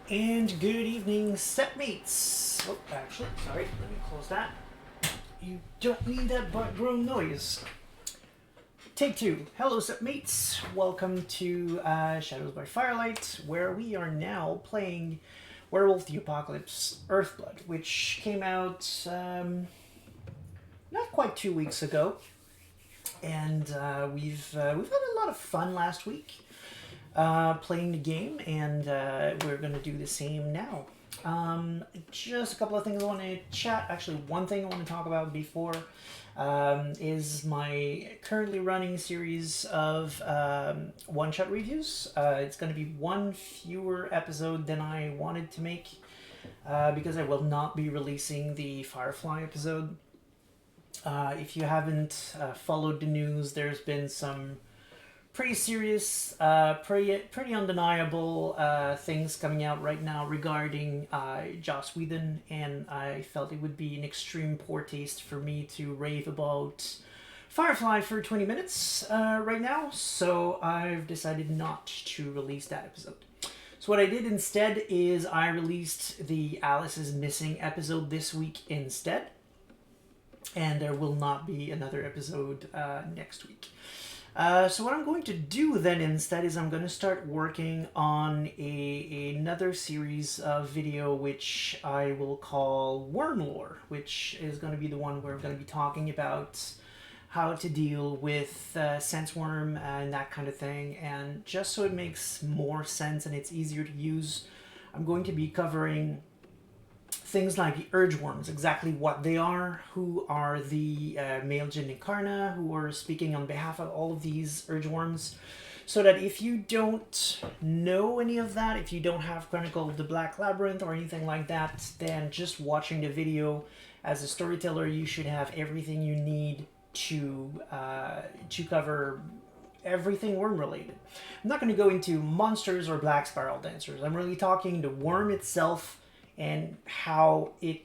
And good evening, setmates. Oh, actually, sorry, let me close that. You don't need that background noise. Take two. Hello, setmates. Welcome to Shadows by Firelight, where we are now playing Werewolf the Apocalypse Earthblood, which came out not quite 2 weeks ago. And we've had a lot of fun last week playing the game, and we're going to do the same now. Just a couple of things I want to chat. Actually, one thing I want to talk about before is my currently running series of one-shot reviews. It's going to be one fewer episode than I wanted to make because I will not be releasing the Firefly episode. If you haven't followed the news, there's been some pretty serious, pretty undeniable things coming out right now regarding Joss Whedon, and I felt it would be an extreme poor taste for me to rave about Firefly for 20 minutes right now, so I've decided not to release that episode. So what I did instead is I released the Alice is Missing episode this week instead, and there will not be another episode next week. So what I'm going to do then instead is I'm going to start working on another series of video which I will call Worm Lore, which is going to be the one where I'm going to be talking about how to deal with sense worm and that kind of thing. And just so it makes more sense and it's easier to use, I'm going to be covering things like the urge worms, exactly what they are, who are the male Jinn Incarna, who are speaking on behalf of all of these urge worms, so that if you don't know any of that, if you don't have Chronicle of the Black Labyrinth or anything like that, then just watching the video as a storyteller, you should have everything you need to cover everything worm related. I'm not going to go into monsters or black spiral dancers. I'm really talking the worm itself and how it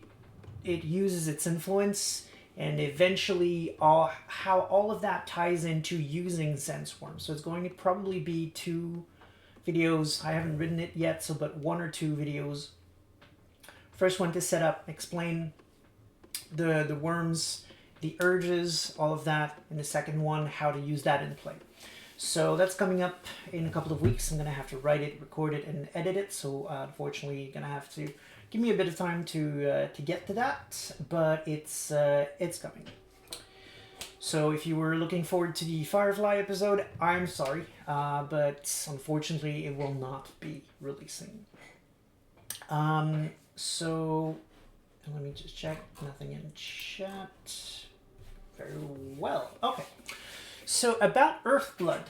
uses its influence, and eventually how all of that ties into using sense worms. So it's going to probably be 2 videos. I haven't written it yet, so but 1 or 2 videos. First one to set up, explain the worms, the urges, all of that, and the second one, how to use that in play. So that's coming up in a couple of weeks. I'm going to have to write it, record it, and edit it, so unfortunately you're going to have to give me a bit of time to get to that, but it's coming. So if you were looking forward to the Firefly episode, I'm sorry, but unfortunately it will not be releasing. So let me just check. Nothing in chat. Very well. Okay. So about Earthblood.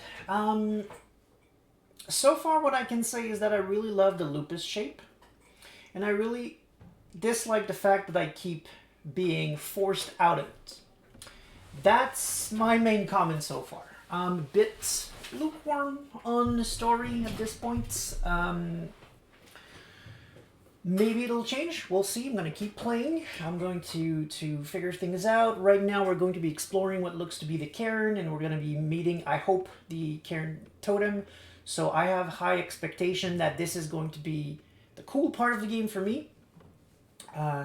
So far what I can say is that I really love the lupus shape. And I really dislike the fact that I keep being forced out of it. That's my main comment so far. I'm a bit lukewarm on the story at this point. Maybe it'll change. We'll see. I'm going to keep playing. I'm going to figure things out. Right now we're going to be exploring what looks to be the Caern, and we're going to be meeting, I hope, the Caern totem. So I have high expectation that this is going to be the cool part of the game for me.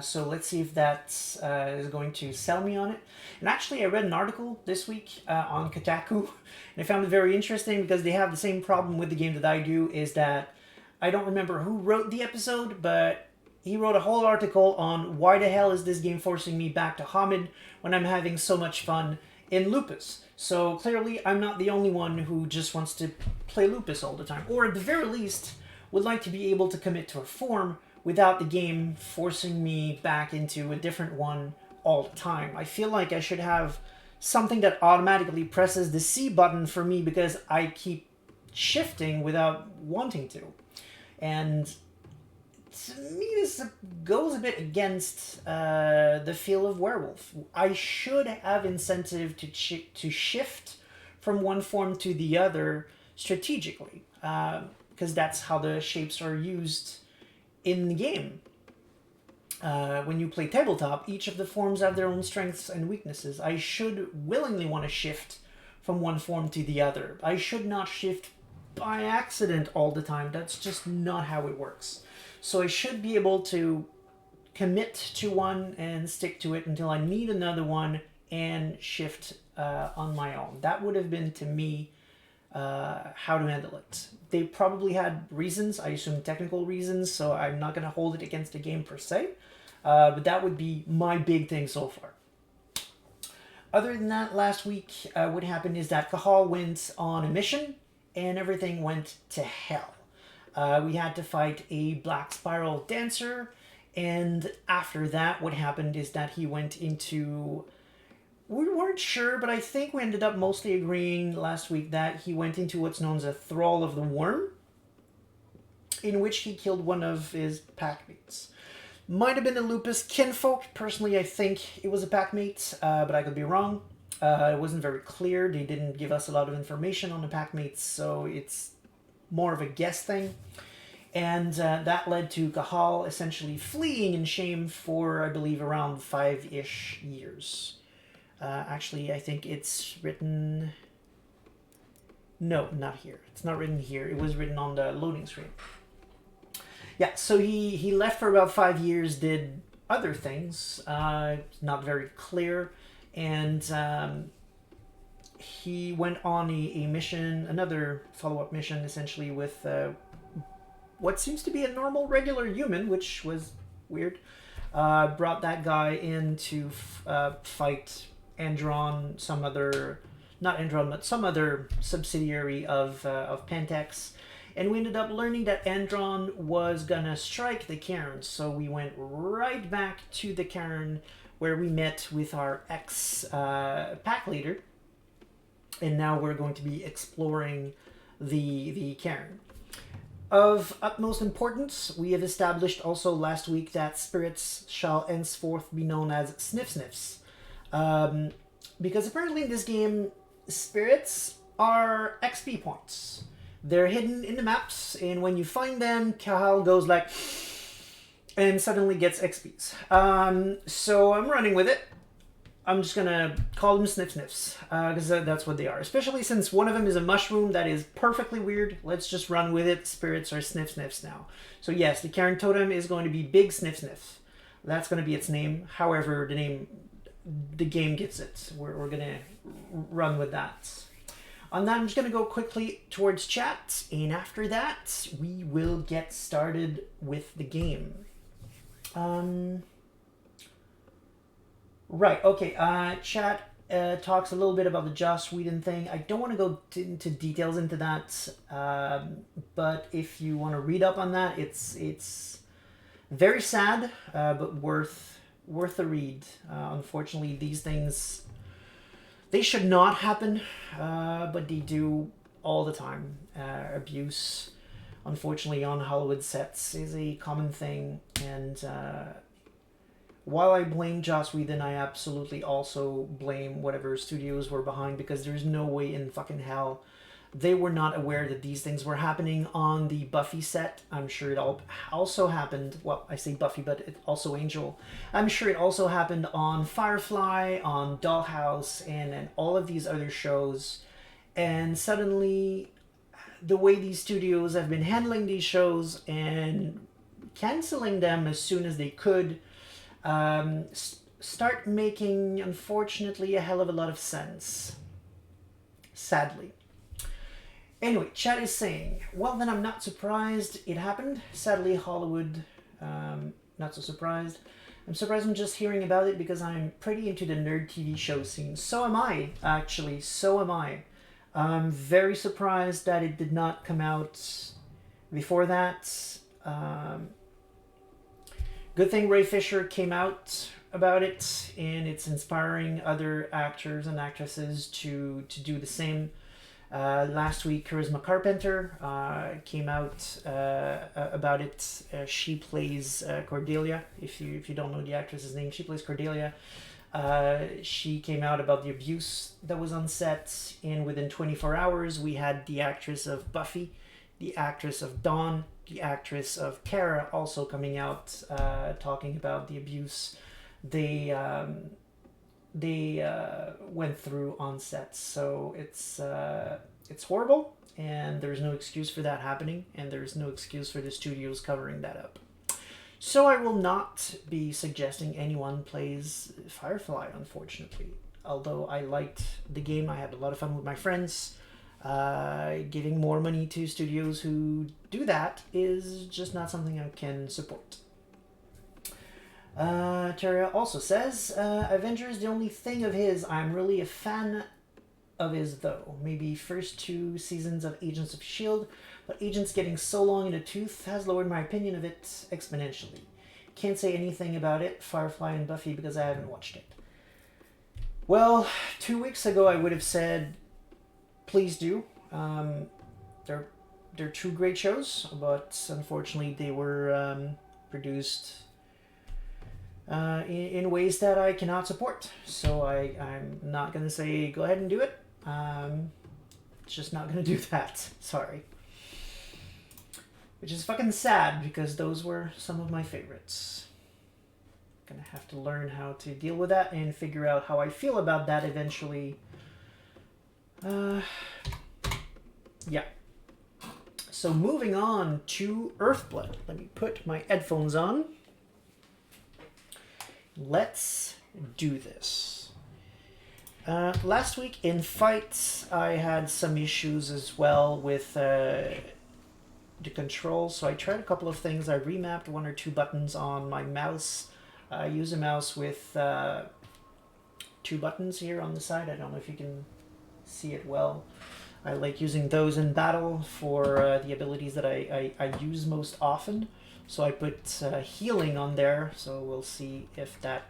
So let's see if that is going to sell me on it. And actually I read an article this week on Kotaku, and I found it very interesting because they have the same problem with the game that I do, is that I don't remember who wrote the episode, but he wrote a whole article on why the hell is this game forcing me back to Hamid when I'm having so much fun in Lupus. So clearly I'm not the only one who just wants to play Lupus all the time, or at the very least would like to be able to commit to a form without the game forcing me back into a different one all the time. I feel like I should have something that automatically presses the C button for me because I keep shifting without wanting to. And to me this goes a bit against the feel of Werewolf. I should have incentive to shift from one form to the other strategically. Because that's how the shapes are used in the game. When you play tabletop, each of the forms have their own strengths and weaknesses. I should willingly want to shift from one form to the other. I should not shift by accident all the time. That's just not how it works. So I should be able to commit to one and stick to it until I need another one and shift on my own. That would have been, to me, how to handle it. They probably had reasons, I assume technical reasons, so I'm not going to hold it against the game per se, but that would be my big thing so far. Other than that, last week, what happened is that Caern went on a mission, and everything went to hell. We had to fight a Black Spiral Dancer, and after that, what happened is that he went into... We weren't sure, but I think we ended up mostly agreeing last week that he went into what's known as a Thrall of the Worm, in which he killed one of his packmates. Might have been a Lupus kinfolk. Personally, I think it was a packmate, but I could be wrong. It wasn't very clear. They didn't give us a lot of information on the packmates, so it's more of a guess thing. And that led to Caern essentially fleeing in shame for, I believe, around 5-ish years. Actually, I think it's written... No, not here. It's not written here. It was written on the loading screen. Yeah, so he left for about 5 years, did other things, not very clear, and he went on a mission, another follow-up mission, essentially, with what seems to be a normal, regular human, which was weird. Brought that guy in to fight Andron, some other, not Andron, but some other subsidiary of Pentex. And we ended up learning that Andron was gonna strike the Caern, so we went right back to the Caern where we met with our ex-pack leader, and now we're going to be exploring the Caern. Of utmost importance, we have established also last week that spirits shall henceforth be known as sniffs. Because apparently in this game, spirits are XP points. They're hidden in the maps, and when you find them, Caern goes like, and suddenly gets XPs. So I'm running with it. I'm just gonna call them sniffs, because that's what they are. Especially since one of them is a mushroom that is perfectly weird. Let's just run with it. Spirits are sniffs now. So yes, the Caern totem is going to be Big Sniff. That's going to be its name. However, the game gets it. We're gonna run with that. On that, I'm just going to go quickly towards chat, and after that, we will get started with the game. Right, okay, chat talks a little bit about the Joss Whedon thing. I don't want to go into details into that, but if you want to read up on that, it's very sad, but worth a read. Unfortunately, these things... They should not happen, but they do all the time. Abuse, unfortunately, on Hollywood sets is a common thing. And while I blame Joss Whedon, I absolutely also blame whatever studios were behind, because there's no way in fucking hell they were not aware that these things were happening on the Buffy set. I'm sure it also happened, well, I say Buffy, but it also Angel. I'm sure it also happened on Firefly, on Dollhouse, and all of these other shows. And suddenly, the way these studios have been handling these shows and canceling them as soon as they could, start making, unfortunately, a hell of a lot of sense. Sadly. Anyway, chat is saying, well, then I'm not surprised it happened. Sadly, Hollywood, not so surprised. I'm surprised I'm just hearing about it because I'm pretty into the nerd TV show scene. So am I, actually. So am I. I'm very surprised that it did not come out before that. Good thing Ray Fisher came out about it, and it's inspiring other actors and actresses to do the same. Last week, Charisma Carpenter came out about it. She plays Cordelia. If you don't know the actress's name, she plays Cordelia. She came out about the abuse that was on set, and within 24 hours, we had the actress of Buffy, the actress of Dawn, the actress of Kara also coming out talking about the abuse. They went through on set. So it's horrible, and there's no excuse for that happening, and there's no excuse for the studios covering that up. So I will not be suggesting anyone plays Firefly, unfortunately. Although I liked the game, I had a lot of fun with my friends. Giving more money to studios who do that is just not something I can support. Terra also says, Avengers, the only thing of his I'm really a fan of his, though. Maybe first 2 seasons of Agents of S.H.I.E.L.D., but Agents getting so long in the tooth has lowered my opinion of it exponentially. Can't say anything about it, Firefly and Buffy, because I haven't watched it. Well, 2 weeks ago I would have said, please do. They're 2 great shows, but unfortunately they were produced in ways that I cannot support. So I'm not going to say go ahead and do it. Just not going to do that. Sorry. Which is fucking sad, because those were some of my favorites. Gonna have to learn how to deal with that and figure out how I feel about that eventually. Yeah. So moving on to Earthblood. Let me put my headphones on. Let's do this. Last week in fights, I had some issues as well with the controls. So I tried a couple of things. I remapped 1 or 2 buttons on my mouse. I use a mouse with 2 buttons here on the side. I don't know if you can see it well. I like using those in battle for the abilities that I use most often. So I put healing on there, so we'll see if that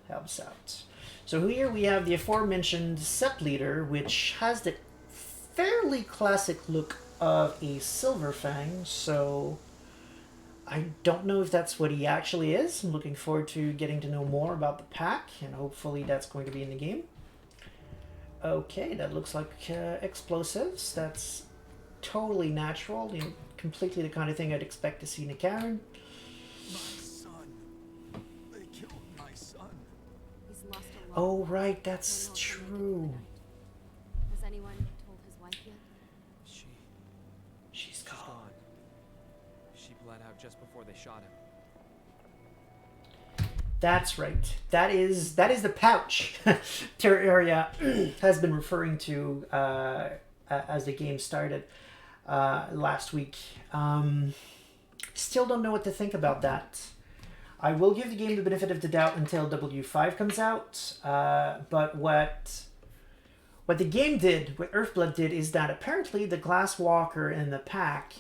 helps out. So here we have the aforementioned Sept Leader, which has the fairly classic look of a Silverfang, so I don't know if that's what he actually is. I'm looking forward to getting to know more about the pack, and hopefully that's going to be in the game. Okay, that looks like explosives. That's totally natural. You know, completely the kind of thing I'd expect to see in a Caern. My son. They killed my son. He's lost a lot. Oh, right, that's true. Has anyone told his wife yet? She's gone. She bled out just before they shot him. That's right. That is the pouch Terraria has been referring to as the game started last week. Still don't know what to think about that. I will give the game the benefit of the doubt until W5 comes out. But what the game did, what Earthblood did, is that apparently the Glasswalker in the pack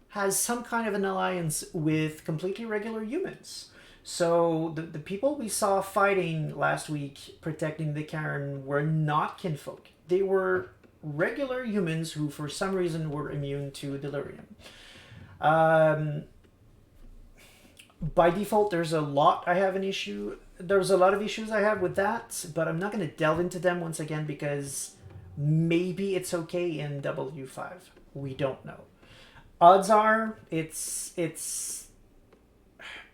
has some kind of an alliance with completely regular humans. So the people we saw fighting last week, protecting the Caern, were not kinfolk. They were regular humans who, for some reason, were immune to delirium. By default, there's a lot of issues I have with that, but I'm not going to delve into them once again because maybe it's okay in W5. We don't know. Odds are it's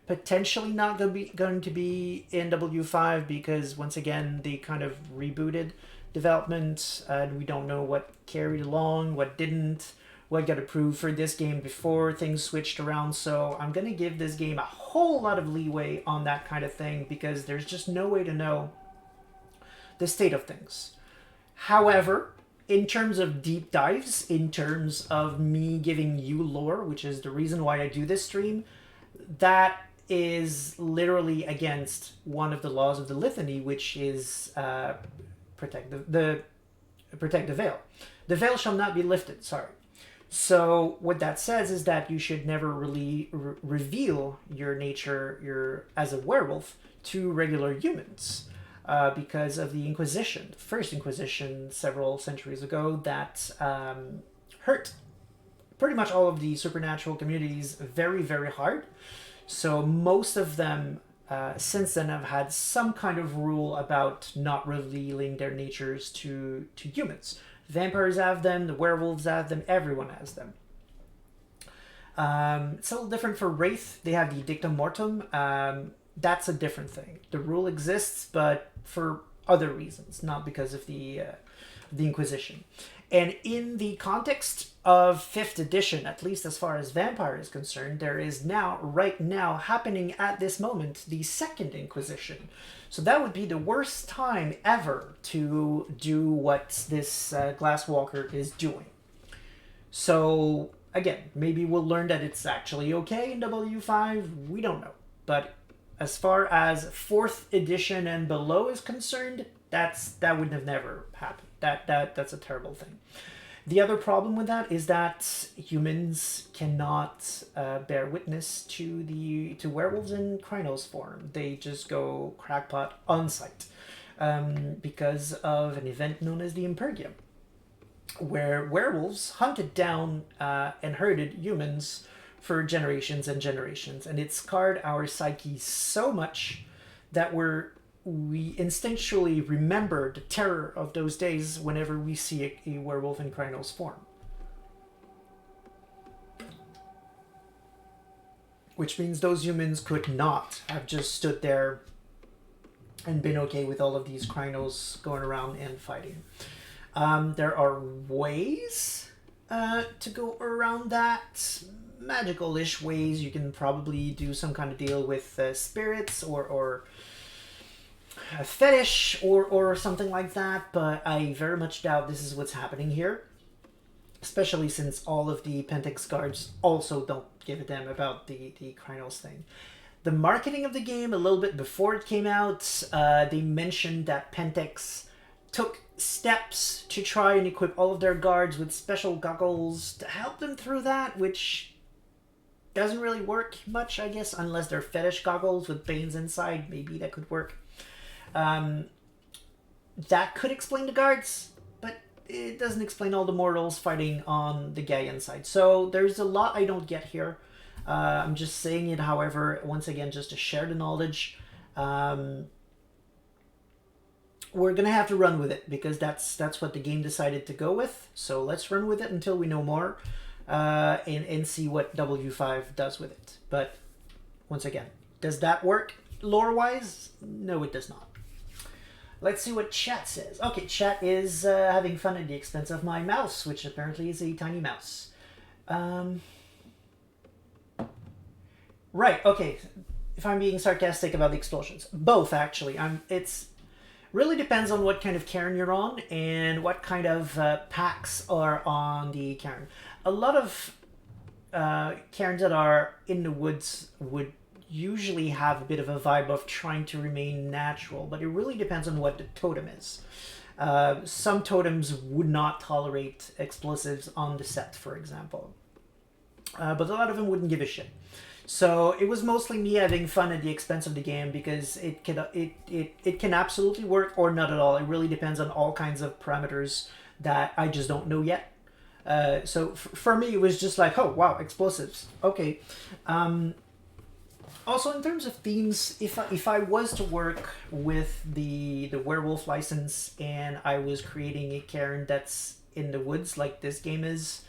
potentially not going to be in W5 because once again they kind of rebooted development and we don't know what carried along, what didn't, what got approved for this game before things switched around. So I'm going to give this game a whole lot of leeway on that kind of thing because there's just no way to know the state of things. However, in terms of deep dives, in terms of me giving you lore, which is the reason why I do this stream, that is literally against one of the laws of the Litany, which is protect the veil. The veil shall not be lifted, sorry. So what that says is that you should never really reveal your nature as a werewolf to regular humans because of the Inquisition, the First Inquisition several centuries ago that hurt pretty much all of the supernatural communities very, very hard. So most of them since then have had some kind of rule about not revealing their natures to humans. Vampires have them, the werewolves have them, everyone has them. It's a little different for Wraith. They have the Dictum Mortum. That's a different thing. The rule exists, but for other reasons, not because of the Inquisition. And in the context of 5th edition, at least as far as Vampire is concerned, there is now, right now, happening at this moment, the 2nd Inquisition. So that would be the worst time ever to do what this Glasswalker is doing. So, again, maybe we'll learn that it's actually okay in W5, we don't know. But as far as 4th edition and below is concerned, that would have never happened. That's a terrible thing. The other problem with that is that humans cannot bear witness to werewolves in Krynos form. They just go crackpot on sight because of an event known as the Impergium, where werewolves hunted down and herded humans for generations and generations, and it scarred our psyches so much that we instinctually remember the terror of those days whenever we see a werewolf in Krynos form. Which means those humans could not have just stood there and been okay with all of these Krynos going around and fighting. There are ways to go around that. Magical-ish ways. You can probably do some kind of deal with spirits or a fetish or something like that, but I very much doubt this is what's happening here, especially since all of the Pentex guards also don't give a damn about the Krynos thing. The marketing of the game, a little bit before it came out, they mentioned that Pentex took steps to try and equip all of their guards with special goggles to help them through that, which doesn't really work much, I guess, unless they're fetish goggles with veins inside. Maybe that could work. That could explain the guards, but it doesn't explain all the mortals fighting on the Gaian side. So there's a lot I don't get here. I'm just saying it, however, once again, just to share the knowledge. We're going to have to run with it because that's what the game decided to go with. So let's run with it until we know more and see what W5 does with it. But once again, does that work lore-wise? No, it does not. Let's see what chat says. Okay, chat is having fun at the expense of my mouse, which apparently is a tiny mouse. Right, okay. If I'm being sarcastic about the explosions. Both, actually. It's really depends on what kind of Caern you're on and what kind of packs are on the Caern. A lot of Cairns that are in the woods would usually have a bit of a vibe of trying to remain natural, but it really depends on what the totem is. Some totems would not tolerate explosives on the set, for example. But a lot of them wouldn't give a shit. So it was mostly me having fun at the expense of the game because it can absolutely work or not at all. It really depends on all kinds of parameters that I just don't know yet. So for me, it was just like, oh, wow, explosives. Okay. Also, in terms of themes, if I was to work with the werewolf license and I was creating a Caern that's in the woods like this game is,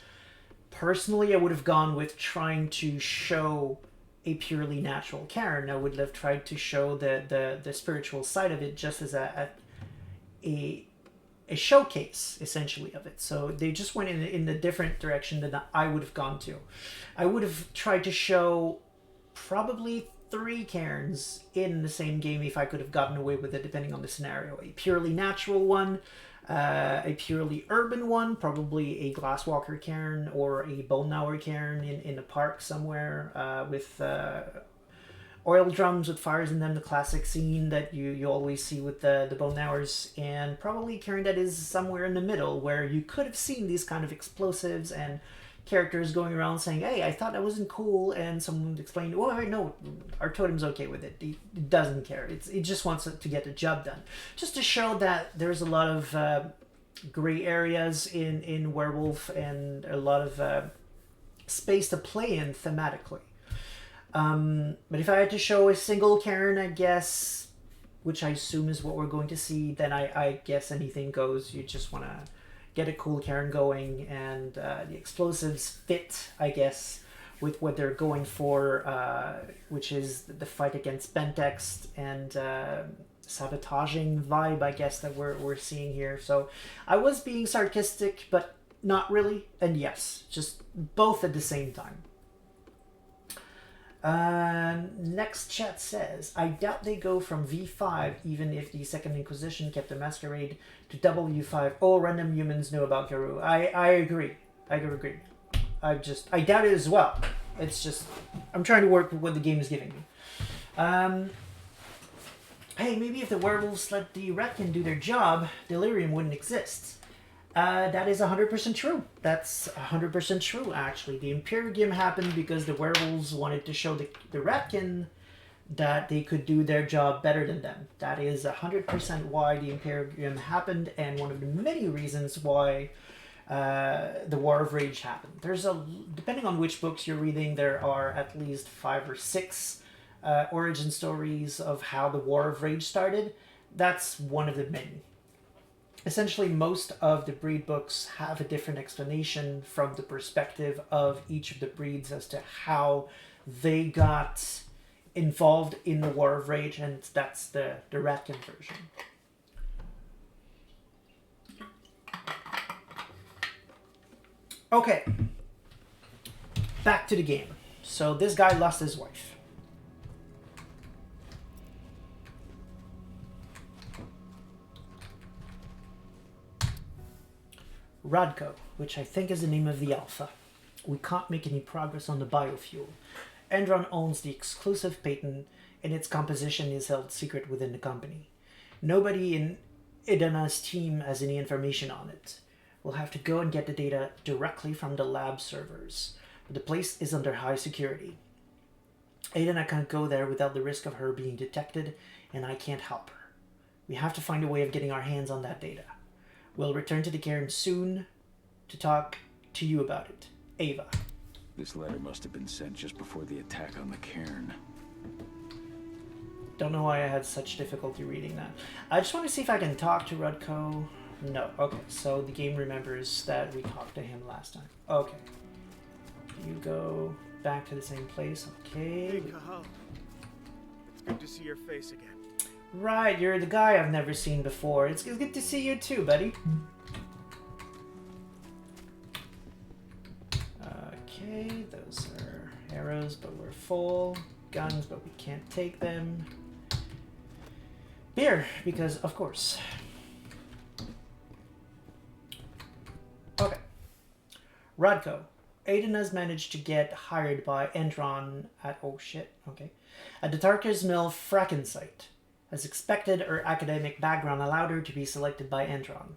personally, I would have gone with trying to show a purely natural Caern. I would have tried to show the spiritual side of it just as a showcase, essentially, of it. So they just went in a different direction than I would have gone to. I would have tried to show probably 3 Cairns in the same game if I could have gotten away with it, depending on the scenario. A purely natural one, a purely urban one, probably a Glasswalker Cairn or a Bonauer Cairn in a park somewhere with oil drums with fires in them, the classic scene that you always see with the Bonauers, and probably a Cairn that is somewhere in the middle where you could have seen these kind of explosives and characters going around saying, hey, I thought that wasn't cool, and someone explained, well, no, our totem's okay with it. It doesn't care. It just wants to get the job done. Just to show that there's a lot of gray areas in Werewolf and a lot of space to play in thematically. But if I had to show a single Cairn, I guess, which I assume is what we're going to see, then I guess anything goes. You just want to get a cool Cairn going, and the explosives fit, I guess, with what they're going for, which is the fight against Pentex and sabotaging vibe, I guess, that we're seeing here. So I was being sarcastic, but not really. And yes, just both at the same time. Next chat says, I doubt they go from V5 even if the Second Inquisition kept the Masquerade to W5. All random humans know about Garou. I agree. I agree. I doubt it as well. It's just, I'm trying to work with what the game is giving me. Hey, maybe if the werewolves let the Ratkin do their job, delirium wouldn't exist. That is 100% true. That's 100% true, actually. The Imperium happened because the werewolves wanted to show the Ratkin that they could do their job better than them. That is 100% why the Imperium happened, and one of the many reasons why the War of Rage happened. Depending on which books you're reading, there are at least 5 or 6 origin stories of how the War of Rage started. That's one of the many. Essentially, most of the breed books have a different explanation from the perspective of each of the breeds as to how they got involved in the War of Rage, and that's the Ratkin version. Okay, back to the game. So this guy lost his wife. Radko, which I think is the name of the Alpha. We can't make any progress on the biofuel. Endron owns the exclusive patent, and its composition is held secret within the company. Nobody in Idana's team has any information on it. We'll have to go and get the data directly from the lab servers, but the place is under high security. Idana can't go there without the risk of her being detected, and I can't help her. We have to find a way of getting our hands on that data. We'll return to the Caern soon to talk to you about it. Ava. This letter must have been sent just before the attack on the Caern. Don't know why I had such difficulty reading that. I just want to see if I can talk to Radko. No. Okay, so the game remembers that we talked to him last time. Okay. You go back to the same place. Okay. Hey, Cahill. It's good to see your face again. Right, you're the guy I've never seen before. It's good to see you too, buddy. Okay, those are arrows, but we're full. Guns, but we can't take them. Beer, because of course. Okay. Radko. Aiden has managed to get hired by Endron at... Oh shit, okay. At the Tarker's Mill fracking site. As expected, her academic background allowed her to be selected by Endron.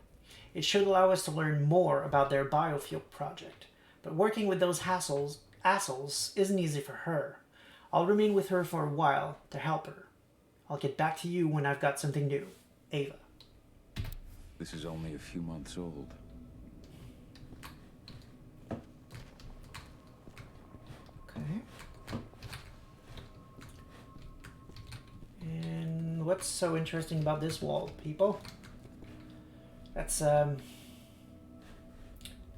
It should allow us to learn more about their biofuel project, but working with those assholes isn't easy for her. I'll remain with her for a while to help her. I'll get back to you when I've got something new. Ava. This is only a few months old. Okay. And what's so interesting about this wall, people? That's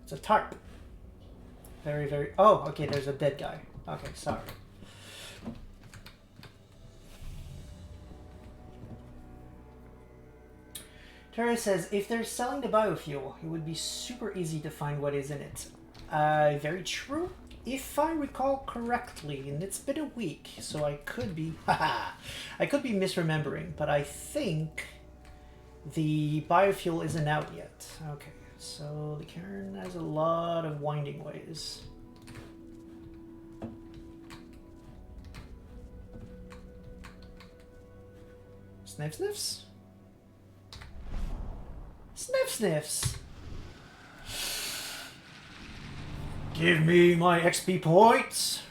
it's a tarp. Very, very... Oh, okay, there's a dead guy. Okay, sorry. Tara says, if they're selling the biofuel, it would be super easy to find what is in it. Very true. If I recall correctly, and it's been a week, so I could be... I could be misremembering, but I think the biofuel isn't out yet. Okay, so the Caern has a lot of winding ways. Sniff sniffs? Sniff sniffs! Give me my XP points!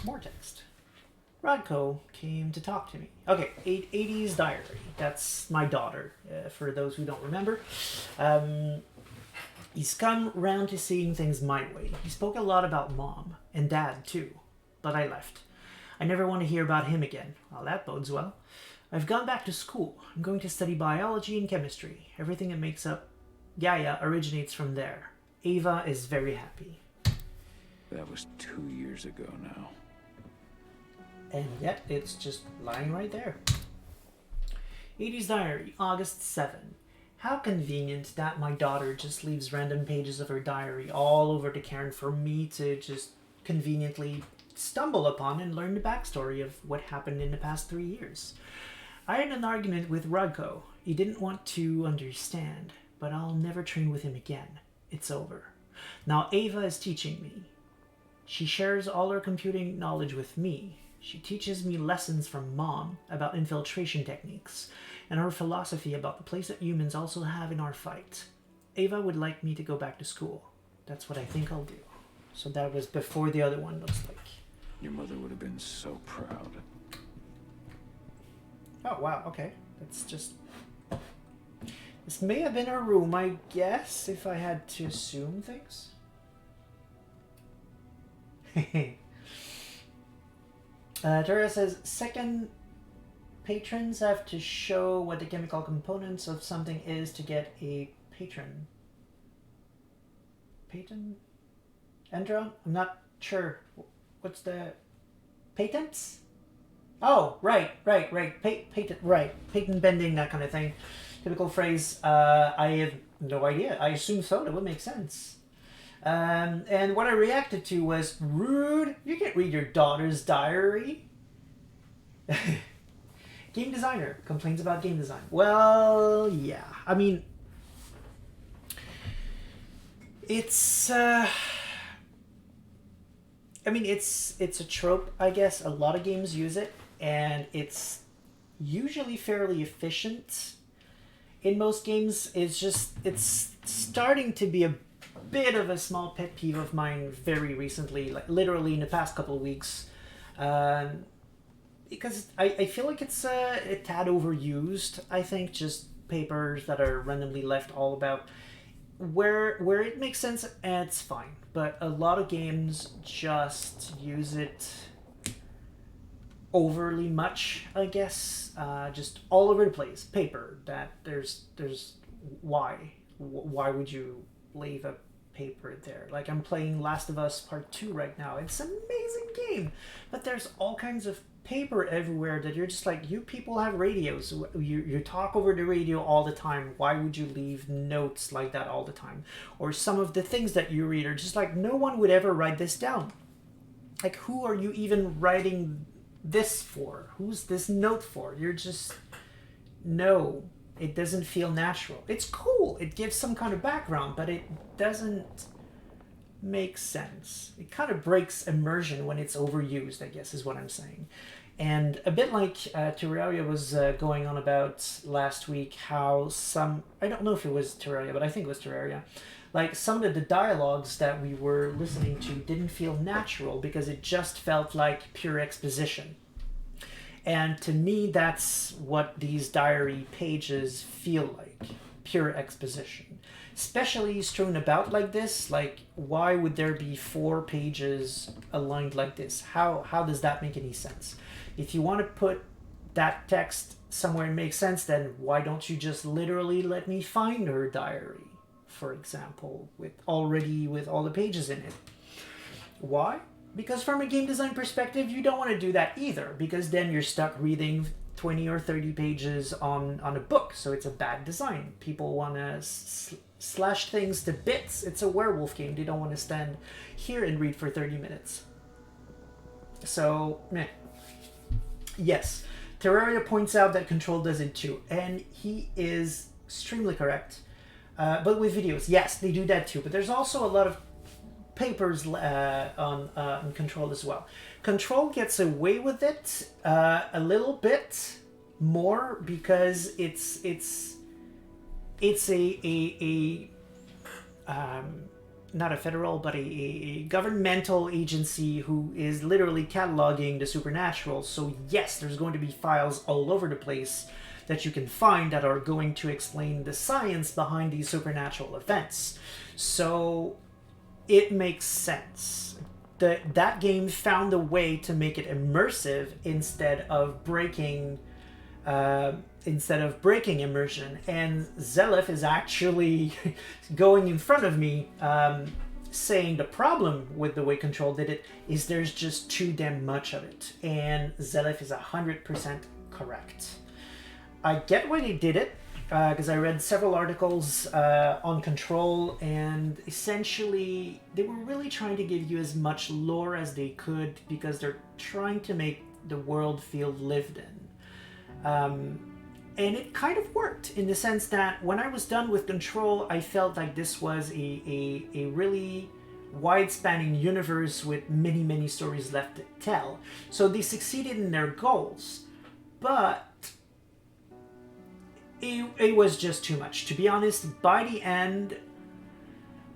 More text. Radko came to talk to me. Okay, 80s diary. That's my daughter, for those who don't remember. He's come round to seeing things my way. He spoke a lot about Mom, and Dad too, but I left. I never want to hear about him again. Well, that bodes well. I've gone back to school. I'm going to study biology and chemistry. Everything that makes up Gaia originates from there. Ava is very happy. That was 2 years ago now. And yet, it's just lying right there. 80s Diary, August 7. How convenient that my daughter just leaves random pages of her diary all over to Caern for me to just conveniently stumble upon and learn the backstory of what happened in the past 3 years. I had an argument with Rugko. He didn't want to understand, but I'll never train with him again. It's over. Now Ava is teaching me. She shares all her computing knowledge with me. She teaches me lessons from Mom about infiltration techniques and her philosophy about the place that humans also have in our fight. Ava would like me to go back to school. That's what I think I'll do. So that was before the other one, looks like. Your mother would have been so proud. Oh, wow, okay. That's just... This may have been her room, I guess, if I had to assume things. Tara says, second, patrons have to show what the chemical components of something is to get a patron. Patent? Endron? I'm not sure. What's the... Patents? Oh, right. Patent, right. Patent bending, that kind of thing. Typical phrase. I have no idea. I assume so. That would make sense. And what I reacted to was, rude. You can't read your daughter's diary. Game designer complains about game design. Well, yeah. I mean, it's... it's a trope, I guess. A lot of games use it, and it's usually fairly efficient. In most games, it's starting to be a bit of a small pet peeve of mine very recently, like literally in the past couple of weeks. Because I feel like it's a tad overused, I think, just papers that are randomly left all about. Where it makes sense, it's fine. But a lot of games just use it overly much, I guess. Just all over the place. Paper. That there's why? Why would you leave a paper there? Like, I'm playing Last of Us Part 2 right now. It's an amazing game. But there's all kinds of paper everywhere that you're just like, you people have radios. You talk over the radio all the time. Why would you leave notes like that all the time? Or some of the things that you read are just like, no one would ever write this down. Like, who are you even writing this for? Who's this note for? You're just... No. It doesn't feel natural. It's cool. It gives some kind of background, but it doesn't make sense. It kind of breaks immersion when it's overused, I guess, is what I'm saying. And a bit like Terraria was going on about last week, how some... I don't know if it was Terraria, but I think it was Terraria. Like, some of the dialogues that we were listening to didn't feel natural because it just felt like pure exposition. And to me, that's what these diary pages feel like. Pure exposition. Especially strewn about like this. Like, why would there be 4 pages aligned like this? How does that make any sense? If you want to put that text somewhere and make sense, then why don't you just literally let me find her diary, for example, with all the pages in it? Why? Because from a game design perspective, you don't want to do that either, because then you're stuck reading 20 or 30 pages on a book, so it's a bad design. People want to slash things to bits. It's a werewolf game. They don't want to stand here and read for 30 minutes. So, meh. Yes, Terraria points out that Control does it too, and he is extremely correct. But with videos, yes, they do that too, but there's also a lot of papers on Control as well. Control gets away with it a little bit more because it's a not a federal, but a governmental agency who is literally cataloging the supernatural. So yes, there's going to be files all over the place that you can find that are going to explain the science behind these supernatural events. So it makes sense. That game found a way to make it immersive instead of breaking immersion. And SbF is actually going in front of me saying the problem with the way Control did it is there's just too damn much of it, and SbF is 100% correct. I get why they did it, because I read several articles on Control, and essentially they were really trying to give you as much lore as they could because they're trying to make the world feel lived in. And it kind of worked in the sense that when I was done with Control, I felt like this was a really wide-spanning universe with many, many stories left to tell. So they succeeded in their goals, but it was just too much. To be honest, by the end,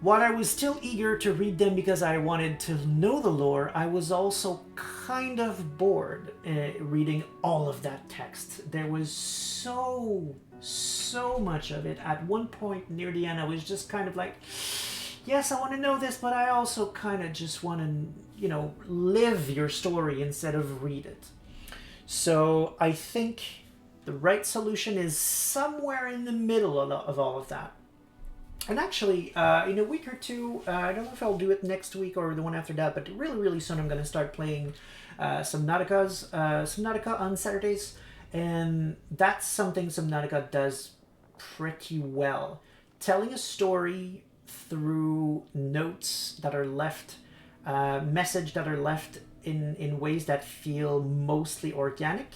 while I was still eager to read them because I wanted to know the lore, I was also kind of bored reading all of that text. There was so much of it. At one point near the end, I was just kind of like, yes, I want to know this, but I also kind of just want to, live your story instead of read it. So I think the right solution is somewhere in the middle of all of that. And actually, in a week or two, I don't know if I'll do it next week or the one after that, but really, really soon I'm going to start playing Subnautica on Saturdays. And that's something Subnautica does pretty well. Telling a story through notes that are left, message that are left in ways that feel mostly organic,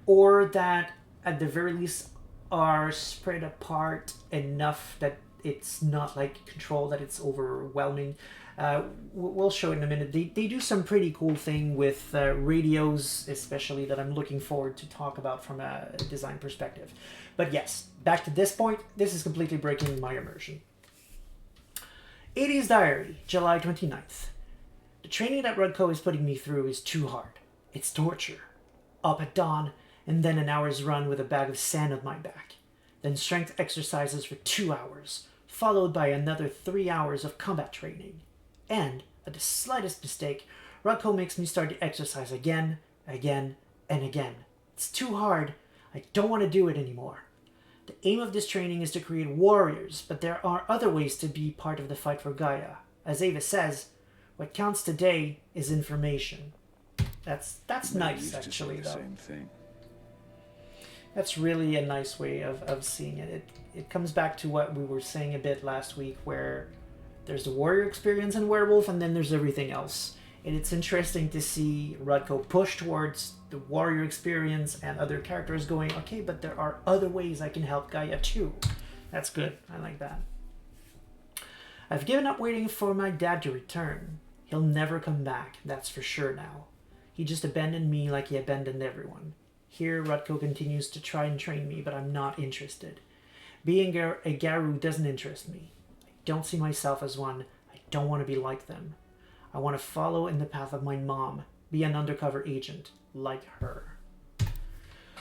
or that at the very least are spread apart enough that it's not like Control, that it's overwhelming. We'll show it in a minute. They do some pretty cool thing with radios, especially, that I'm looking forward to talk about from a design perspective. But yes, back to this point, this is completely breaking my immersion. 80s Diary, July 29th. The training that Rudko is putting me through is too hard. It's torture. Up at dawn, and then an hour's run with a bag of sand on my back. Then strength exercises for 2 hours, followed by another 3 hours of combat training. And, at the slightest mistake, Rudko makes me start to exercise again, and again. It's too hard. I don't want to do it anymore. The aim of this training is to create warriors, but there are other ways to be part of the fight for Gaia. As Ava says, what counts today is information. That's nice, actually, though. Same thing. That's really a nice way of seeing it. It comes back to what we were saying a bit last week, where there's the warrior experience in Werewolf, and then there's everything else. And it's interesting to see Rudko push towards the warrior experience and other characters going, okay, but there are other ways I can help Gaia too. That's good. I like that. I've given up waiting for my dad to return. He'll never come back, that's for sure now. He just abandoned me like he abandoned everyone. Here, Rudko continues to try and train me, but I'm not interested. Being a Garou doesn't interest me. I don't see myself as one. I don't want to be like them. I want to follow in the path of my mom, be an undercover agent, like her.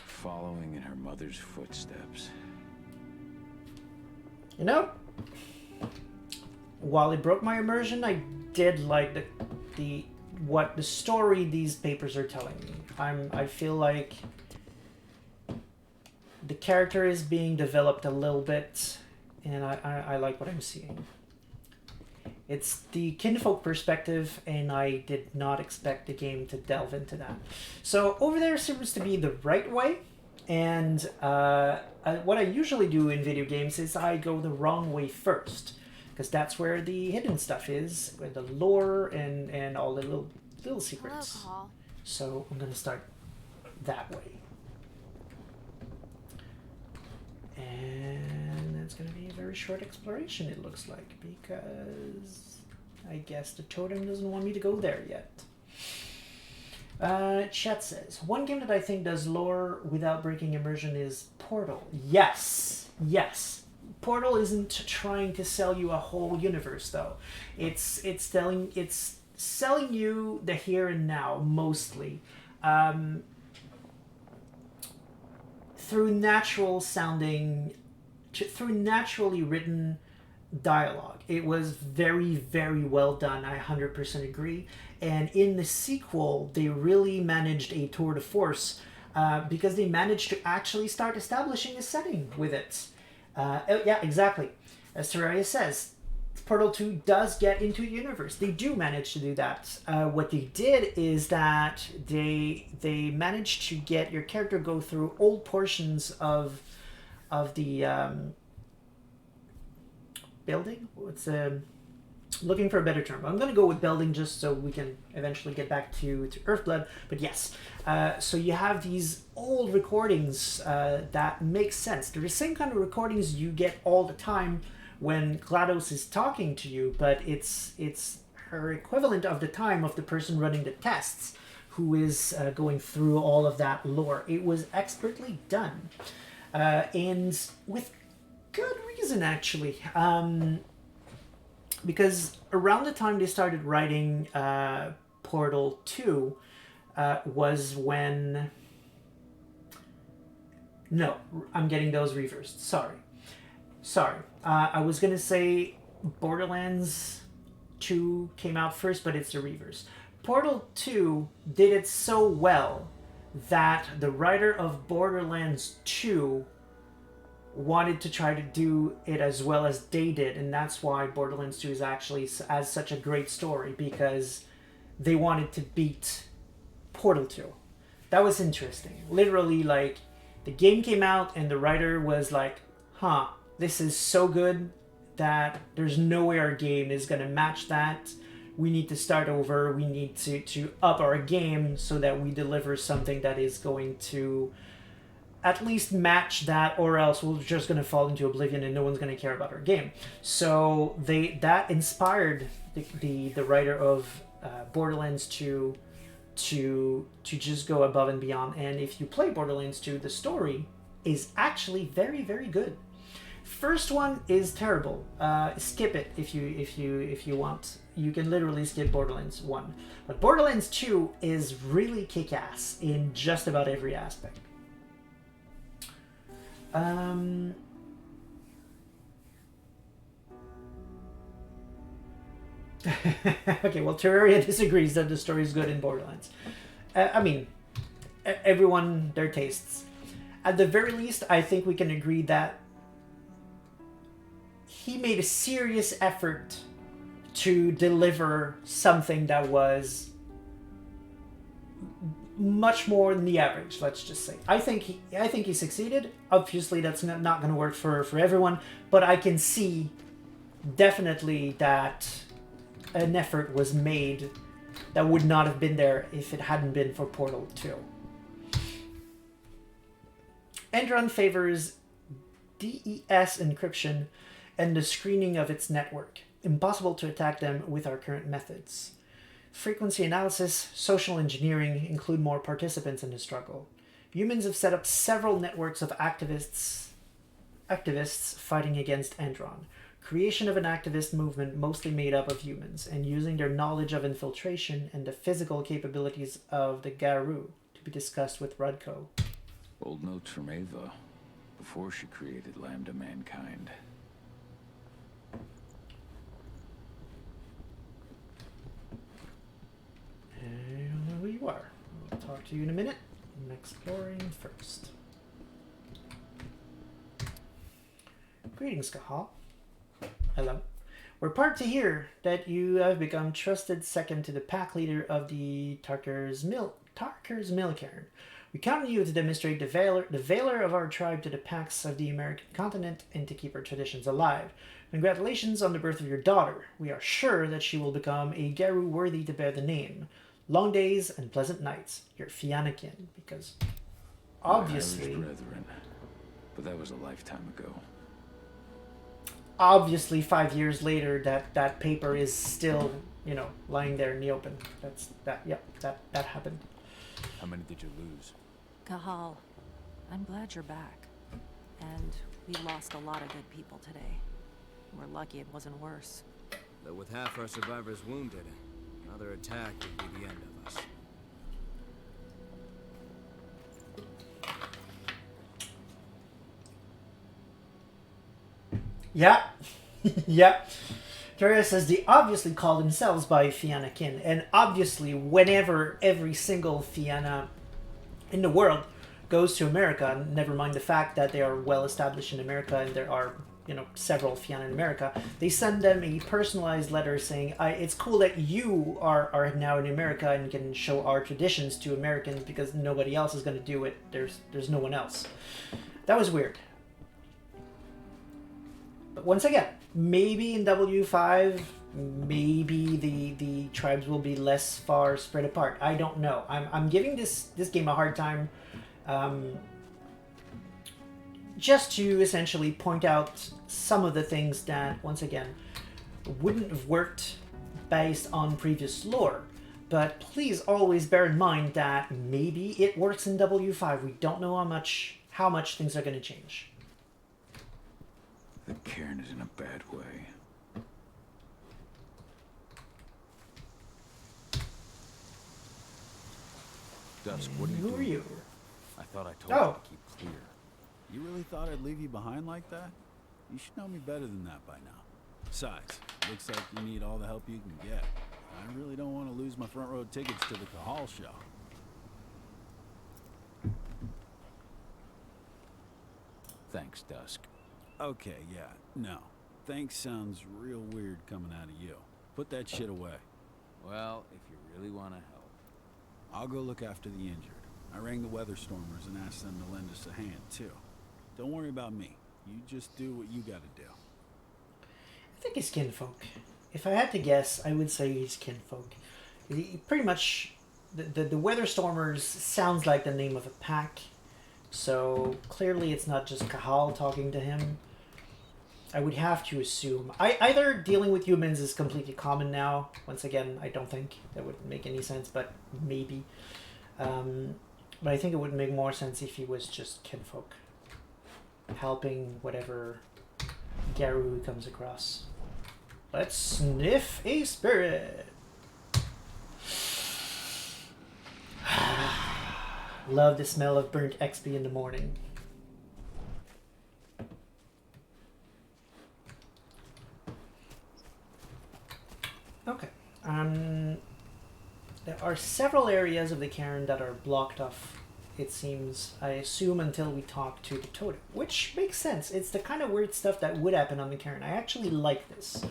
Following in her mother's footsteps. You know, while it broke my immersion, I did like what the story these papers are telling me. I feel like the character is being developed a little bit, and I like what I'm seeing. It's the kinfolk perspective, and I did not expect the game to delve into that. So over there seems to be the right way, and what I usually do in video games is I go the wrong way first, because that's where the hidden stuff is, where the lore and all the little secrets. Hello, Paul. So I'm going to start that way. And it's going to be a very short exploration, it looks like, because I guess the totem doesn't want me to go there yet. Chat says, one game that I think does lore without breaking immersion is Portal. Yes. Portal isn't trying to sell you a whole universe, though. It's selling you the here and now, mostly. Through naturally written dialogue. It was very, very well done. I 100% agree. And in the sequel, they really managed a tour de force because they managed to actually start establishing a setting with it. Yeah, exactly. As Terraria says, Portal 2 does get into a universe. They do manage to do that. What they did is that they managed to get your character go through old portions of the building. Looking for a better term. I'm going to go with building just so we can eventually get back to Earthblood. But yes, so you have these old recordings that make sense. They're the same kind of recordings you get all the time when GLaDOS is talking to you, but it's her equivalent of the time of the person running the tests who is going through all of that lore. It was expertly done. And with good reason, actually. Because around the time they started writing Portal 2 was when... No, I'm getting those reversed. Sorry. I was going to say Borderlands 2 came out first, but it's the reverse. Portal 2 did it so well that the writer of Borderlands 2 wanted to try to do it as well as they did, and that's why Borderlands 2 is actually as such a great story, because they wanted to beat Portal 2. That was interesting. Literally, like, the game came out and the writer was like, this is so good that there's no way our game is going to match that. We need to start over. We need to up our game so that we deliver something that is going to at least match that, or else we're just going to fall into oblivion and no one's going to care about our game. So that inspired the writer of Borderlands 2 to just go above and beyond. And if you play Borderlands 2, the story is actually very, very good. First one is terrible. Skip it if you want. You can literally skip Borderlands 1. But Borderlands 2 is really kick-ass in just about every aspect. Okay, well, Terraria disagrees that the story is good in Borderlands. I mean, everyone, their tastes. At the very least, I think we can agree that he made a serious effort to deliver something that was much more than the average, let's just say. I think he succeeded. Obviously, that's not going to work for everyone, but I can see definitely that an effort was made that would not have been there if it hadn't been for Portal 2. Endron favors DES encryption and the screening of its network. Impossible to attack them with our current methods. Frequency analysis, social engineering include more participants in the struggle. Humans have set up several networks of activists fighting against Endron. Creation of an activist movement mostly made up of humans, and using their knowledge of infiltration and the physical capabilities of the Garou to be discussed with Rudko. Old notes from Ava, before she created Lambda Mankind. I don't know who you are. I'll talk to you in a minute. I'm exploring first. Greetings, Cahal. Hello. We're part to hear that you have become trusted second to the pack leader of the Tarker's Mill Caern. We count on you to demonstrate the valor of our tribe to the packs of the American continent and to keep our traditions alive. Congratulations on the birth of your daughter. We are sure that she will become a Garou worthy to bear the name. Long days and pleasant nights. Your Fiannakin, because obviously... My Irish brethren, but that was a lifetime ago. Obviously, 5 years later, that paper is still, lying there in the open. That happened. How many did you lose? Cahal, I'm glad you're back. And we lost a lot of good people today. We're lucky it wasn't worse. Though with half our survivors wounded, another attack would be the end of us. Yeah. Yeah. Terraria says they obviously call themselves by Fiannakin, and obviously whenever every single Fianna in the world goes to America, never mind the fact that they are well established in America and there are several Fianna in America, they send them a personalized letter saying, it's cool that you are now in America and can show our traditions to Americans because nobody else is going to do it. There's no one else. That was weird. But once again, maybe in W5, maybe the tribes will be less far spread apart. I don't know. I'm giving this game a hard time, just to essentially point out some of the things that, once again, wouldn't have worked based on previous lore. But please always bear in mind that maybe it works in W5. We don't know how much things are going to change. The Cairn is in a bad way. Dusk, what are you Who doing? are you? I thought I told Oh. you to keep clear. You really thought I'd leave you behind like that? You should know me better than that by now. Besides, looks like you need all the help you can get. I really don't want to lose my front row tickets to the Cahl show. Thanks, Dusk. Okay, yeah, no. Thanks sounds real weird coming out of you. Put that shit away. Well, if you really want to help. I'll go look after the injured. I rang the weather stormers and asked them to lend us a hand, too. Don't worry about me. You just do what you gotta do. I think he's kinfolk. If I had to guess, I would say he's kinfolk. Pretty much, the weather stormers sounds like the name of a pack. So clearly it's not just Cahl talking to him. I would have to assume. Either dealing with humans is completely common now. Once again, I don't think that would make any sense, but maybe. But I think it would make more sense if he was just kinfolk. Helping whatever Garou he comes across. Let's sniff a spirit. Love the smell of burnt XP in the morning. Okay. There are several areas of the Cairn that are blocked off, it seems, I assume, until we talk to the totem, which makes sense. It's the kind of weird stuff that would happen on the Cairn. I actually like this.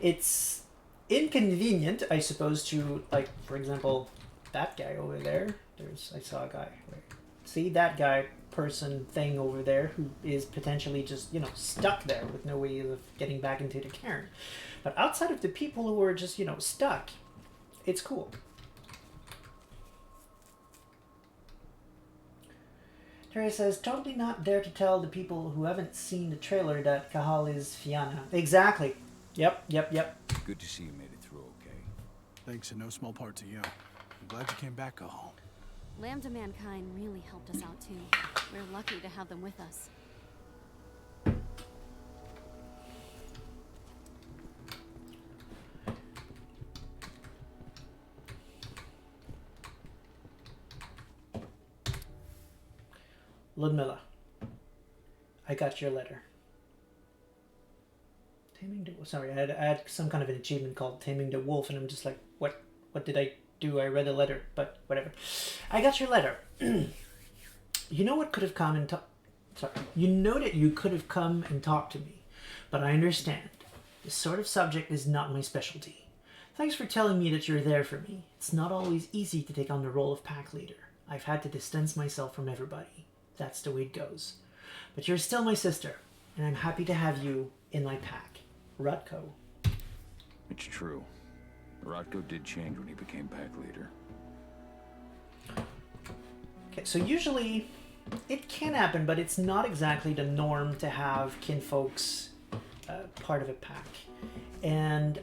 It's inconvenient, I suppose, to, like, for example, that guy over there. I saw a guy. See that guy, person, thing over there who is potentially just, stuck there with no way of getting back into the Cairn. But outside of the people who are just, stuck, it's cool. Terry says, totally not dare to tell the people who haven't seen the trailer that Cahl is Fianna. Exactly. Yep. Good to see you made it through okay. Thanks in no small part to you. I'm glad you came back, Cahl. Lambda Mankind really helped us out too. We're lucky to have them with us. Ludmilla, I got your letter. Sorry, I had some kind of an achievement called Taming the Wolf, and I'm just like, what did I do? I read a letter, but whatever. I got your letter. You know what could have come and you know that you could have come and talked to me, but I understand. This sort of subject is not my specialty. Thanks for telling me that you're there for me. It's not always easy to take on the role of pack leader. I've had to distance myself from everybody. That's the way it goes. But you're still my sister, and I'm happy to have you in my pack. Rutko. It's true. Rotko did change when he became pack leader. Okay, so usually it can happen, but it's not exactly the norm to have kinfolks part of a pack. And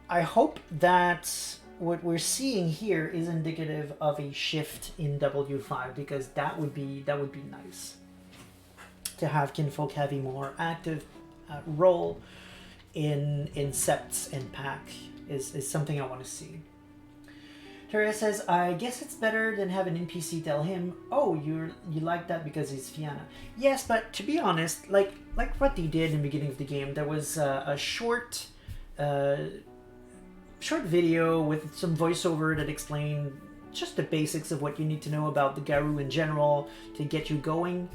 I hope that what we're seeing here is indicative of a shift in W5, because that would be nice to have kinfolk have a more active role in septs and pack is something I want to see. Terra says, I guess it's better than have an NPC tell him, oh, you like that because he's Fianna. Yes, but to be honest, like what they did in the beginning of the game, there was a short video with some voiceover that explained just the basics of what you need to know about the Garou in general to get you going.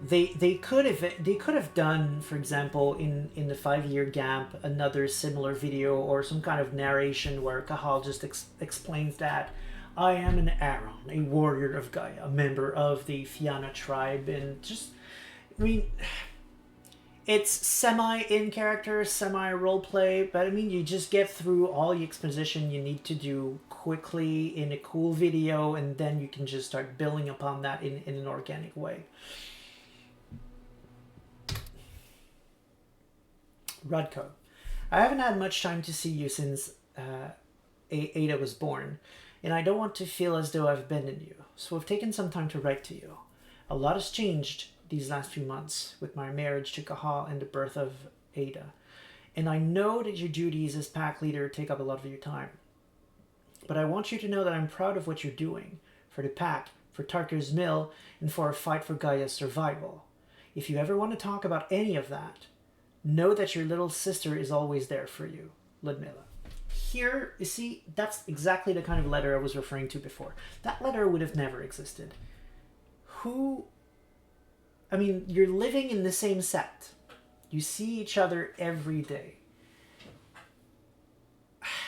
They could have done, for example, in the 5-year gap, another similar video or some kind of narration where Cahal just explains that I am an Aaron, a warrior of Gaia, a member of the Fianna tribe, and just, I mean, it's semi in character, semi role play, but I mean, you just get through all the exposition you need to do quickly in a cool video, and then you can just start building upon that in an organic way. Rudko, I haven't had much time to see you since Ada was born, and I don't want to feel as though I've abandoned you, so I've taken some time to write to you. A lot has changed these last few months with my marriage to Cahal and the birth of Ada, and I know that your duties as pack leader take up a lot of your time. But I want you to know that I'm proud of what you're doing, for the pack, for Tarker's Mill, and for our fight for Gaia's survival. If you ever want to talk about any of that, know that your little sister is always there for you, Ludmilla. Here, you see, that's exactly the kind of letter I was referring to before. That letter would have never existed. I mean, you're living in the same set. You see each other every day.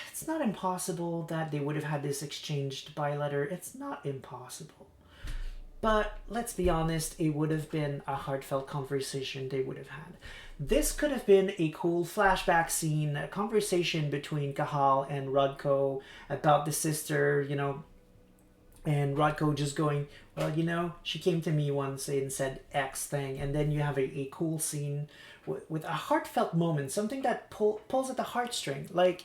It's not impossible that they would have had this exchanged by letter. It's not impossible. But let's be honest, it would have been a heartfelt conversation they would have had. This could have been a cool flashback scene, a conversation between Cahal and Rudko about the sister, you know, and Rudko just going, well, you know, she came to me once and said X thing, and then you have a cool scene with a heartfelt moment, something that pulls at the heartstring, like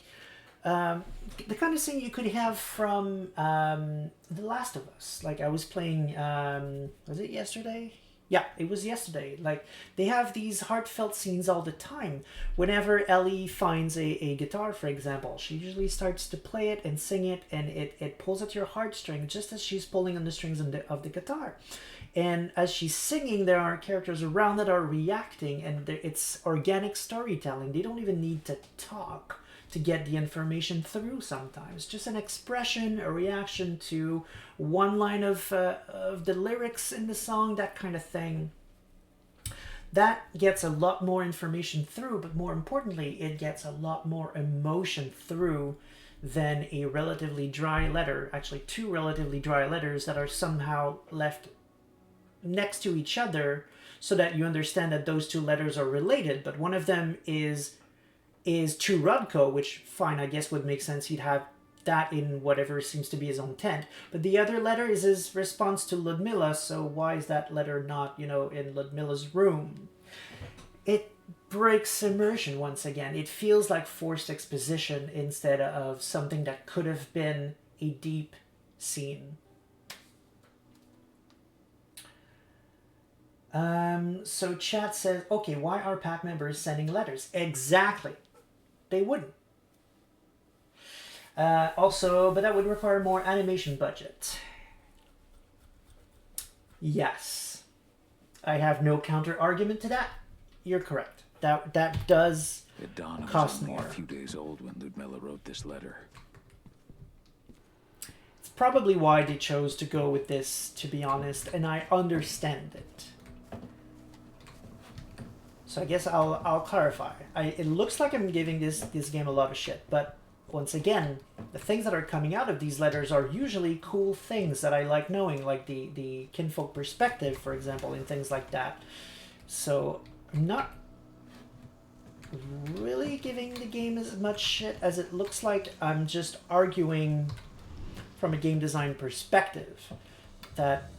the kind of scene you could have from The Last of Us. Like, I was playing, was it yesterday? Yeah, it was yesterday. Like, they have these heartfelt scenes all the time. Whenever Ellie finds a guitar, for example, she usually starts to play it and sing it, and it pulls at your heartstring just as she's pulling on the strings of the guitar. And as she's singing, there are characters around that are reacting, and it's organic storytelling. They don't even need to talk to get the information through sometimes. Just an expression, a reaction to one line of the lyrics in the song, that kind of thing. That gets a lot more information through, but more importantly, it gets a lot more emotion through than a relatively dry letter. Actually, two relatively dry letters that are somehow left next to each other so that you understand that those two letters are related, but one of them is to Rudko, which, fine, I guess would make sense. He'd have that in whatever seems to be his own tent. But the other letter is his response to Ludmilla, so why is that letter not, you know, in Ludmilla's room? It breaks immersion once again. It feels like forced exposition instead of something that could have been a deep scene. So chat says, okay, why are pack members sending letters? Exactly. They wouldn't. Also, but that would require more animation budget. Yes. I have no counter argument to that. You're correct. That does cost more. A few days old when Ludmilla wrote this letter. It's probably why they chose to go with this, to be honest, and I understand it. So I guess I'll clarify. It looks like I'm giving this game a lot of shit, but once again, the things that are coming out of these letters are usually cool things that I like knowing, like the kinfolk perspective, for example, and things like that. So I'm not really giving the game as much shit as it looks like. I'm just arguing from a game design perspective that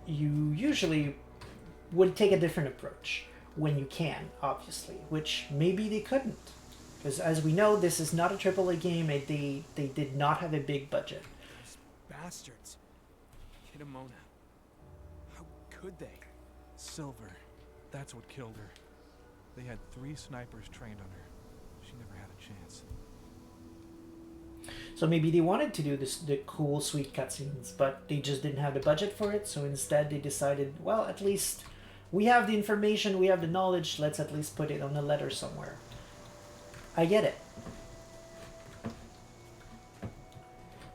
you usually would take a different approach when you can, obviously, which maybe they couldn't. Because as we know, this is not a AAA game, and they did not have a big budget. Those bastards. Kitamona. How could they? Silver. That's what killed her. They had 3 snipers trained on her. She never had a chance. So maybe they wanted to do the cool, sweet cutscenes, but they just didn't have the budget for it, so instead they decided, well, at least we have the information, we have the knowledge, let's at least put it on a letter somewhere. I get it.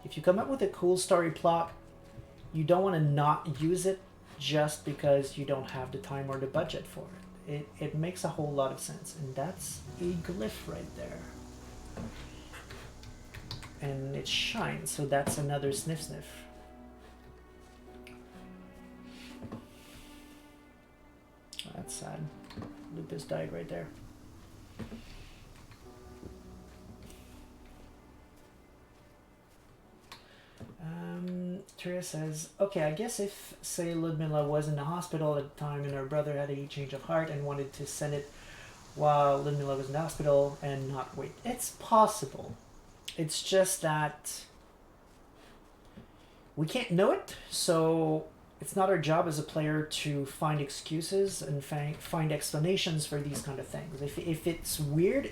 If you come up with a cool story plot, you don't want to not use it just because you don't have the time or the budget for it. It makes a whole lot of sense, and that's a glyph right there. And it shines, so that's another sniff sniff. That's sad. Lupus died right there. Tyria says, okay, I guess if, say, Ludmilla was in the hospital at the time and her brother had a change of heart and wanted to send it while Ludmilla was in the hospital and not wait. It's possible. It's just that we can't know it, so it's not our job as a player to find excuses and find explanations for these kind of things. If it's weird,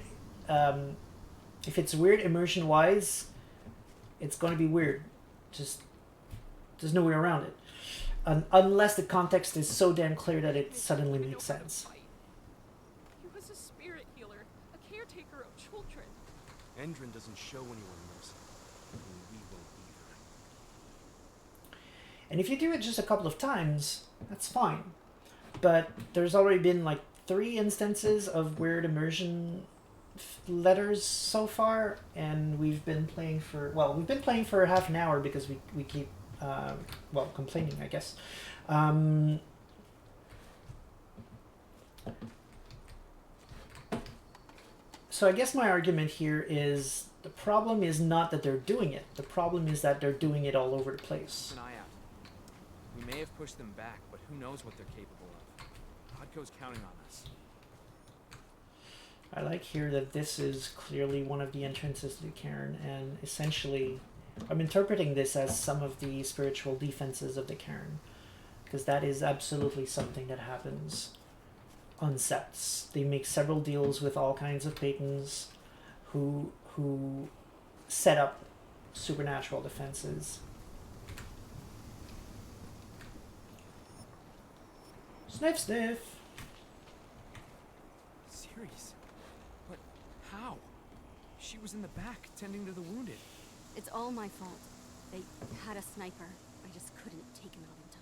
immersion wise, it's going to be weird. Just there's no way around it, unless the context is so damn clear that it suddenly makes sense. He was a spirit healer, a caretaker of children. Endrin doesn't show anyone mercy, and we won't either. And if you do it just a couple of times, that's fine. But there's already been like 3 instances of weird immersion letters so far, and we've been playing for half an hour because we keep complaining, I guess. So I guess my argument here is the problem is not that they're doing it. The problem is that they're doing it all over the place. Keep an eye out. We may have pushed them back, but who knows what they're capable of. Podco's counting on us. I like here that this is clearly one of the entrances to Caern, and essentially I'm interpreting this as some of the spiritual defenses of the Caern, because that is absolutely something that happens on sets. They make several deals with all kinds of patons who set up supernatural defenses. Sniff sniff! Serious? But how? She was in the back, tending to the wounded. It's all my fault. They had a sniper. I just couldn't take him out in time.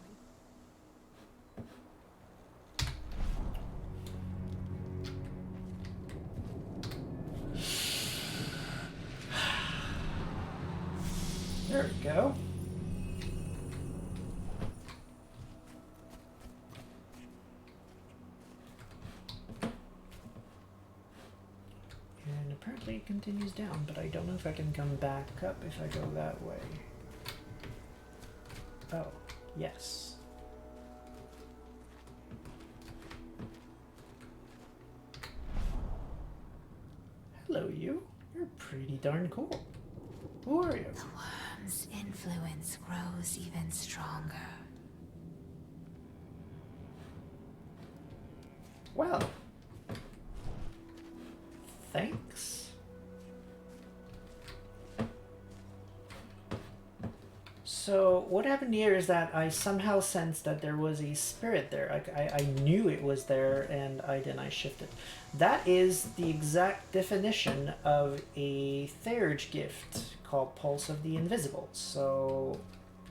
There we go. And apparently it continues down, but I don't know if I can come back up if I go that way. Oh, yes. Hello, you. You're pretty darn cool. Who are you? The worm's influence grows even stronger. Well, thanks. So what happened here is that I somehow sensed that there was a spirit there. I knew it was there, and I shifted. That is the exact definition of a Theurge gift called Pulse of the Invisible. So,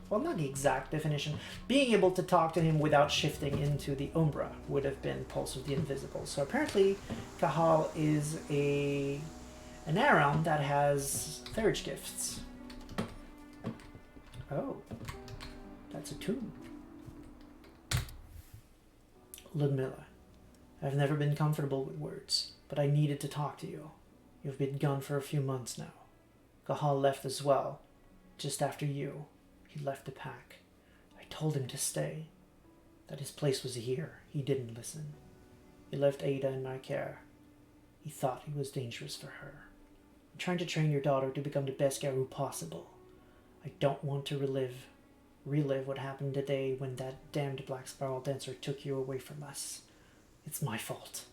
well, not the exact definition. Being able to talk to him without shifting into the Umbra would have been Pulse of the Invisible. So apparently, Cahal is an Aram that has Theurge gifts. Oh, that's a tomb. Ludmilla, I've never been comfortable with words, but I needed to talk to you. You've been gone for a few months now. Cahal left as well, just after you. He left the pack. I told him to stay, that his place was here. He didn't listen. He left Ada in my care. He thought he was dangerous for her. I'm trying to train your daughter to become the best Garou possible. I don't want to relive what happened the day when that damned Black Spiral Dancer took you away from us. It's my fault.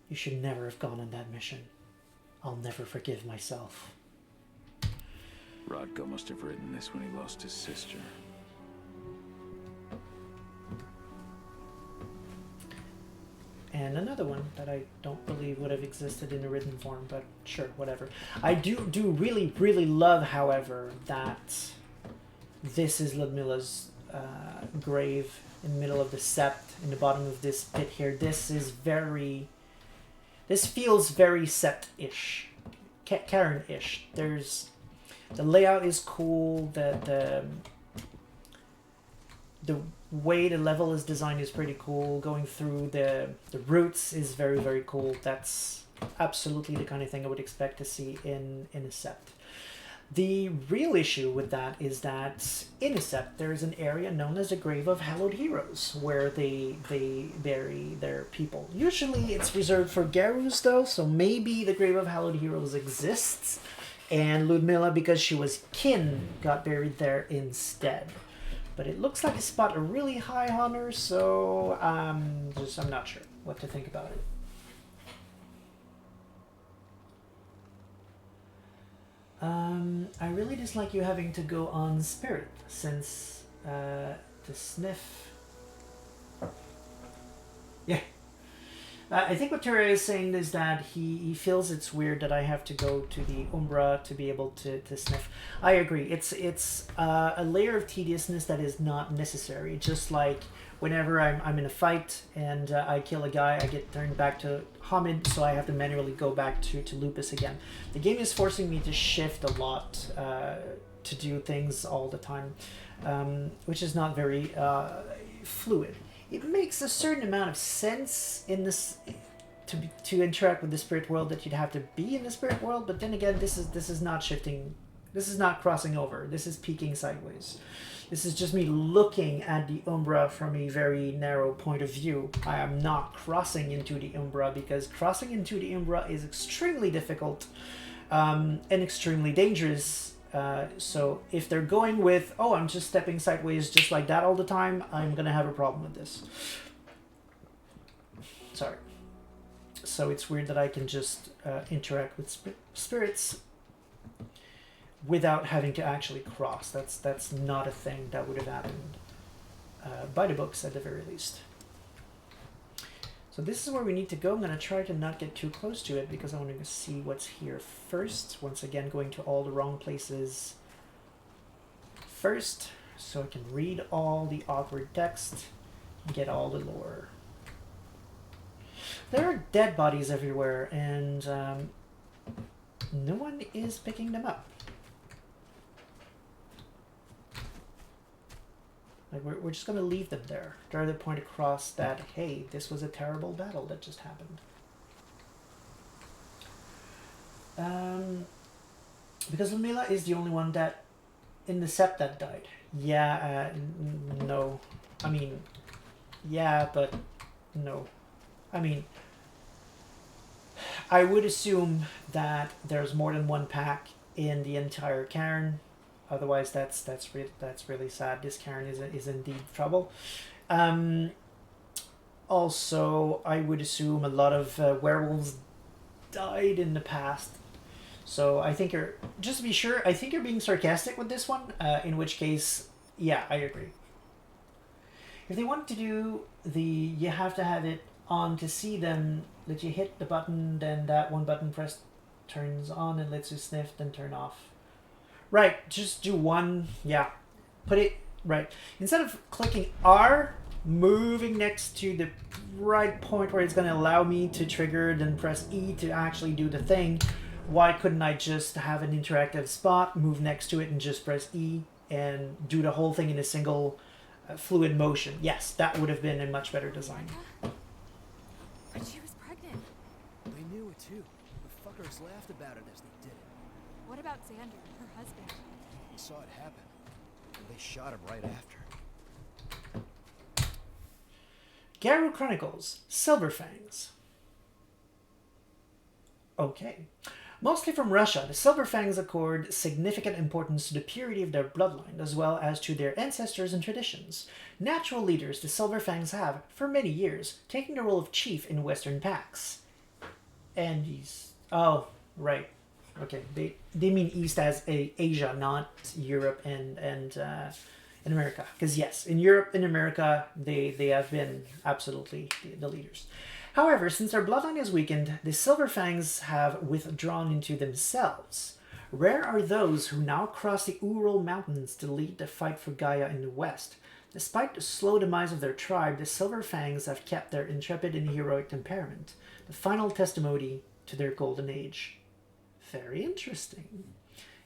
You should never have gone on that mission. I'll never forgive myself. Rodko must have written this when he lost his sister. And another one that I don't believe would have existed in a written form, but sure, whatever. I do really, really love, however, that this is Ludmilla's grave in the middle of the sept, in the bottom of this pit here. This feels very sept-ish, Caern-ish. The layout is cool. The way the level is designed is pretty cool. Going through the routes is very, very cool. That's absolutely the kind of thing I would expect to see in a sept. The real issue with that is that in a sept there is an area known as the Grave of Hallowed Heroes, where they bury their people. Usually it's reserved for Garus though, so maybe the Grave of Hallowed Heroes exists, and Ludmilla, because she was kin, got buried there instead. But it looks like a spot really high on her, so I'm not sure what to think about it. I really dislike you having to go on Spirit, since the sniff... Yeah. I think what Ture is saying is that he feels it's weird that I have to go to the Umbra to be able to sniff. I agree. It's a layer of tediousness that is not necessary. Just like whenever I'm in a fight and I kill a guy, I get turned back to Hamid, so I have to manually go back to Lupus again. The game is forcing me to shift a lot to do things all the time, which is not very fluid. It makes a certain amount of sense in this to interact with the spirit world that you'd have to be in the spirit world, but then again, this is not shifting. This is not crossing over. This is peeking sideways. This is just me looking at the Umbra from a very narrow point of view. I am not crossing into the Umbra, because crossing into the Umbra is extremely difficult and extremely dangerous. So if they're going with, oh, I'm just stepping sideways just like that all the time, I'm going to have a problem with this. Sorry. So it's weird that I can just interact with spirits without having to actually cross. That's not a thing that would have happened by the books at the very least. So this is where we need to go. I'm going to try to not get too close to it because I want to see what's here first. Once again, going to all the wrong places first, so I can read all the awkward text and get all the lore. There are dead bodies everywhere, and no one is picking them up. Like, we're just going to leave them there. Try to point across that, hey, this was a terrible battle that just happened. Because Ludmilla is the only one that, in the sept, that died. Yeah, no. I mean, yeah, but no. I mean, I would assume that there's more than one pack in the entire Caern. Otherwise, that's really sad. This Caern is indeed trouble. Also, I would assume a lot of werewolves died in the past. So I think you're, just to be sure, I think you're being sarcastic with this one. In which case, yeah, I agree. If they want to do you have to have it on to see them, that you hit the button, then that one button pressed turns on and lets you sniff, then turn off. Right, just do one, yeah. Put it, right. Instead of clicking R, moving next to the right point where it's going to allow me to trigger, then press E to actually do the thing, why couldn't I just have an interactive spot, move next to it, and just press E and do the whole thing in a single fluid motion? Yes, that would have been a much better design. But she was pregnant. They knew it too. The fuckers laughed about it as they did it. What about Xander, her husband? He saw it happen, and they shot him right after. Garu Chronicles, Silverfangs. Okay. Mostly from Russia, the Silverfangs accord significant importance to the purity of their bloodline, as well as to their ancestors and traditions. Natural leaders, the Silverfangs have, for many years, taken the role of chief in Western packs. And he's... Oh, right. Okay, they mean East as Asia, not Europe and in America. Because yes, in Europe and America, they have been absolutely the leaders. However, since their bloodline is weakened, the Silverfangs have withdrawn into themselves. Rare are those who now cross the Ural Mountains to lead the fight for Gaia in the west. Despite the slow demise of their tribe, the Silverfangs have kept their intrepid and heroic temperament, the final testimony to their golden age. Very interesting.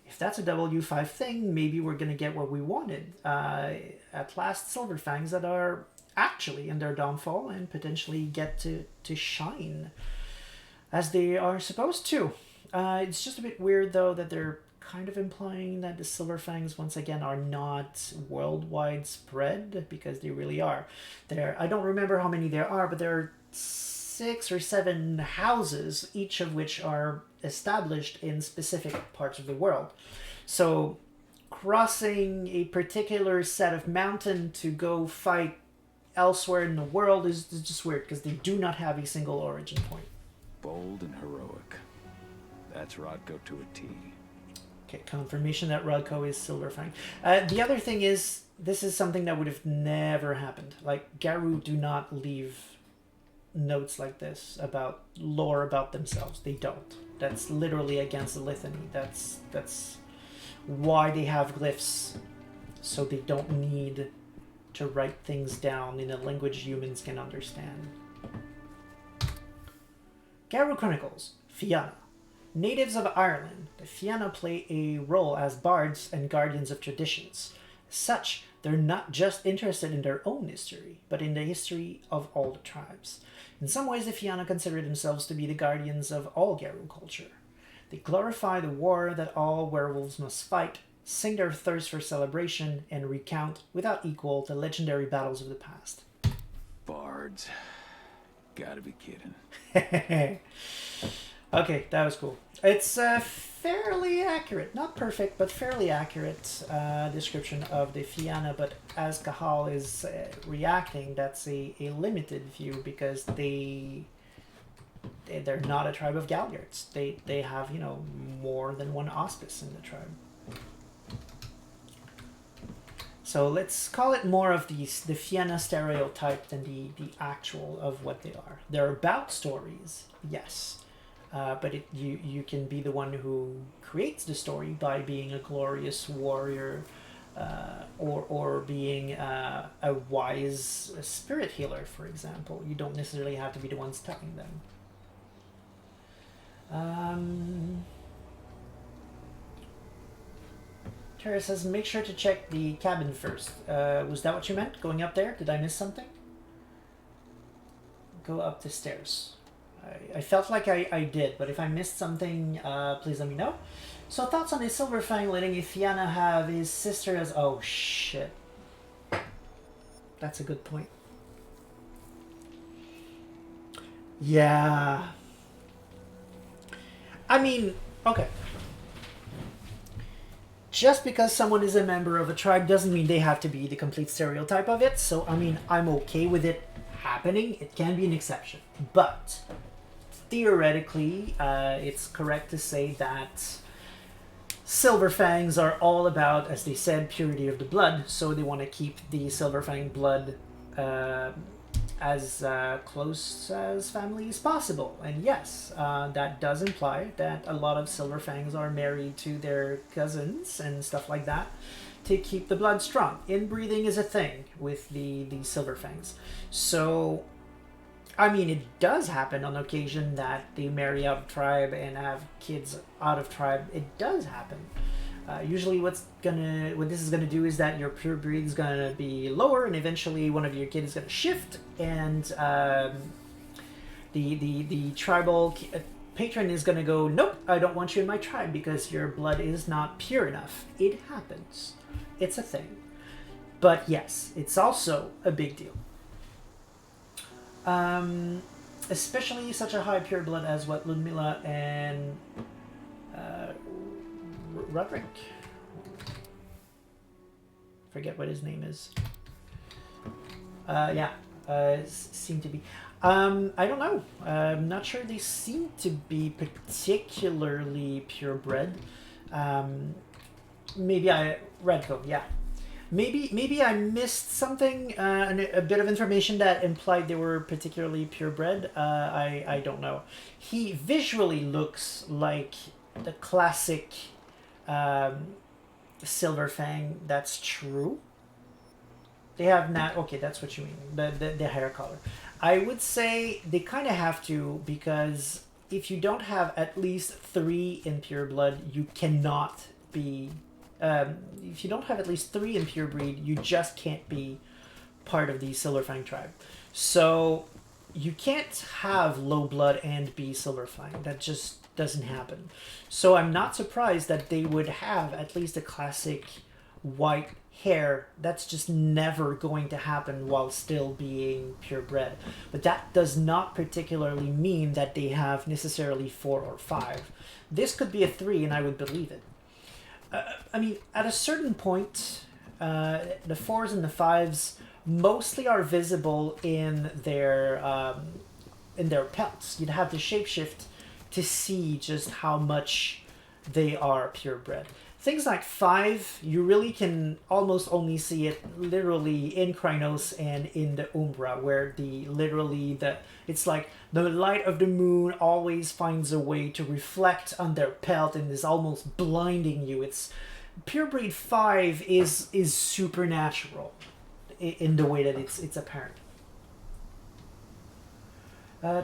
If that's a W5 thing, maybe we're going to get what we wanted. At last, Silverfangs that are actually in their downfall and potentially get to shine as they are supposed to. It's just a bit weird, though, that they're kind of implying that the Silverfangs, once again, are not worldwide spread, because they really are. I don't remember how many there are, but there are 6 or 7 houses, each of which are established in specific parts of the world. So crossing a particular set of mountain to go fight elsewhere in the world is just weird, because they do not have a single origin point. Bold and heroic. That's Rodko to a T. Okay, confirmation that Rodko is Silverfang. The other thing is, this is something that would have never happened. Like, Garou do not leave notes like this about lore about themselves. They don't. That's literally against the litany. That's why they have glyphs, so they don't need to write things down in a language humans can understand. Garou Chronicles, Fianna. Natives of Ireland, the Fianna play a role as bards and guardians of traditions. As such, they're not just interested in their own history, but in the history of all the tribes. In some ways, the Fianna consider themselves to be the guardians of all Garou culture. They glorify the war that all werewolves must fight, sing their thirst for celebration, and recount, without equal, the legendary battles of the past. Bards. Gotta be kidding. Okay, that was cool. It's a fairly accurate, not perfect, but fairly accurate description of the Fianna, but as Cahal is reacting, that's a limited view, because they're not a tribe of Galliards. They have, more than one auspice in the tribe. So let's call it more of the Fianna stereotype than the actual of what they are. They're about stories, yes. But you can be the one who creates the story by being a glorious warrior, or being a wise spirit healer, for example. You don't necessarily have to be the ones telling them. Tara says, make sure to check the cabin first. Was that what you meant? Going up there? Did I miss something? Go up the stairs. I felt like I did, but if I missed something, please let me know. So thoughts on the Silverfang letting Fianna have his sister as... Oh, shit. That's a good point. Yeah. I mean, okay. Just because someone is a member of a tribe doesn't mean they have to be the complete stereotype of it. So, I mean, I'm okay with it happening. It can be an exception. But theoretically, it's correct to say that Silverfangs are all about, as they said, purity of the blood. So they want to keep the Silverfang blood as close as family as possible. And yes, that does imply that a lot of Silverfangs are married to their cousins and stuff like that to keep the blood strong. Inbreeding is a thing with the Silverfangs. So, I mean, it does happen on occasion that they marry out of tribe and have kids out of tribe. It does happen. Usually what this is gonna do is that your pure breed is gonna be lower, and eventually one of your kids is gonna shift, and the tribal patron is gonna go, nope, I don't want you in my tribe because your blood is not pure enough. It happens. It's a thing. But yes, it's also a big deal. Especially such a high pure blood as what Ludmilla and Roderick, forget what his name is, seem to be. I don't know. I'm not sure they seem to be particularly purebred. Maybe Redco, yeah. Maybe I missed something, a bit of information that implied they were particularly purebred. I don't know. He visually looks like the classic Silverfang. That's true. They have not. Okay, that's what you mean. The hair color. I would say they kind of have to, because if you don't have at least 3 in pure blood, you cannot be. If you don't have at least 3 in pure breed, you just can't be part of the Silverfang tribe. So you can't have low blood and be Silverfang. That just doesn't happen. So I'm not surprised that they would have at least a classic white hair. That's just never going to happen while still being purebred. But that does not particularly mean that they have necessarily 4 or 5. This could be a 3 and I would believe it. I mean, at a certain point, the 4s and the 5s mostly are visible in their pelts. You'd have to shapeshift to see just how much they are purebred. Things like 5, you really can almost only see it literally in Krynos and in the Umbra, where it's like the light of the moon always finds a way to reflect on their pelt and is almost blinding you. It's purebred 5 is supernatural in the way that it's apparent.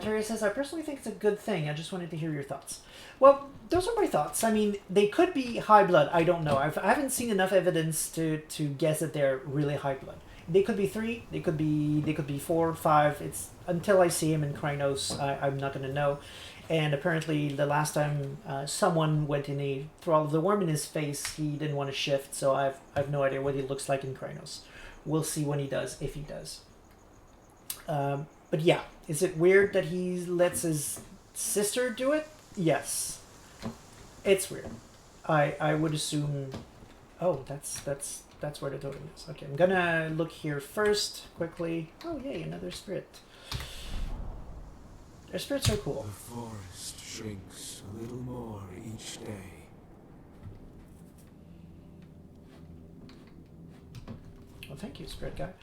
Terry says, I personally think it's a good thing. I just wanted to hear your thoughts. Well, those are my thoughts. I mean, they could be high blood. I don't know. I haven't seen enough evidence to guess that they're really high blood. They could be 3. They could be 4, 5. It's until I see him in Krynos, I'm not going to know. And apparently, the last time someone went in a thrall of the worm in his face, he didn't want to shift. So I've no idea what he looks like in Krynos. We'll see when he does, if he does. But yeah, is it weird that he lets his sister do it? Yes. It's weird. I would assume... Oh, that's where the totem is. Okay, I'm gonna look here first, quickly. Oh, yay, another spirit. Their spirits are cool. The forest shrinks a little more each day. Well, thank you, spirit guy.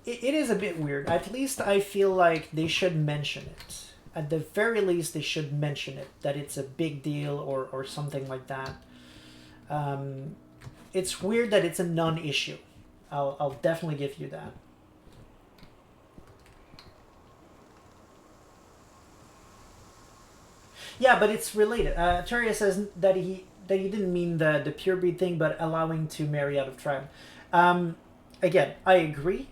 It is a bit weird. At least I feel like they should mention it. At the very least, they should mention it, that it's a big deal or something like that. It's weird that it's a non-issue. I'll definitely give you that. Yeah, but it's related. Turia says that he didn't mean the purebred thing, but allowing to marry out of tribe. Again, I agree.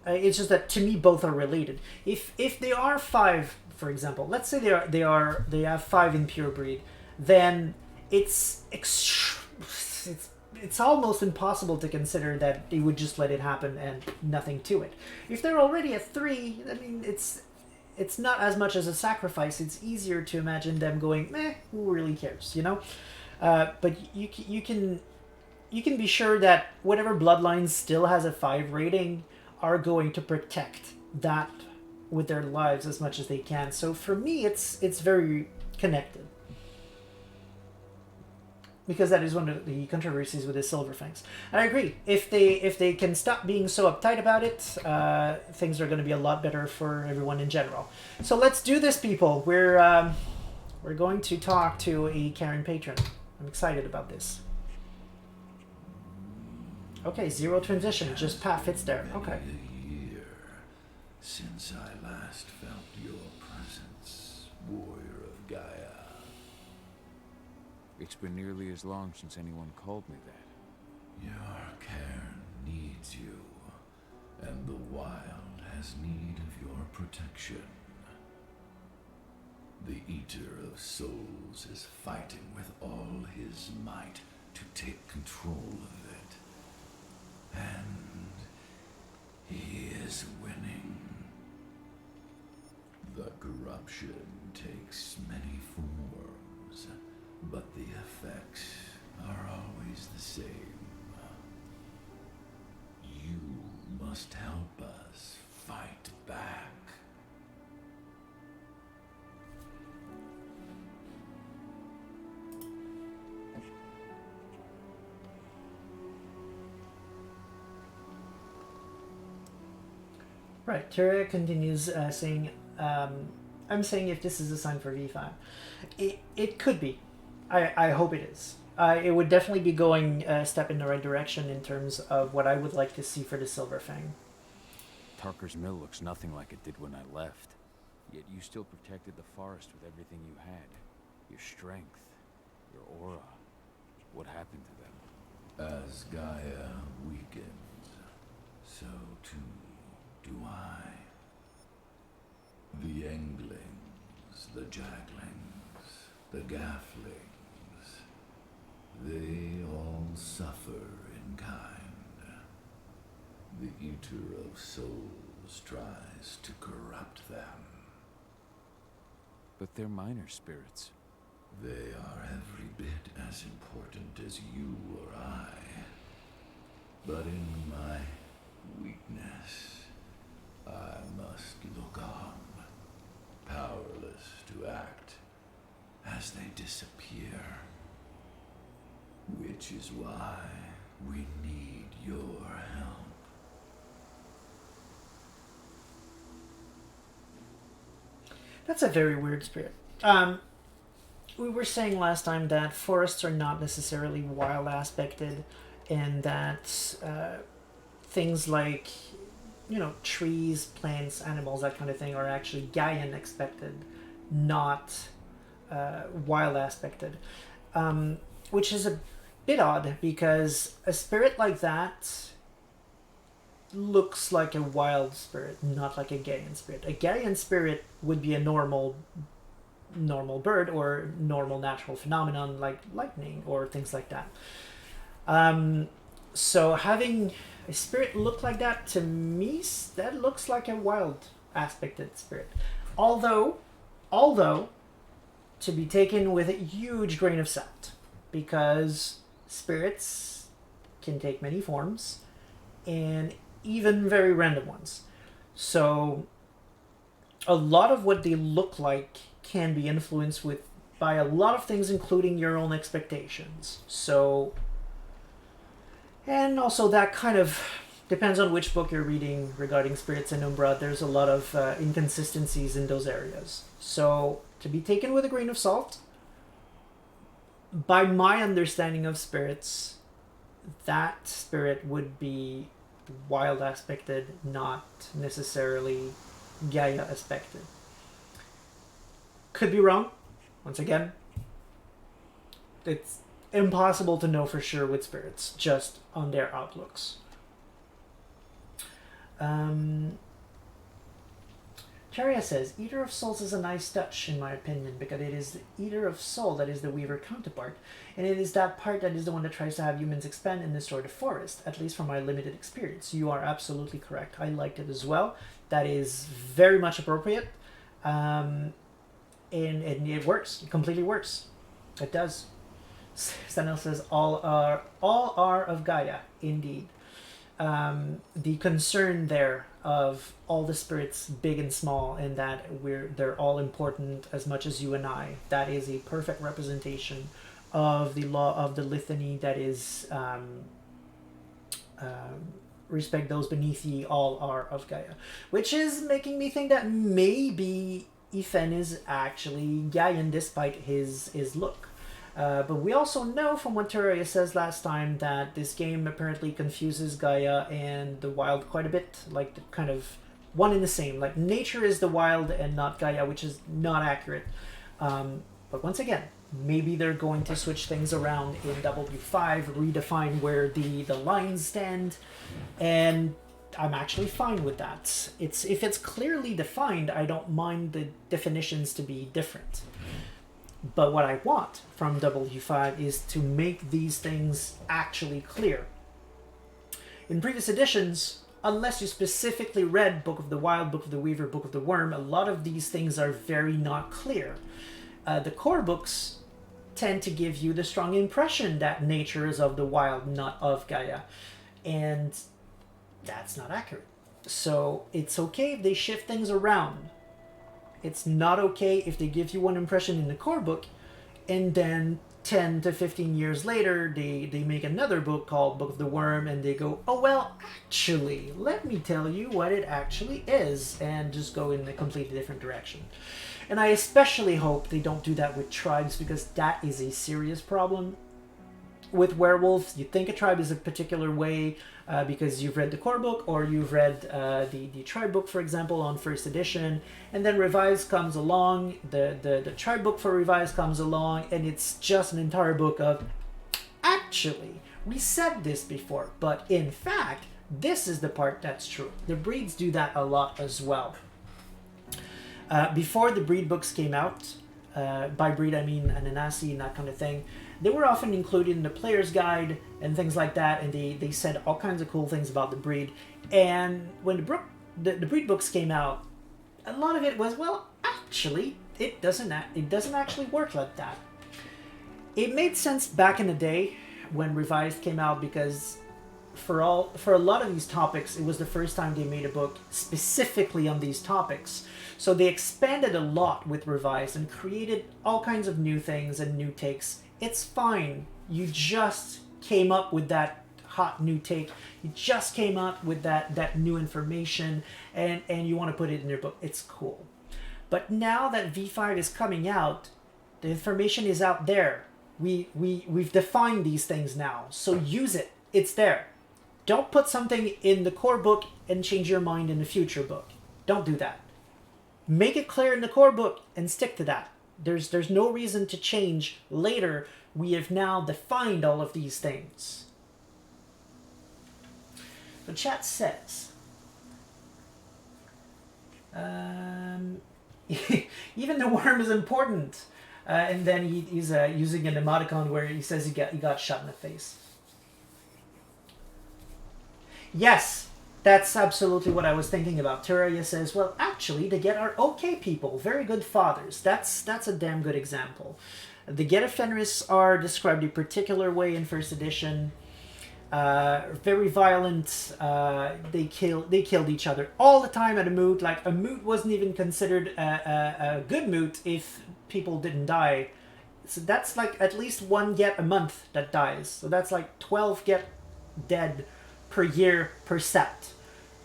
It's just that to me both are related. If they are 5, for example, let's say they have 5 in pure breed, then it's almost impossible to consider that they would just let it happen and nothing to it. If they're already at 3, I mean it's not as much as a sacrifice. It's easier to imagine them going, who really cares, you know? But you can be sure that whatever bloodline still has a 5 rating are going to protect that with their lives as much as they can. So for me, it's very connected. Because that is one of the controversies with the Silverfangs. And I agree. If they can stop being so uptight about it, things are going to be a lot better for everyone in general. So let's do this, people. We're going to talk to a Caern patron. I'm excited about this. Okay, 0 transition. Just Pat fits there. Okay. A year since I last felt your presence, warrior of Gaia. It's been nearly as long since anyone called me that. Your Caern needs you, and the wild has need of your protection. The Eater of Souls is fighting with all his might to take control of it. And he is winning. The corruption takes many forms, but the effects are always the same. You must help us fight back. Right, Tyria continues saying, I'm saying if this is a sign for V5. It could be. I hope it is. It would definitely be going a step in the right direction in terms of what I would like to see for the Silver Fang. Tarker's mill looks nothing like it did when I left. Yet you still protected the forest with everything you had. Your strength, your aura. What happened to them? As Gaia weakens, so too do I. The Englings, the Jaglings, the Gafflings, they all suffer in kind. The Eater of Souls tries to corrupt them. But they're minor spirits. They are every bit as important as you or I. But in my weakness, I must look on, powerless to act as they disappear. Which is why we need your help. That's a very weird spirit. We were saying last time that forests are not necessarily wild aspected, and that things like, you know, trees, plants, animals, that kind of thing are actually Gaian expected, not wild aspected. Which is a bit odd, because a spirit like that looks like a wild spirit, not like a Gaian spirit. A Gaian spirit would be a normal bird or normal natural phenomenon like lightning or things like that. So having a spirit look like that, to me, that looks like a wild aspected spirit. Although, to be taken with a huge grain of salt, because spirits can take many forms, and even very random ones. So a lot of what they look like can be influenced by a lot of things, including your own expectations. So, and also that kind of depends on which book you're reading regarding spirits and Umbra. There's a lot of inconsistencies in those areas. So to be taken with a grain of salt. By my understanding of spirits, that spirit would be wild aspected, not necessarily Gaia aspected. Could be wrong. Once again, it's impossible to know for sure with spirits, just on their outlooks. Charia says, Eater of Souls is a nice touch, in my opinion, because it is the Eater of Soul that is the Weaver counterpart, and it is that part that is the one that tries to have humans expand and destroy the forest, at least from my limited experience. You are absolutely correct. I liked it as well. That is very much appropriate, and it works. It completely works. It does. Stanel says, all are of Gaia, indeed. The concern there of all the spirits, big and small, and that they're all important as much as you and I. That is a perfect representation of the law of the Litany. That is, respect those beneath ye, all are of Gaia, which is making me think that maybe Ethan is actually Gaian despite his look. But we also know from what Terraria says last time that this game apparently confuses Gaia and the wild quite a bit, like the kind of one and the same. Like nature is the wild and not Gaia, which is not accurate. But once again, maybe they're going to switch things around in W5, redefine where the lines stand, and I'm actually fine with that. If it's clearly defined, I don't mind the definitions to be different. But what I want from W5 is to make these things actually clear. In previous editions, unless you specifically read Book of the Wild, Book of the Weaver, Book of the Worm, a lot of these things are very not clear. The core books tend to give you the strong impression that nature is of the wild, not of Gaia. And that's not accurate. So it's okay if they shift things around. It's not okay if they give you one impression in the core book, and then 10 to 15 years later, they make another book called Book of the Worm, and they go, oh, well, actually, let me tell you what it actually is, and just go in a completely different direction. And I especially hope they don't do that with tribes, because that is a serious problem. with werewolves, you think a tribe is a particular way because you've read the core book or you've read the tribe book, for example, on first edition, and then Revised comes along, the tribe book for Revised comes along, and it's just an entire book of, actually, we said this before, but in fact, this is the part that's true. The breeds do that a lot as well. Before the breed books came out, by breed I mean Ananasi and that kind of thing, they were often included in the player's guide and things like that, and they said all kinds of cool things about the breed. And when the breed books came out, a lot of it was, well, actually, it doesn't actually work like that. It made sense back in the day when Revised came out because for a lot of these topics, it was the first time they made a book specifically on these topics. So they expanded a lot with Revised and created all kinds of new things and new takes. It's fine. You just came up with that hot new take. You just came up with that new information and you want to put it in your book. It's cool. But now that V5 is coming out, the information is out there. We've defined these things now. So use it. It's there. Don't put something in the core book and change your mind in the future book. Don't do that. Make it clear in the core book and stick to that. There's no reason to change later. We have now defined all of these things. The chat says, even the worm is important. And then he's using an emoticon where he says he got shot in the face. Yes, that's absolutely what I was thinking about. Terraria says, well, actually, the Get are okay people, very good fathers. That's a damn good example. The Get of Fenris are described a particular way in first edition. Very violent. They killed each other all the time at a moot. Like, a moot wasn't even considered a good moot if people didn't die. So that's like at least one Get a month that dies. So that's like 12 Get dead per year per set.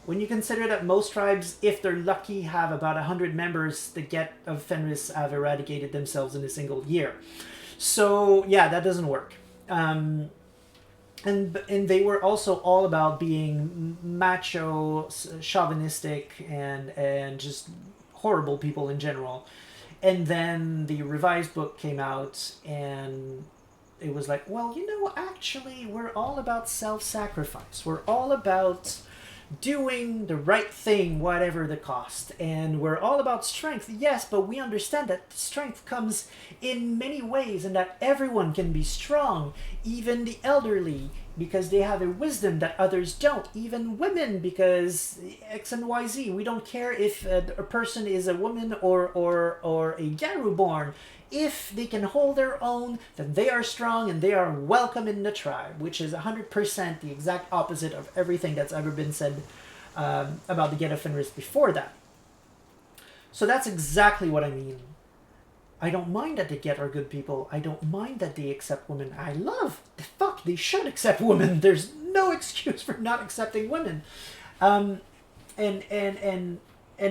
When you consider that most tribes, if they're lucky, have about 100 members, the Get of Fenris have eradicated themselves in a single year. So yeah, that doesn't work. And they were also all about being macho, chauvinistic, and just horrible people in general. And then the Revised book came out, and it was like, well, you know, actually, we're all about self-sacrifice. We're all about doing the right thing, whatever the cost. And we're all about strength, yes, but we understand that strength comes in many ways and that everyone can be strong, even the elderly, because they have a wisdom that others don't. Even women, because X and Y, Z. We don't care if a person is a woman or a Garu-born. If they can hold their own, then they are strong and they are welcome in the tribe, which is 100% the exact opposite of everything that's ever been said about the Get of Fenris before that. So that's exactly what I mean. I don't mind that the Get are good people. I don't mind that they accept women. I love, they should accept women. There's no excuse for not accepting women. And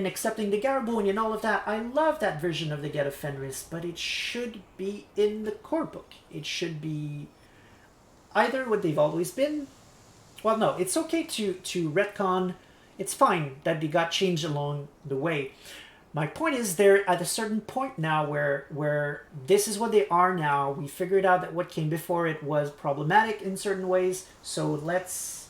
accepting the Garabuni and all of that. I love that version of the Get of Fenris, but it should be in the core book. It should be either what they've always been. Well, no, it's okay to retcon. It's fine that they got changed along the way. My point is they're at a certain point now where this is what they are now. We figured out that what came before it was problematic in certain ways, so let's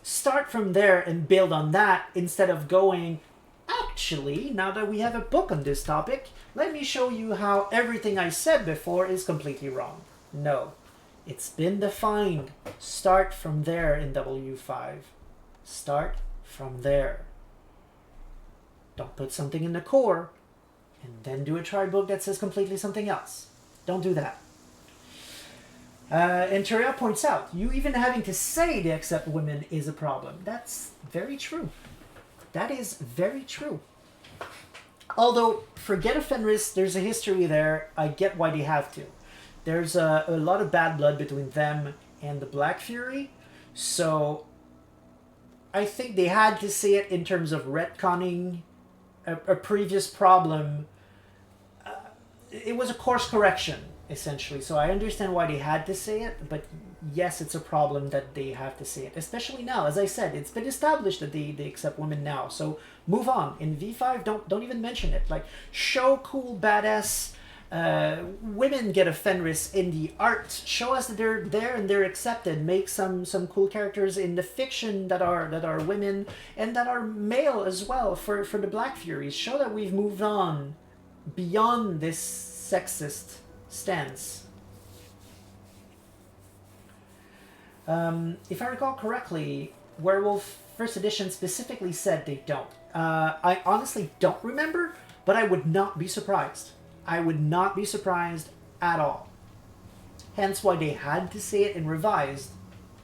start from there and build on that instead of going, actually, now that we have a book on this topic, let me show you how everything I said before is completely wrong. No. It's been defined. Start from there in W5. Start from there. Don't put something in the core and then do a tribe book that says completely something else. Don't do that. And Terrell points out, you even having to say they accept women is a problem. That's very true. That is very true. Although, for Get of Fenris, there's a history there. I get why they have to. There's a lot of bad blood between them and the Black Fury. So, I think they had to say it in terms of retconning a previous problem it was a course correction, essentially. So I understand why they had to say it, but yes, it's a problem that they have to say it, especially now. As I said, it's been established that they accept women now. So move on. In V5, don't even mention it. Like, show cool, badass women get a Fenris in the art. Show us that they're there and they're accepted. Make some cool characters in the fiction that are women and that are male as well for the Black Furies. Show that we've moved on beyond this sexist stance. If I recall correctly, Werewolf First Edition specifically said they don't. I honestly don't remember, but I would not be surprised. I would not be surprised at all. Hence why they had to say it in revised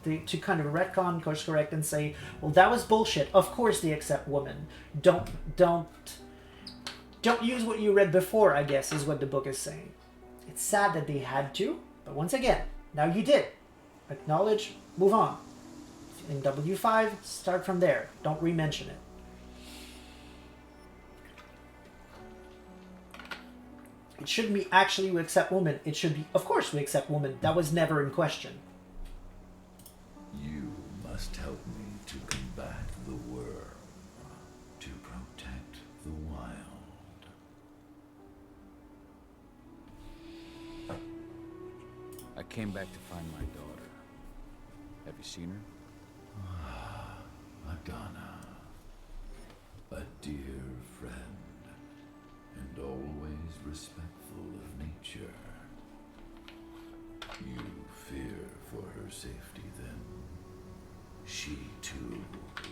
to kind of retcon, course correct, and say, well, that was bullshit. Of course they accept women. Don't use what you read before, I guess, is what the book is saying. It's sad that they had to, but once again, now you did. Acknowledge, move on. In W5, start from there. Don't re-mention it. It shouldn't be actually we accept women. It should be, of course we accept women. That was never in question. You must help me to combat the worm, to protect the wild. I came back to find my daughter. Have you seen her? Madonna, a dear friend, and always respectful of nature. You fear for her safety then? She too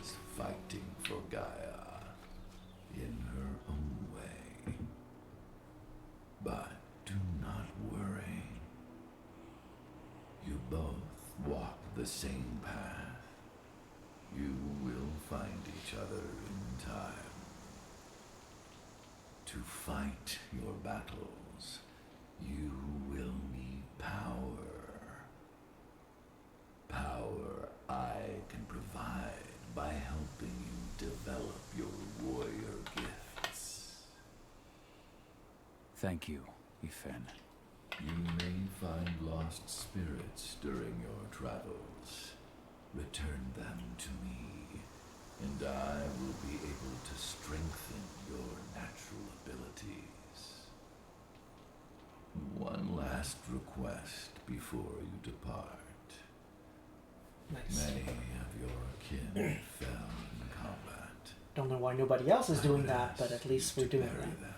is fighting for Gaia in her own way. But do not worry. You both walk the same path. You will find each other in time. To fight your battles, you will need power. Power I can provide by helping you develop your warrior gifts. Thank you, Ifen. You may find lost spirits during your travels. Return them to me, and I will be able to strengthen your natural abilities. One last request before you depart. Nice. Many of your kin fell in combat. Don't know why nobody else is doing that, but at least we're doing Bury that. them.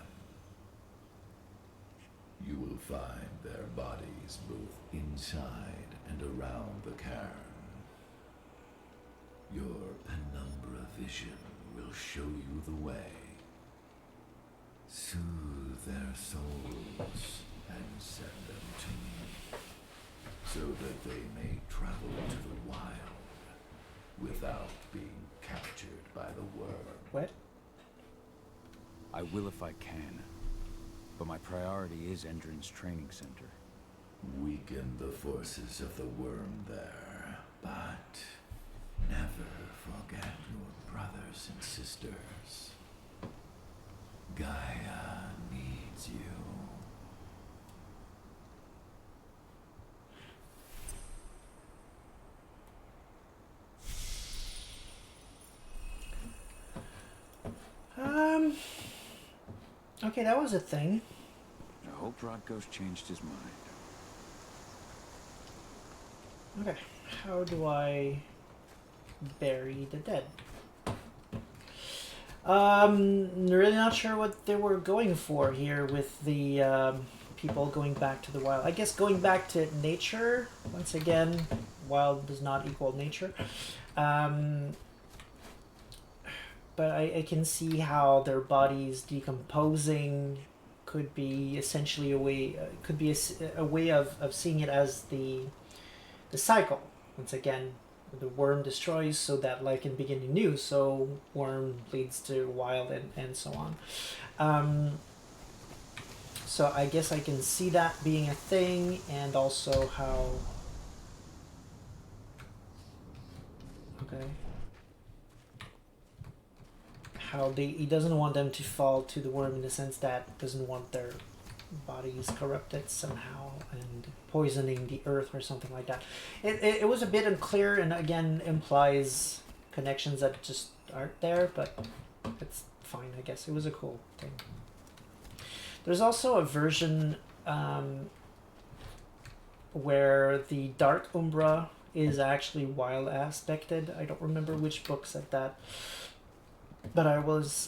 You will find their bodies both inside and around the cairn. Your penumbra vision will show you the way. Soothe their souls and send them to me, so that they may travel to the wild without being captured by the worm. What? I will if I can, but my priority is Endrin's training center. Weaken the forces of the worm there, but never forget your brothers and sisters. Gaia needs you. Okay, that was a thing. I hope Rodko's changed his mind. Okay, how do I bury the dead? Really not sure what they were going for here with the people going back to the wild. I guess going back to nature. Once again, wild does not equal nature. But I can see how their bodies decomposing could be essentially a way, a way of seeing it as the cycle. Once again, the worm destroys so that life can begin anew, so worm leads to wild and so on. So I guess I can see that being a thing, and also how... Okay. How he doesn't want them to fall to the worm in the sense that doesn't want their bodies corrupted somehow and poisoning the earth or something like that. It was a bit unclear, and again implies connections that just aren't there, but it's fine, I guess. It was a cool thing. There's also a version where the Dark Umbra is actually wild aspected. I don't remember which book said that, but I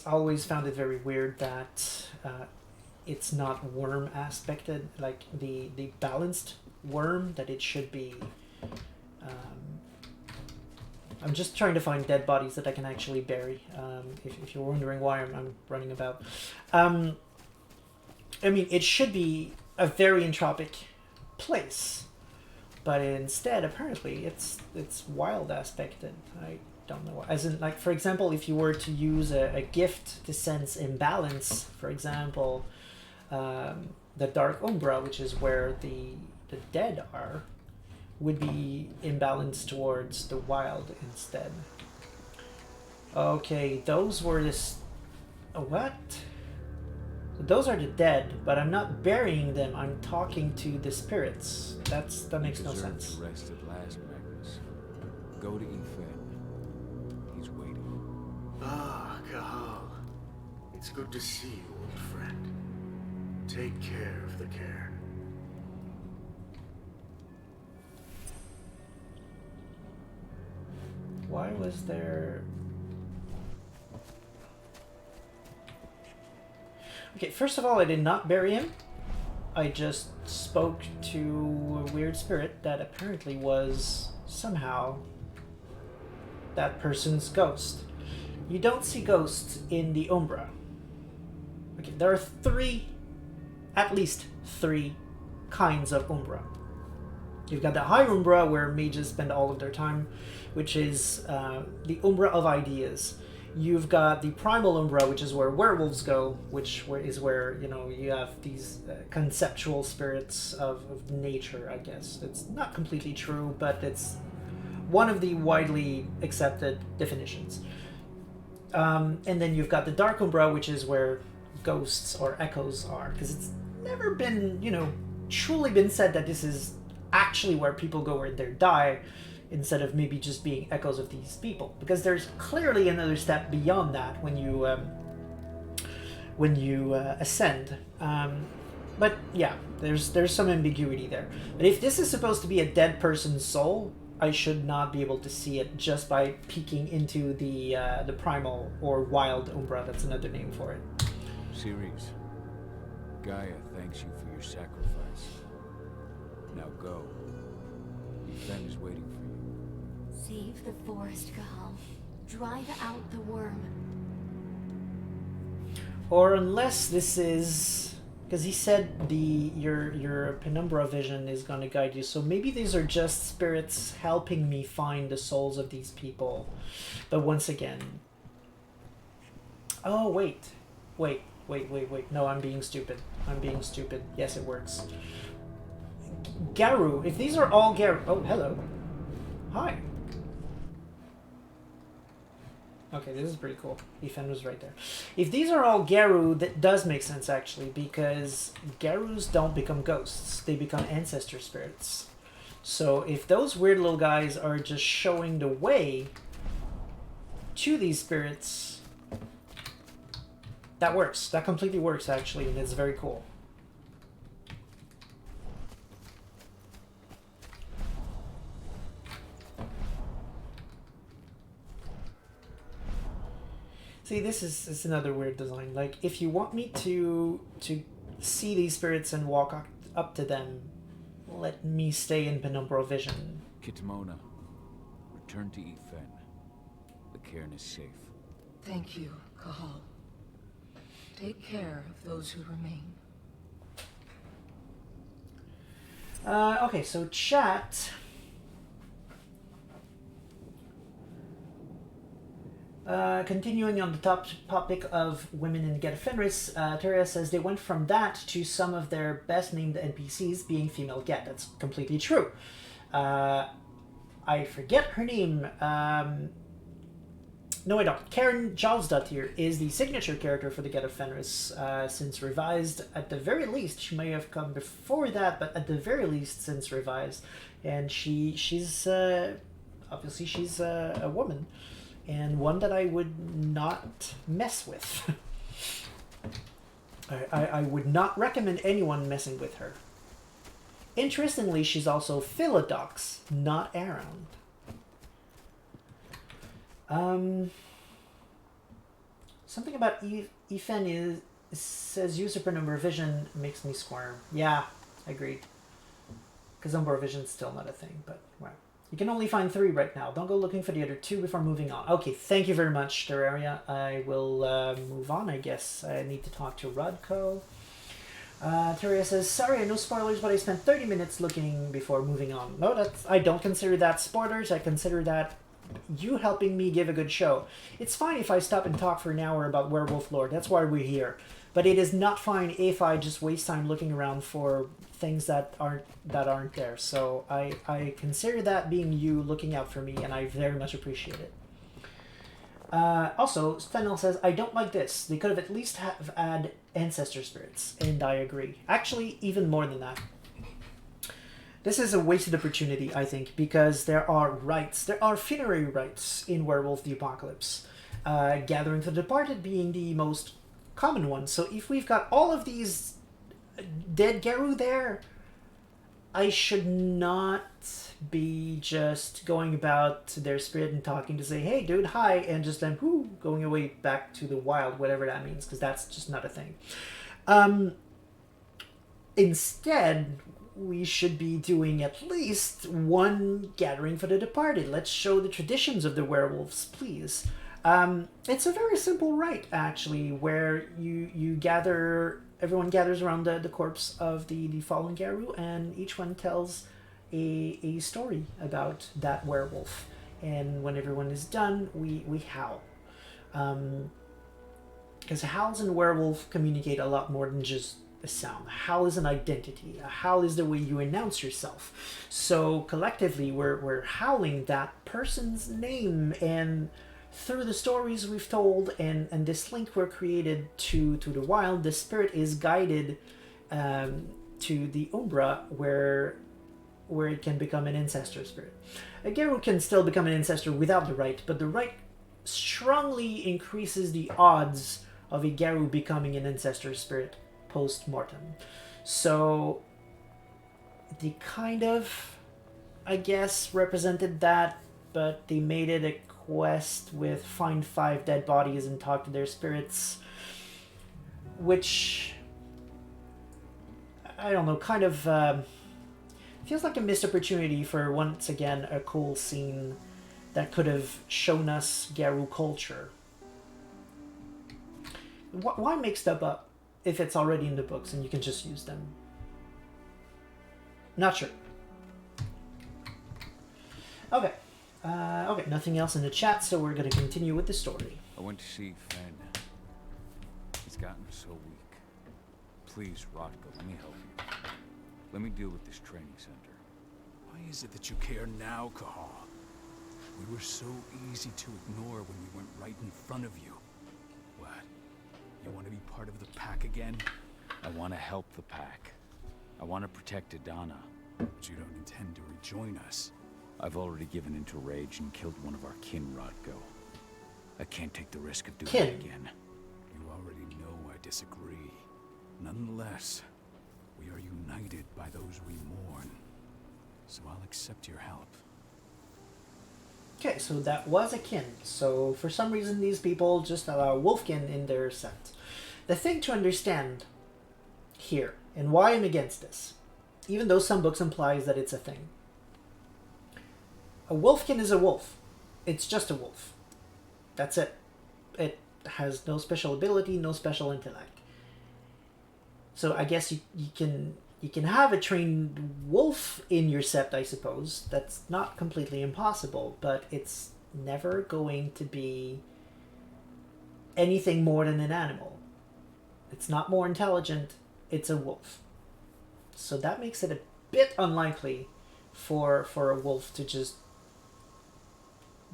always found it very weird that it's not worm aspected, like the balanced worm that it should be. I'm just trying to find dead bodies that I can actually bury, if you're wondering why I'm running about. I mean, it should be a very entropic place, but instead, apparently, it's wild aspected. I don't know. As in, like, for example, if you were to use a gift to sense imbalance, for example, the Dark Umbra, which is where the dead are, would be imbalanced towards the wild instead. Okay, those were this... What? Those are the dead, but I'm not burying them. I'm talking to the spirits. That makes no sense. You rest at last, Magnus. Go to Ethan. He's waiting. Ah, Cahal. It's good to see you, old friend. Take care of the Caern. Why was there... Okay, first of all, I did not bury him. I just spoke to a weird spirit that apparently was somehow that person's ghost. You don't see ghosts in the Umbra. Okay, there are at least three kinds of Umbra. You've got the High Umbra, where mages spend all of their time, which is the Umbra of ideas. You've got the Primal Umbra, which is where werewolves go, which is where, you know, you have these conceptual spirits of nature, I guess. It's not completely true, but it's one of the widely accepted definitions. And then you've got the Dark Umbra, which is where ghosts or echoes are, because it's never been, you know, truly been said that this is actually where people go when they die, instead of maybe just being echoes of these people, because there's clearly another step beyond that when you ascend. But yeah, there's some ambiguity there. But if this is supposed to be a dead person's soul, I should not be able to see it just by peeking into the primal or wild Umbra. That's another name for it. Ceres, Gaia thanks you for your sacrifice. Now go. Ethan is waiting for you. Save the forest, Cahal. Drive out the worm. Or unless this is... Because he said your penumbra vision is going to guide you, so maybe these are just spirits helping me find the souls of these people. But once again... Oh, wait. No, I'm being stupid. Yes, it works. Garu. If these are all Garu... Oh, hello. Hi. Okay, this is pretty cool. Ethan was right there. If these are all Garu, that does make sense, actually, because Garus don't become ghosts. They become ancestor spirits. So if those weird little guys are just showing the way to these spirits, that works. That completely works, actually, and it's very cool. See, this is another weird design. Like, if you want me to see these spirits and walk up to them, let me stay in penumbral vision. Kitmona, return to Ethan. The Caern is safe. Thank you, Cahal. Take care of those who remain. Okay, so chat... continuing on the topic of women in Get Fenris, Terra says they went from that to some of their best named NPCs being female Get. That's completely true. I forget her name. No, I don't. Caern Jalsdottir is the signature character for the Get of Fenris, since revised. At the very least, she may have come before that, but at the very least, since revised. And she's obviously she's a woman, and one that I would not mess with. I would not recommend anyone messing with her. Interestingly, she's also Philodox, not Around. Something about Efen says usurper number vision makes me squirm. Yeah, agreed. Because number vision's still not a thing, but wow. You can only find 3 right now. Don't go looking for the other 2 before moving on. Okay, thank you very much, Terraria. I will move on, I guess. I need to talk to Rodko. Terraria says, sorry, no spoilers, but I spent 30 minutes looking before moving on. No, I don't consider that spoilers. I consider that you helping me give a good show. It's fine if I stop and talk for an hour about Werewolf lore. That's why we're here. But it is not fine if I just waste time looking around for things that aren't there. So I consider that being you looking out for me, and I very much appreciate it. Also, Fennel says, I don't like this. They could have at least had ancestor spirits, and I agree. Actually, even more than that. This is a wasted opportunity, I think, because there are rites. There are funerary rites in Werewolf the Apocalypse. Gathering the Departed being the most common one. So if we've got all of these dead Geru there, I should not be just going about their spirit and talking to say, hey, dude, hi, and just then, going away back to the wild, whatever that means, because that's just not a thing. Instead, we should be doing at least one gathering for the departed. Let's show the traditions of the werewolves, please. It's a very simple rite, actually, where you gather, everyone gathers around the corpse of the fallen Geru, and each one tells a story about that werewolf. And when everyone is done, we howl. Because howls and werewolf communicate a lot more than just a sound. A howl is an identity. A howl is the way you announce yourself. So collectively, we're howling that person's name, and through the stories we've told and this link we're created to the wild, the spirit is guided to the Umbra, where it can become an ancestor spirit. A Geru can still become an ancestor without the rite, but the rite strongly increases the odds of a Geru becoming an ancestor spirit post-mortem. So they kind of, I guess, represented that, but they made it a quest with find 5 dead bodies and talk to their spirits, which, I don't know, kind of feels like a missed opportunity for, once again, a cool scene that could have shown us Geru culture. Why make stuff up if it's already in the books and you can just use them? Not sure. Okay. Okay, nothing else in the chat, so we're going to continue with the story. I went to see Fen. He's gotten so weak. Please, Rodko, let me help you. Let me deal with this training center. Why is it that you care now, Caern? We were so easy to ignore when we went right in front of you. What? You want to be part of the pack again? I want to help the pack. I want to protect Adana. But you don't intend to rejoin us. I've already given into rage and killed one of our kin, Rodko. I can't take the risk of doing Kin. it again. You already know I disagree. Nonetheless, we are united by those we mourn. So I'll accept your help. Okay, so that was a kin. So for some reason these people just allow wolfkin in their set. The thing to understand here, and why I'm against this, even though some books implies that it's a thing. A wolfkin is a wolf. It's just a wolf. That's it. It has no special ability, no special intellect. So I guess you can have a trained wolf in your sept, I suppose. That's not completely impossible, but it's never going to be anything more than an animal. It's not more intelligent, it's a wolf. So that makes it a bit unlikely for a wolf to just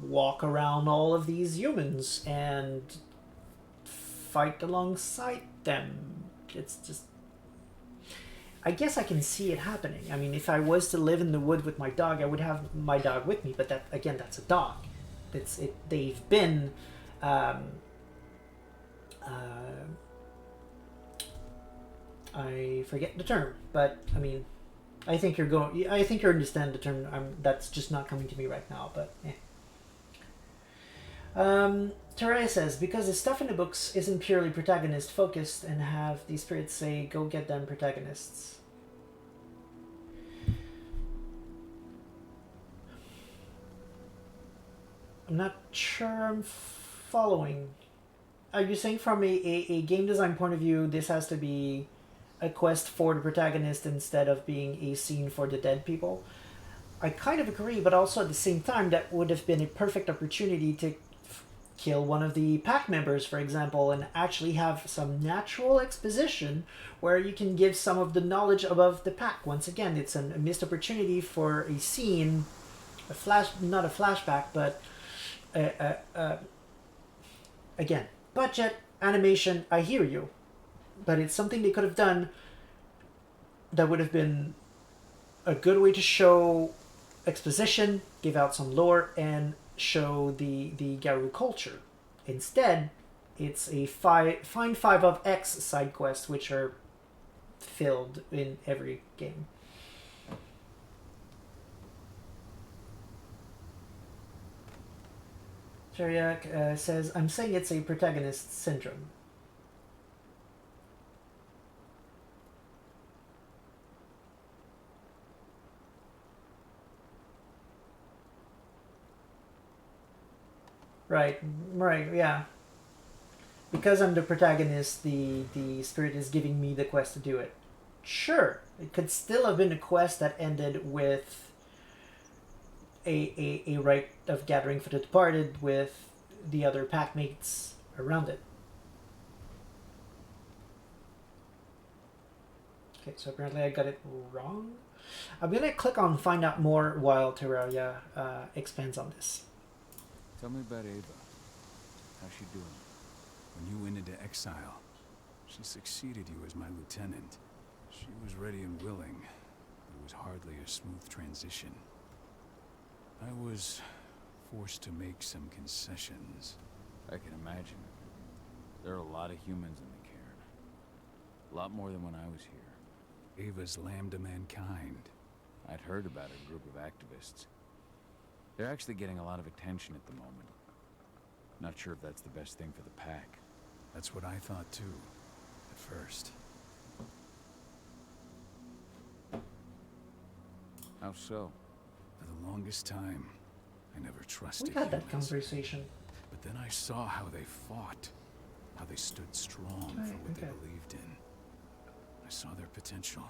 walk around all of these humans and fight alongside them. It's just... I guess I can see it happening. I mean, if I was to live in the wood with my dog, I would have my dog with me, but that, again, that's a dog. They've been... I forget the term, but I mean, I think you understand the term. That's just not coming to me right now, but Terraria says, because the stuff in the books isn't purely protagonist focused and have the spirits say, go get them protagonists. I'm not sure I'm following. Are you saying from a game design point of view, this has to be a quest for the protagonist instead of being a scene for the dead people? I kind of agree, but also at the same time, that would have been a perfect opportunity to kill one of the pack members, for example, and actually have some natural exposition where you can give some of the knowledge above the pack. Once again, it's a missed opportunity for a scene, not a flashback, but again, budget, animation, I hear you. But it's something they could have done that would have been a good way to show exposition, give out some lore, and show the Garou culture. Instead, it's a find 5 of X side quests, which are filled in every game. Chariak says, I'm saying it's a protagonist syndrome. Right, yeah. Because I'm the protagonist, the spirit is giving me the quest to do it. Sure, it could still have been a quest that ended with a rite of gathering for the departed with the other packmates around it. Okay, so apparently I got it wrong. I'm gonna click on find out more while Terraria expands on this. Tell me about Ava. How's she doing? When you went into exile, she succeeded you as my lieutenant. She was ready and willing, but it was hardly a smooth transition. I was forced to make some concessions. I can imagine. There are a lot of humans in the Caern. A lot more than when I was here. Ava's Lambda Mankind. I'd heard about a group of activists. They're actually getting a lot of attention at the moment. Not sure if that's the best thing for the pack. That's what I thought too, at first. How so? For the longest time, I never trusted We had that humans. conversation. But then I saw how they fought, how they stood strong for what they believed in. I saw their potential.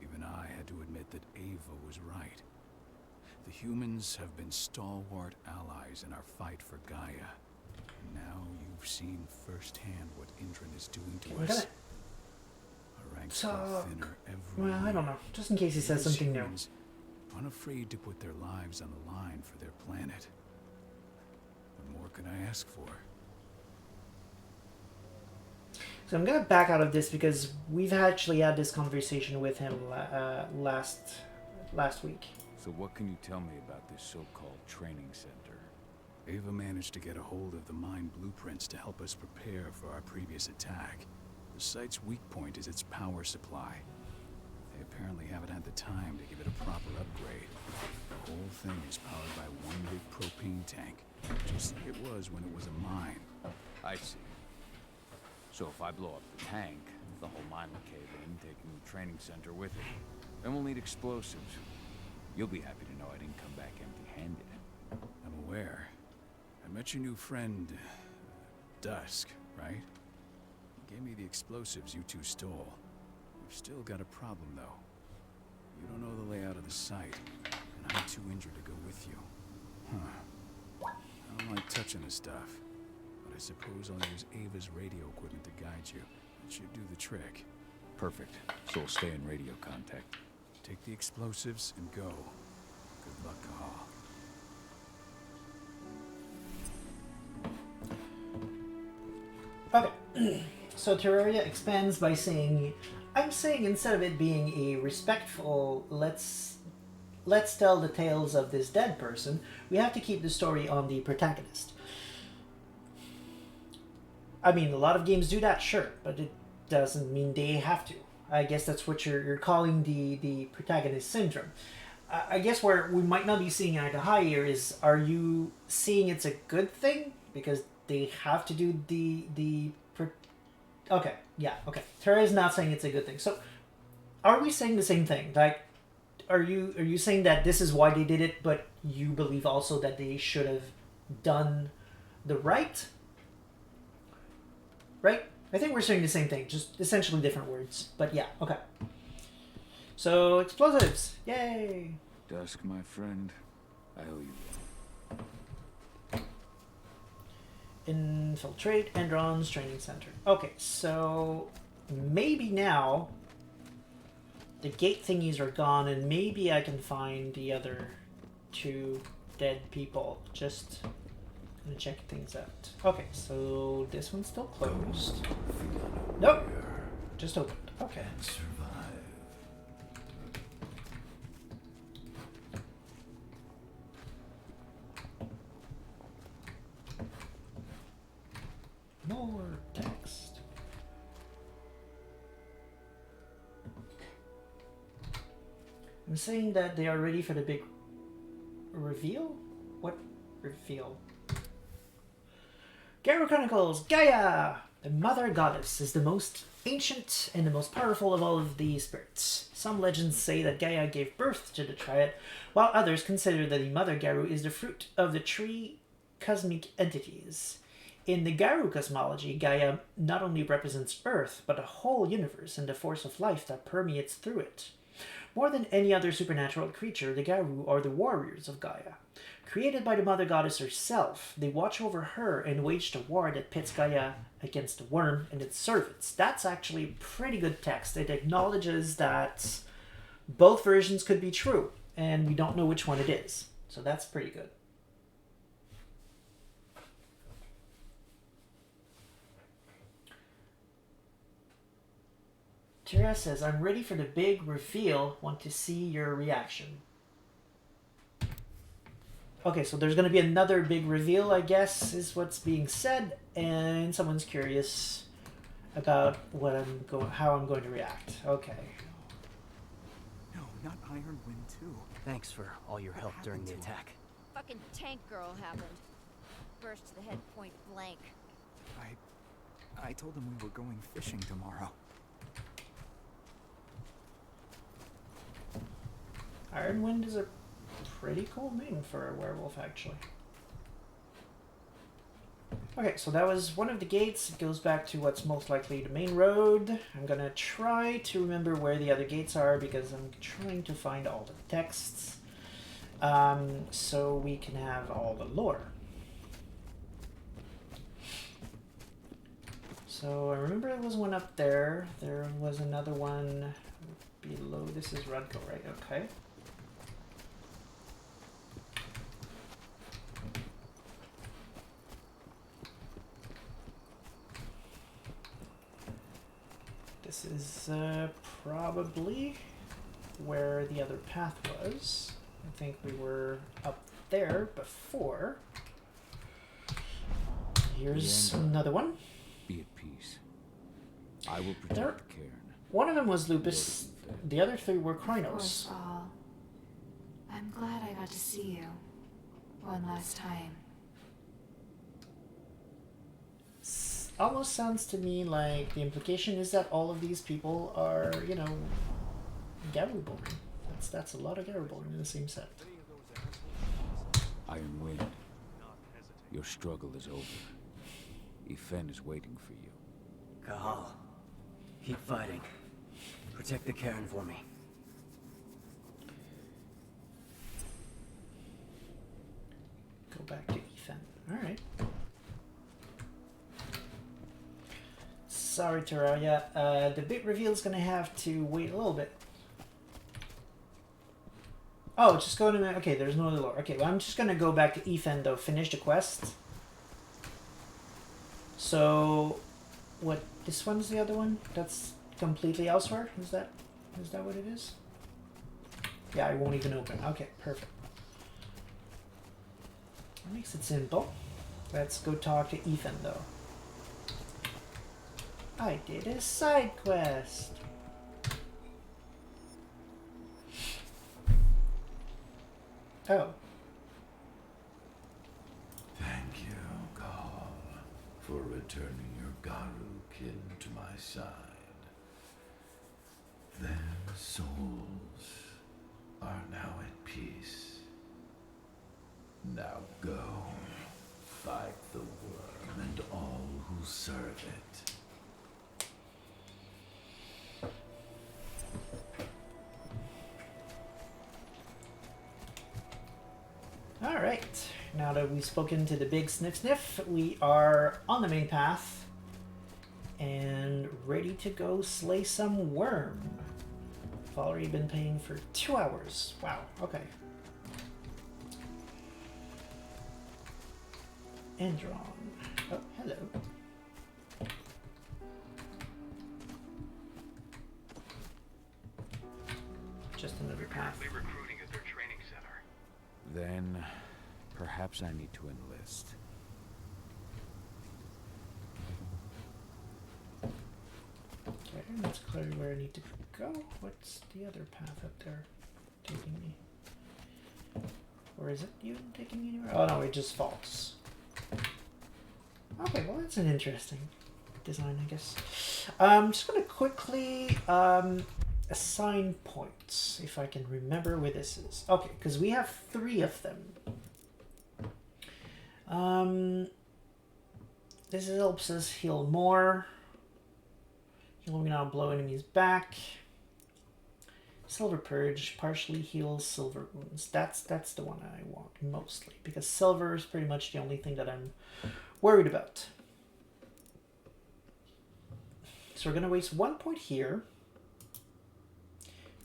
Even I had to admit that Ava was right. The humans have been stalwart allies in our fight for Gaia. And now you've seen firsthand what Indran is doing to us. Our ranks grow thinner every Well, I don't know. Just in case he says something new. Unafraid to put their lives on the line for their planet. What more could I ask for? So I'm going to back out of this because we've actually had this conversation with him last week. So what can you tell me about this so-called training center? Ava managed to get a hold of the mine blueprints to help us prepare for our previous attack. The site's weak point is its power supply. They apparently haven't had the time to give it a proper upgrade. The whole thing is powered by one big propane tank, just like it was when it was a mine. I see. So if I blow up the tank, the whole mine will cave in, taking the training center with it. Then we'll need explosives. You'll be happy to know I didn't come back empty-handed. I'm aware. I met your new friend, Dusk, right? He gave me the explosives you two stole. We've still got a problem, though. You don't know the layout of the site, and I'm too injured to go with you. Huh. I don't like touching the stuff, but I suppose I'll use Ava's radio equipment to guide you. It should do the trick. Perfect. So we'll stay in radio contact. Take the explosives and go. Good luck, Cahal. Okay. So Terraria expands by saying, I'm saying instead of it being a respectful, let's tell the tales of this dead person, we have to keep the story on the protagonist. I mean, a lot of games do that, sure, but it doesn't mean they have to. I guess that's what you're calling the protagonist syndrome. I guess where we might not be seeing eye to eye here is, are you seeing it's a good thing? Because they have to do okay, yeah, okay. Terra is not saying it's a good thing. So, are we saying the same thing? Like, are you saying that this is why they did it, but you believe also that they should have done the right? Right? I think we're saying the same thing, just essentially different words. But yeah, okay. So, explosives. Yay! Dusk, my friend, I owe you one. Infiltrate Endron's training center. Okay, so maybe now the gate thingies are gone and maybe I can find the other 2 dead people. Just gonna check things out. Okay, so this one's still closed. Nope. Just opened. Okay. More text. I'm saying that they are ready for the big reveal? What reveal? Garou Chronicles, Gaia! The Mother Goddess is the most ancient and the most powerful of all of the spirits. Some legends say that Gaia gave birth to the Triad, while others consider that the Mother Garou is the fruit of the 3 cosmic entities. In the Garou cosmology, Gaia not only represents Earth, but the whole universe and the force of life that permeates through it. More than any other supernatural creature, the Garou are the warriors of Gaia. Created by the Mother Goddess herself, they watch over her and wage the war that pits Gaia against the worm and its servants. That's actually pretty good text. It acknowledges that both versions could be true, and we don't know which one it is. So that's pretty good. Tara says, I'm ready for the big reveal. Want to see your reaction. Okay, so there's going to be another big reveal, I guess, is what's being said. And someone's curious about how I'm going to react. Okay. No, not Iron Wind 2. Thanks for all your help during the attack. Fucking tank girl happened. Burst to the head point blank. I told him we were going fishing tomorrow. Ironwind is a pretty cool name for a werewolf, actually. Okay, so that was one of the gates. It goes back to what's most likely the main road. I'm gonna try to remember where the other gates are because I'm trying to find all the texts so we can have all the lore. So I remember there was one up there. There was another one below. This is Rudko, right? Okay. This is probably where the other path was. I think we were up there before. Here's another one. Be at peace. I will protect Caern. One of them was Lupus. The other 3 were Krynos. I'm glad I got to see you one last time. Almost sounds to me like the implication is that all of these people are, you know, Garou-born. That's a lot of Garou-born in the same set. Iron Wind, your struggle is over. Yfen is waiting for you. Cahal, keep fighting. Protect the Caern for me. Go back to Yfen. Alright. Sorry, Terraria. The big reveal is going to have to wait a little bit. Oh, just go to... Okay, there's no other lore. Okay, well, I'm just going to go back to Yfen, though. Finish the quest. So, what, this one's the other one? That's completely elsewhere? Is that what it is? Yeah, I won't even open. Okay, perfect. That makes it simple. Let's go talk to Ethan, though. I did a side quest. Oh. Thank you, Caern, for returning your Garu kin to my side. Their souls are now at peace. Now go, fight the worm and all who serve it. Alright, now that we've spoken to the big sniff sniff, we are on the main path and ready to go slay some worm. I've already been paying for 2 hours. Wow, okay. Endron. Oh, hello. Just another path. Recruiting at their training center. Then, perhaps I need to enlist. Okay, that's clearly where I need to go. What's the other path up there taking me? Or is it even taking me anywhere? Oh no, it just falls. Okay, well that's an interesting design, I guess. I'm just gonna quickly assign points, if I can remember where this is. Okay, because we have 3 of them. This helps us heal more. Heal me now, blow enemies back. Silver Purge partially heals silver wounds. That's the one I want mostly, because silver is pretty much the only thing that I'm worried about. So we're gonna waste 1 point here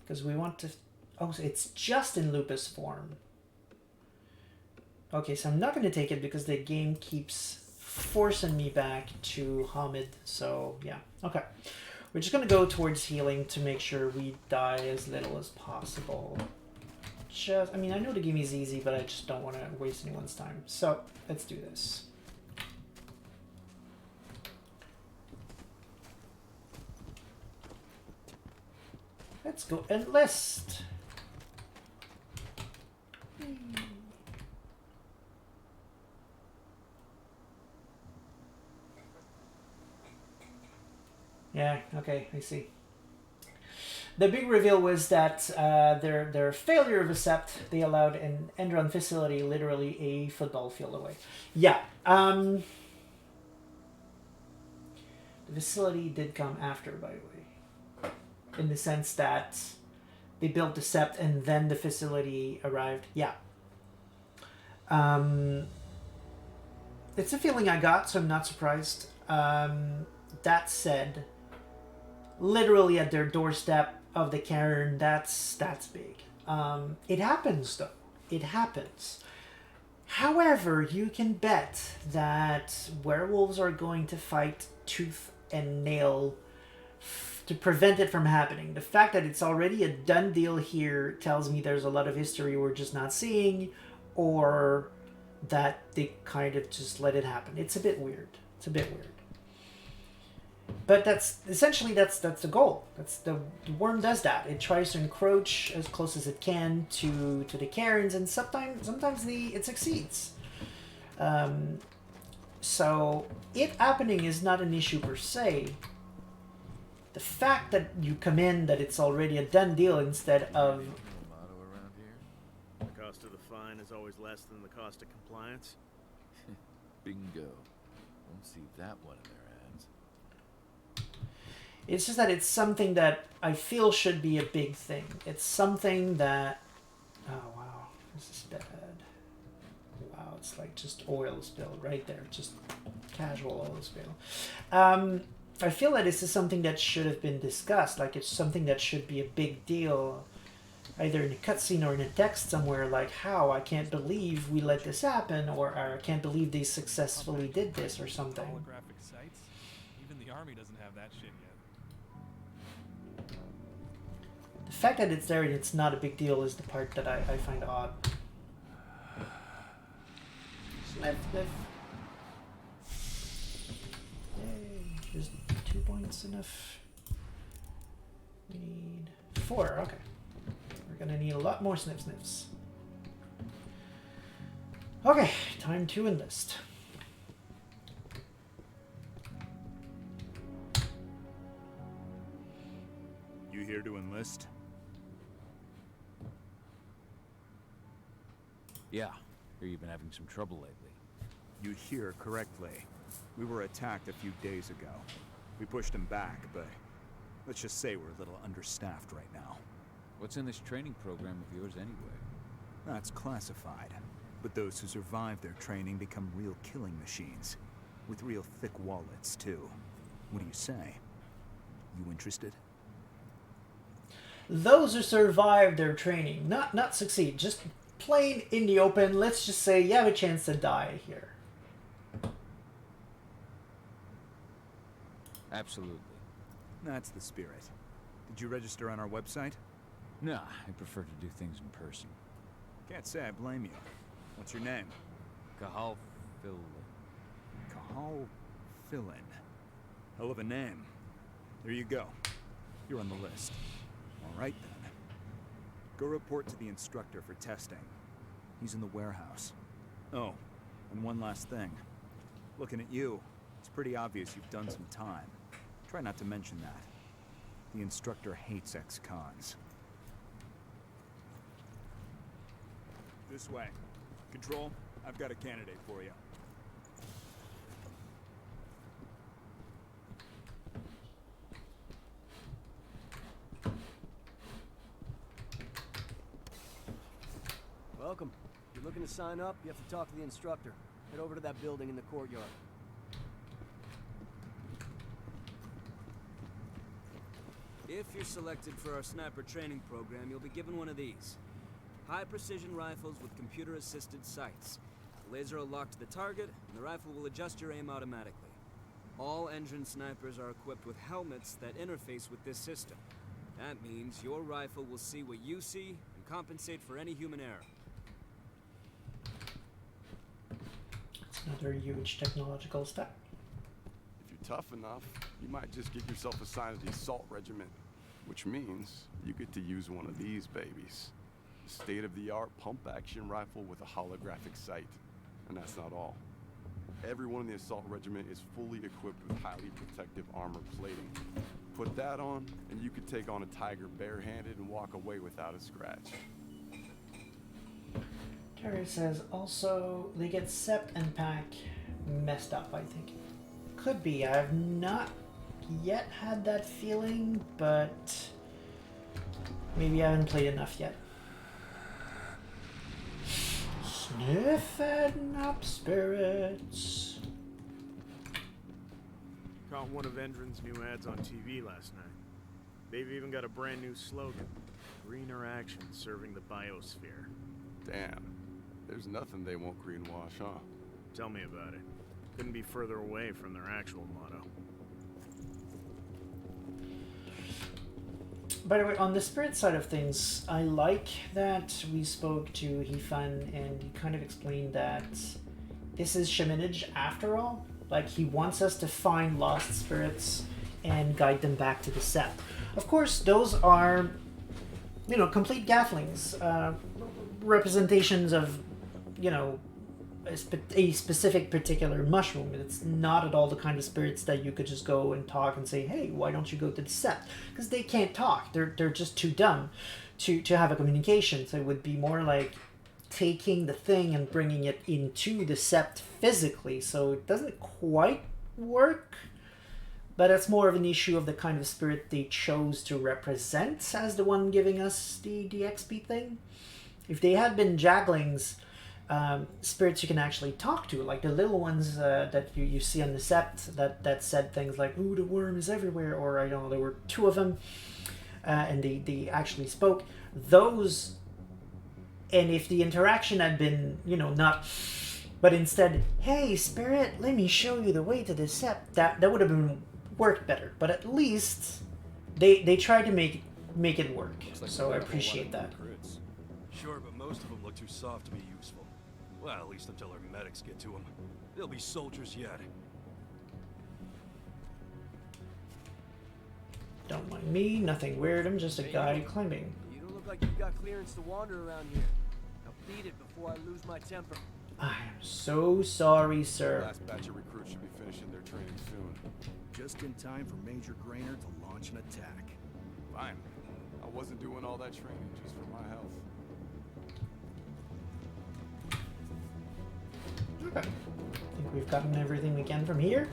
because we want to. Oh, so it's just in lupus form. Okay, so I'm not gonna take it because the game keeps forcing me back to Hamid. So yeah, okay. We're just going to go towards healing to make sure we die as little as possible. I mean, I know the game is easy, but I just don't want to waste anyone's time. So, let's do this. Let's go enlist. Yeah, okay, I see. The big reveal was that their failure of Accept, they allowed an Endron facility literally a football field away. Yeah, the facility did come after, by the way. In the sense that they built the Sept and then the facility arrived. Yeah. It's a feeling I got, so I'm not surprised. That said, literally at their doorstep of the Caern, that's big. It happens, though. It happens. However, you can bet that werewolves are going to fight tooth and nail to prevent it from happening. The fact that it's already a done deal here tells me there's a lot of history we're just not seeing, or that they kind of just let it happen. It's a bit weird. It's a bit weird. But that's essentially that's the goal. That's the worm does that. It tries to encroach as close as it can to the Cairns, and sometimes it succeeds. So it happening is not an issue per se. The fact that you come in that it's already a done deal instead of. The cost of the fine is always less than the cost of compliance. Bingo. Won't see that one in their ads. It's just that it's something that I feel should be a big thing. It's something that... Oh, wow. This is bad. Wow, it's like just oil spill right there. Just casual oil spill. I feel that this is something that should have been discussed. Like, it's something that should be a big deal. Either in a cutscene or in a text somewhere, like, how? I can't believe we let this happen, or I can't believe they successfully did this, or something. Holographic sites, even the the army doesn't have that shit yet. The fact that it's there and it's not a big deal is the part that I find odd. Sniff, sniff. Yay. Is 2 points enough? We need 4. Okay. We're gonna need a lot more sniff sniffs. Okay, time to enlist. You here to enlist? Yeah. Hear you've been having some trouble lately. You hear correctly. We were attacked a few days ago. We pushed them back, but let's just say we're a little understaffed right now. What's in this training program of yours anyway? That's classified. But those who survive their training become real killing machines. With real thick wallets, too. What do you say? You interested? Those who survive their training, not succeed, just plain in the open, let's just say you have a chance to die here. Absolutely. That's the spirit. Did you register on our website? Nah, I prefer to do things in person. Can't say I blame you. What's your name? Cahal Phil. Cahal Philin. Hell of a name. There you go. You're on the list. All right, then. Go report to the instructor for testing. He's in the warehouse. Oh, and one last thing. Looking at you, it's pretty obvious you've done some time. Try not to mention that. The instructor hates ex-cons. This way. Control, I've got a candidate for you. Welcome. If you're looking to sign up, you have to talk to the instructor. Head over to that building in the courtyard. If you're selected for our sniper training program, you'll be given one of these. High-precision rifles with computer-assisted sights. The laser will lock to the target, and the rifle will adjust your aim automatically. All engine snipers are equipped with helmets that interface with this system. That means your rifle will see what you see and compensate for any human error. It's another huge technological step. If you're tough enough, you might just get yourself assigned to the assault regiment, which means you get to use one of these babies. A state-of-the-art pump-action rifle with a holographic sight. And that's not all. Everyone in the assault regiment is fully equipped with highly protective armor plating. Put that on, and you could take on a tiger barehanded and walk away without a scratch. Terry says also they get sept and pack messed up, I think. Could be. I have not yet had that feeling, but maybe I haven't played enough yet. Sniffing up spirits. Caught one of Endron's new ads on TV last night. They've even got a brand new slogan. Greener action serving the biosphere. Damn. There's nothing they won't greenwash, huh? Tell me about it. Couldn't be further away from their actual motto. By the way, on the spirit side of things, I like that we spoke to Hifan and he kind of explained that this is Shamanage after all. Like, he wants us to find lost spirits and guide them back to the Sept. Of course, those are, you know, complete gafflings, representations of, you know, a specific particular mushroom. It's not at all the kind of spirits that you could just go and talk and say, hey, why don't you go to the Sept? Because they can't talk. They're just too dumb to have a communication. So it would be more like taking the thing and bringing it into the Sept physically. So it doesn't quite work, but that's more of an issue of the kind of spirit they chose to represent as the one giving us the XP thing. If they had been Jaglings, spirits you can actually talk to, like the little ones that you see on the Sept that said things like, ooh, the worm is everywhere, or I don't know, there were 2 of them, and they actually spoke. Those, and if the interaction had been, you know, not, but instead, hey, spirit, let me show you the way to the Sept, that would have been worked better, but at least they tried to make it work. Like So I appreciate that. Recruits. Sure, but most of them look too soft to be useful. Well, at least until our medics get to them. They'll be soldiers yet. Don't mind me, nothing weird. I'm just a guy climbing. You don't look like you got clearance to wander around here. Now beat it before I lose my temper. I am so sorry, sir. Last batch of recruits should be finishing their training soon. Just in time for Major Grainer to launch an attack. Fine. I wasn't doing all that training just for my health. Okay. I think we've gotten everything we can from here.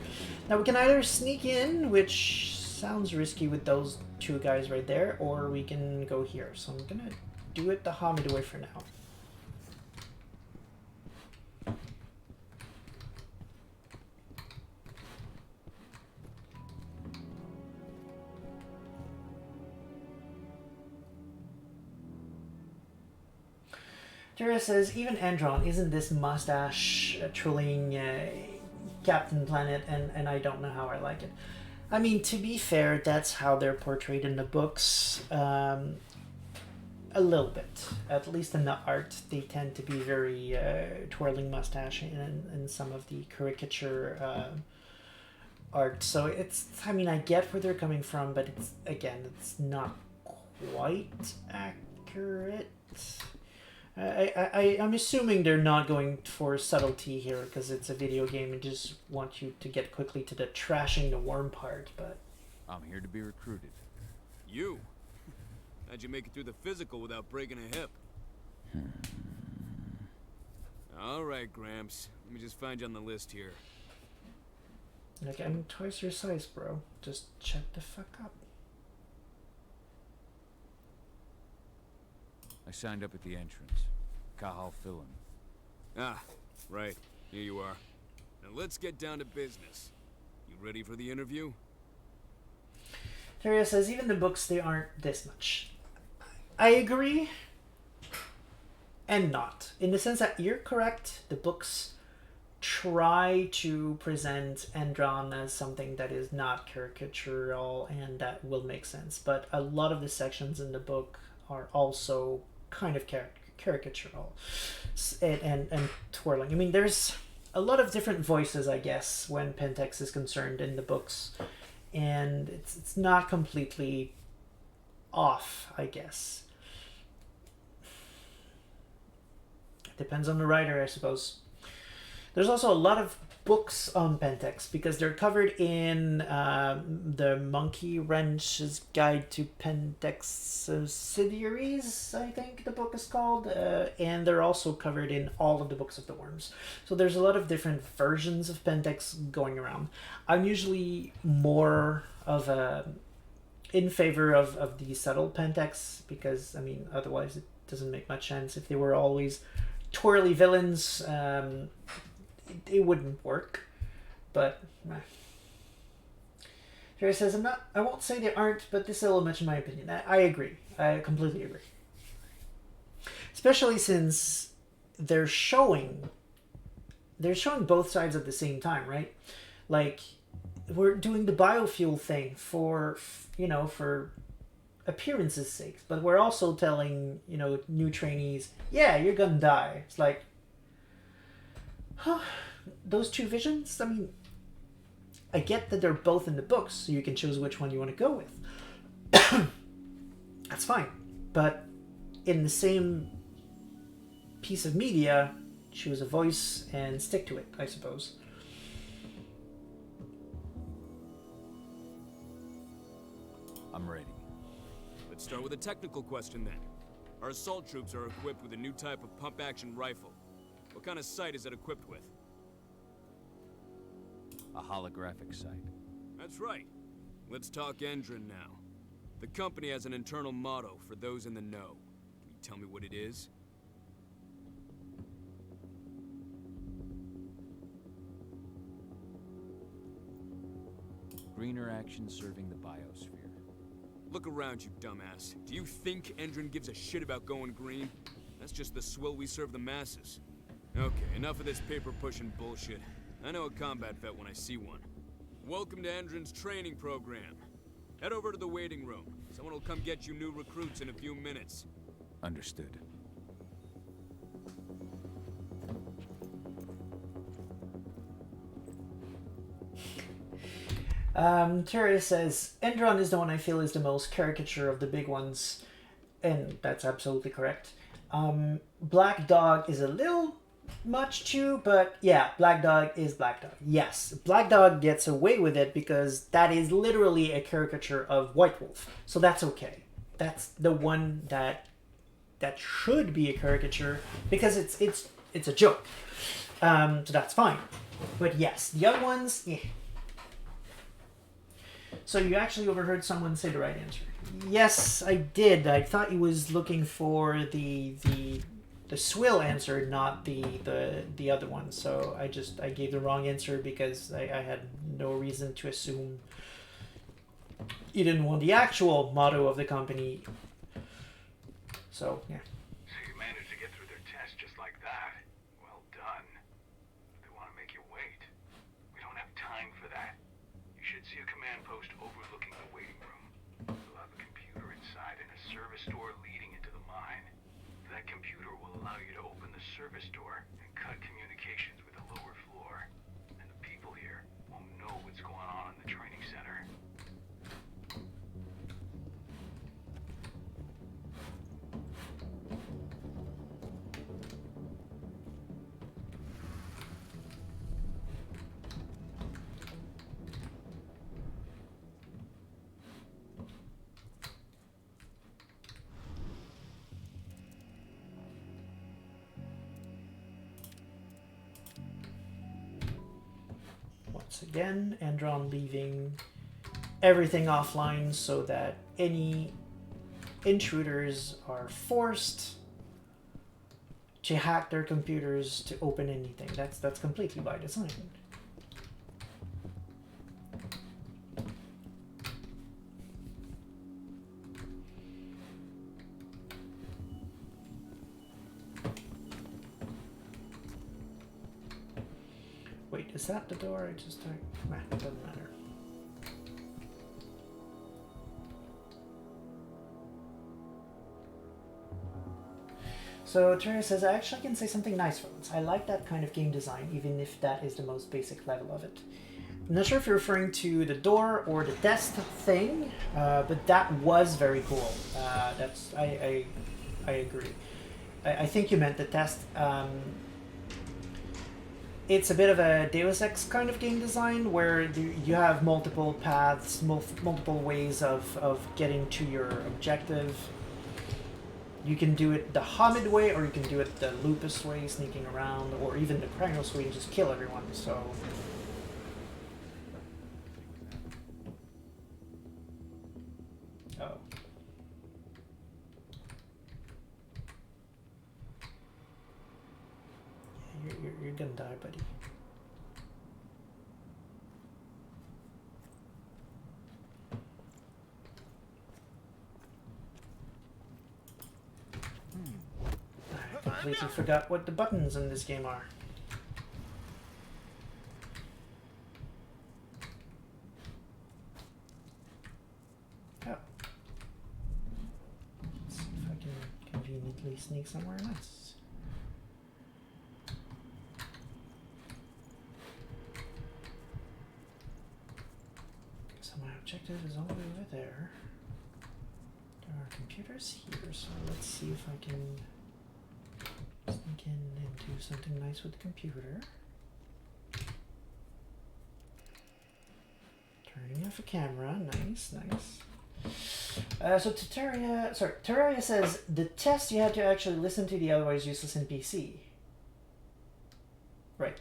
Now we can either sneak in, which sounds risky with those two guys right there, or we can go here. So I'm gonna do it the Hamid way for now. Jura says, even Andron, isn't this mustache trolling Captain Planet, and I don't know how I like it. I mean, to be fair, that's how they're portrayed in the books. A little bit. At least in the art, they tend to be very twirling mustache in some of the caricature art. So it's, I mean, I get where they're coming from, but it's, again, it's not quite accurate. I'm assuming they're not going for subtlety here because it's a video game and just want you to get quickly to the trashing the worm part, but... I'm here to be recruited. You? How'd you make it through the physical without breaking a hip? Alright, Gramps. Let me just find you on the list here. Like, I'm twice your size, bro. Just shut the fuck up. I signed up at the entrance. Caern Fillen. Ah, right. Here you are. Now let's get down to business. You ready for the interview? Terria says, even the books, they aren't this much. I agree. And not. In the sense that you're correct. The books try to present Andron as something that is not caricatural and that will make sense. But a lot of the sections in the book are also kind of caricatural and twirling. I mean, there's a lot of different voices, I guess, when Pentex is concerned in the books, and it's not completely off, I guess. Depends on the writer, I suppose. There's also a lot of books on Pentex because they're covered in the Monkey Wrench's Guide to Pentex Subsidiaries, I think the book is called, and they're also covered in all of the books of the Worms. So there's a lot of different versions of Pentex going around. I'm usually more of in favor of the subtle Pentex because, I mean, otherwise it doesn't make much sense. If they were always twirly villains, it wouldn't work, but Jerry says, I won't say they aren't, but this is a little much in my opinion. I agree. I completely agree. Especially since they're showing both sides at the same time, right? Like, we're doing the biofuel thing for appearance's sake, but we're also telling, new trainees, yeah, you're gonna die. It's like, huh, those two visions? I mean, I get that they're both in the books, so you can choose which one you want to go with. That's fine. But in the same piece of media, choose a voice and stick to it, I suppose. I'm ready. Let's start with a technical question then. Our assault troops are equipped with a new type of pump-action rifle. What kind of sight is it equipped with? A holographic sight. That's right. Let's talk Endron now. The company has an internal motto for those in the know. Can you tell me what it is? Greener action serving the biosphere. Look around you, dumbass. Do you think Endron gives a shit about going green? That's just the swill we serve the masses. Okay, enough of this paper-pushing bullshit. I know a combat vet when I see one. Welcome to Andron's training program. Head over to the waiting room. Someone will come get you new recruits in a few minutes. Understood. Terry says, Endron is the one I feel is the most caricature of the big ones. And that's absolutely correct. Black Dog is a little much too, but yeah, Black Dog is Black Dog. Yes, Black Dog gets away with it because that is literally a caricature of White Wolf. So that's okay. That's the one that should be a caricature because it's a joke. So that's fine. But yes, the other ones, yeah. So you actually overheard someone say the right answer. Yes, I did. I thought he was looking for the swill answer, not the other one. So I gave the wrong answer because I had no reason to assume you didn't want the actual motto of the company. So yeah. So you managed to get through their test just like that. Well done. But they want to make you wait. We don't have time for that. You should see a command post overlooking the waiting room. You'll have a computer inside and a service door leading into the mine. That computer will allow you to open the service door and cut communications with the lower floor. And the people here won't know what's going on in the training center. Once again, Andron leaving everything offline so that any intruders are forced to hack their computers to open anything. That's completely by design. Wait, is that the door? It doesn't matter. So Terry says, I actually can say something nice for once. I like that kind of game design, even if that is the most basic level of it. I'm not sure if you're referring to the door or the test thing, but that was very cool. I agree. I think you meant the test. It's a bit of a Deus Ex kind of game design where you have multiple paths, multiple ways of getting to your objective. You can do it the Hamid way, or you can do it the Lupus way, sneaking around, or even the Kragnos way and just kill everyone. So oh. Yeah, you're gonna die, buddy. I completely forgot what the buttons in this game are. Oh. Let's see if I can conveniently sneak somewhere nice. So my objective is all the way over there. There are computers here, so let's see if I can sneak in and do something nice with the computer. Turning off a camera, nice. So Terraria says, the test you have to actually listen to the otherwise useless NPC. Right.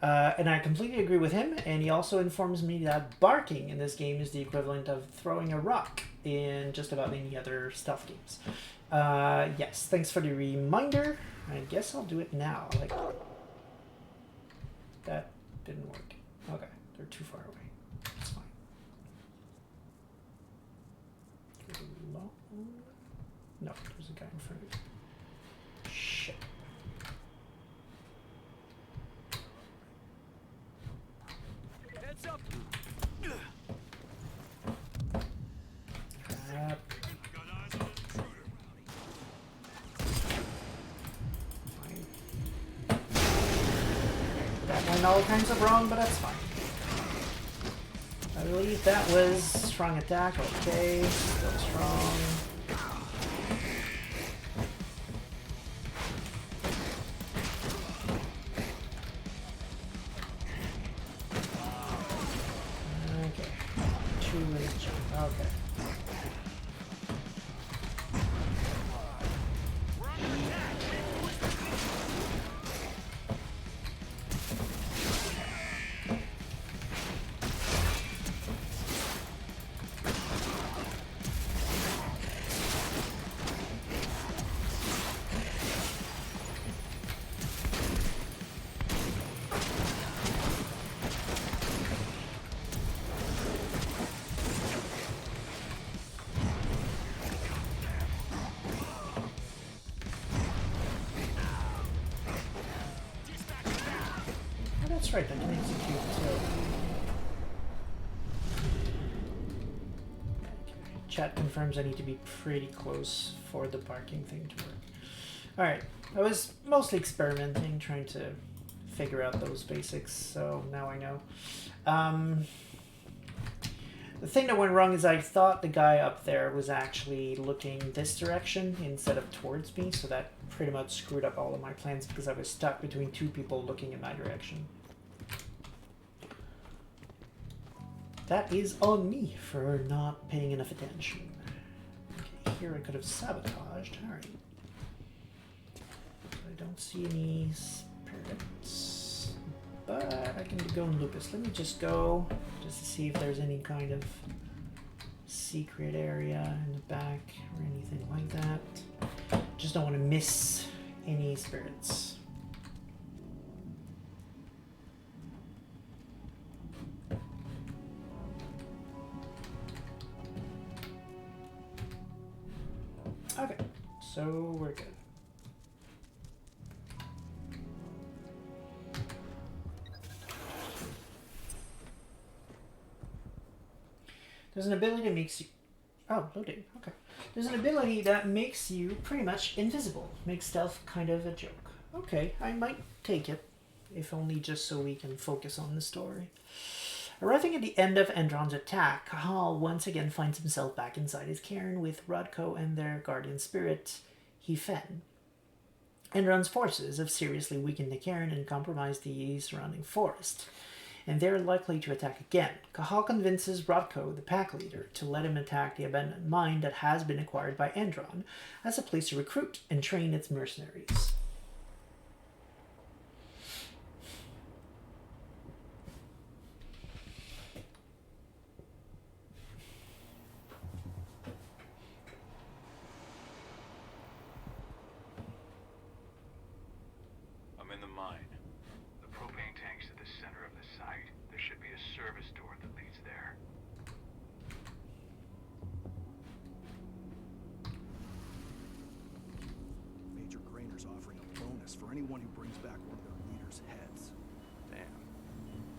And I completely agree with him, and he also informs me that barking in this game is the equivalent of throwing a rock in just about any other stealth games. Yes, thanks for the reminder. I guess I'll do it now. Like, that didn't work. Okay, they're too far away. It's fine. No, there's a guy in front of you. Shit. Heads up! doing all kinds of wrong, but that's fine. I believe that was strong attack. Okay, still strong. Okay, 2-inch jump. Okay. That's right, that can execute too. Okay. Chat confirms I need to be pretty close for the parking thing to work. Alright, I was mostly experimenting, trying to figure out those basics, so now I know. The thing that went wrong is I thought the guy up there was actually looking this direction instead of towards me, so that pretty much screwed up all of my plans because I was stuck between two people looking in my direction. That is on me for not paying enough attention. Okay, here I could have sabotaged. Alright. I don't see any spirits. But I can go in Lupus. Let me just go just to see if there's any kind of secret area in the back or anything like that. Just don't want to miss any spirits. Okay, so we're good. There's an ability that makes you... Oh, loading. Okay. There's an ability that makes you pretty much invisible. Makes stealth kind of a joke. Okay, I might take it. If only just so we can focus on the story. Arriving at the end of Endron's attack, Caern once again finds himself back inside his cairn with Rodko and their guardian spirit, Hefen. Endron's forces have seriously weakened the cairn and compromised the surrounding forest, and they're likely to attack again. Caern convinces Rodko, the pack leader, to let him attack the abandoned mine that has been acquired by Endron as a place to recruit and train its mercenaries. Anyone who brings back one of their leaders' heads. Damn.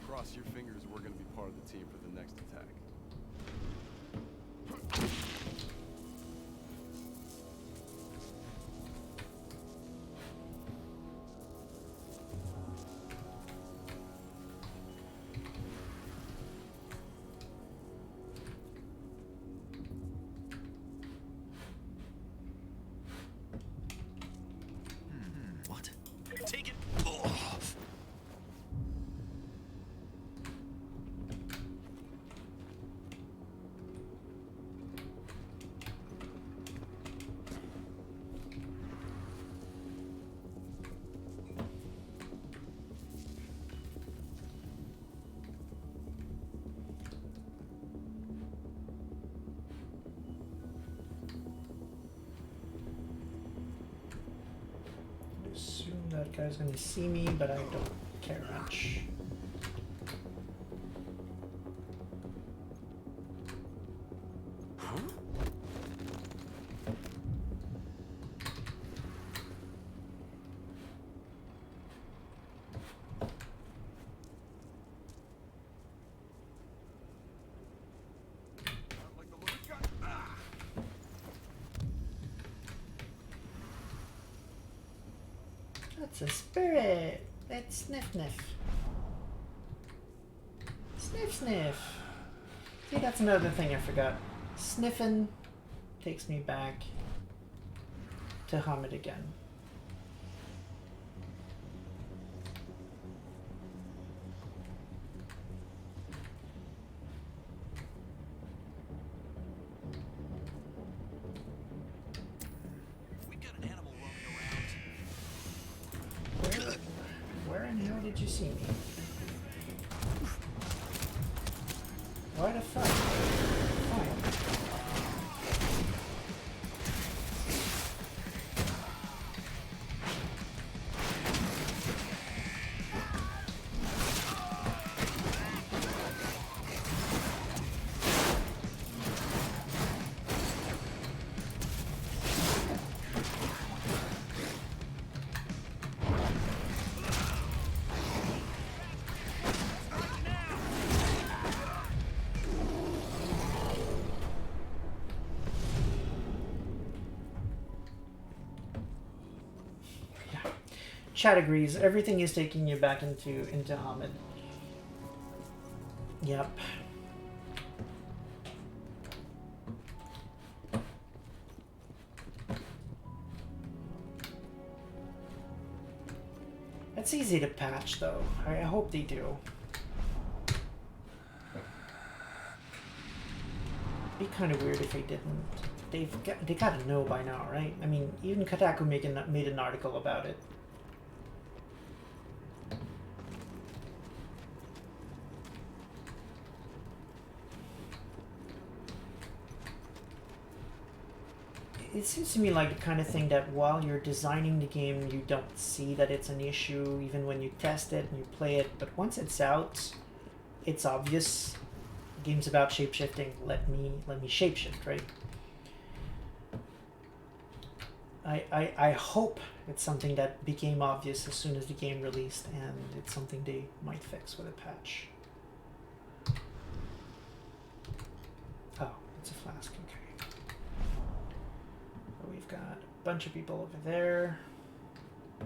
Cross your fingers we're gonna be part of the team for the next attack. Take it. That guy's gonna see me, but I don't care much. That's a spirit. That's Sniff Sniff. sniff. See, that's another thing I forgot. Sniffing takes me back to Hamid again. Where in hell did you see me? Why the fuck? Fine. Chat agrees. Everything is taking you back into Hamid. Yep. It's easy to patch, though. I hope they do. It'd be kind of weird if they didn't. They gotta know by now, right? I mean, even Kotaku made an article about it. It seems to me like the kind of thing that while you're designing the game, you don't see that it's an issue, even when you test it and you play it. But once it's out, it's obvious. The game's about shapeshifting. Let me shapeshift, right? I hope it's something that became obvious as soon as the game released, and it's something they might fix with a patch. Oh, it's a flask. Okay. We've got a bunch of people over there. A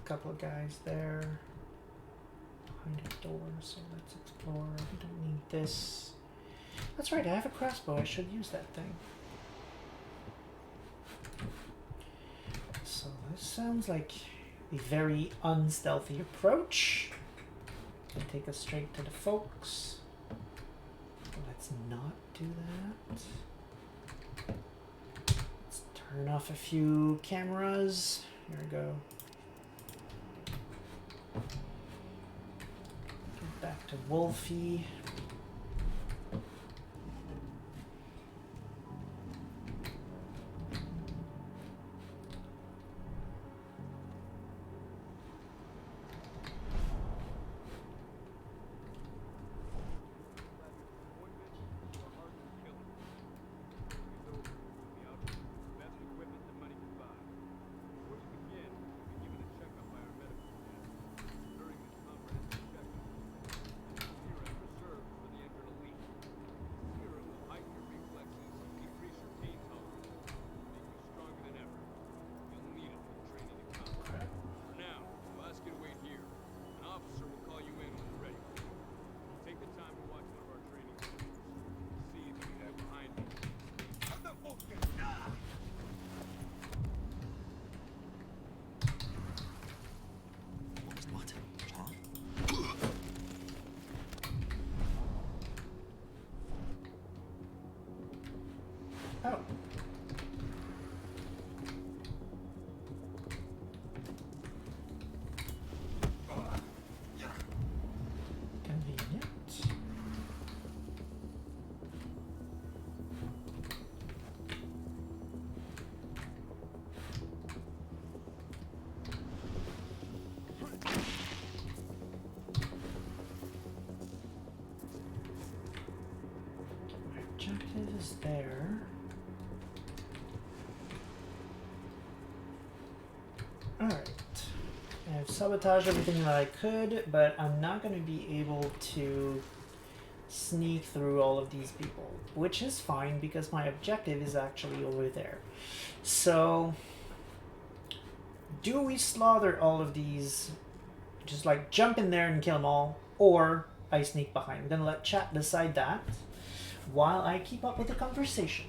couple of guys there. Behind a door, so let's explore. We don't need this. That's right, I have a crossbow. I should use that thing. So this sounds like a very unstealthy approach. Can take us straight to the folks. Let's not do that. Let's turn off a few cameras. Here we go. Get back to Wolfie. Oh. Convenient. My objective is there. Alright, I've sabotaged everything that I could, but I'm not going to be able to sneak through all of these people, which is fine because my objective is actually over there. So, do we slaughter all of these just like jump in there and kill them all, or I sneak behind. I'm gonna let chat decide that while I keep up with the conversation.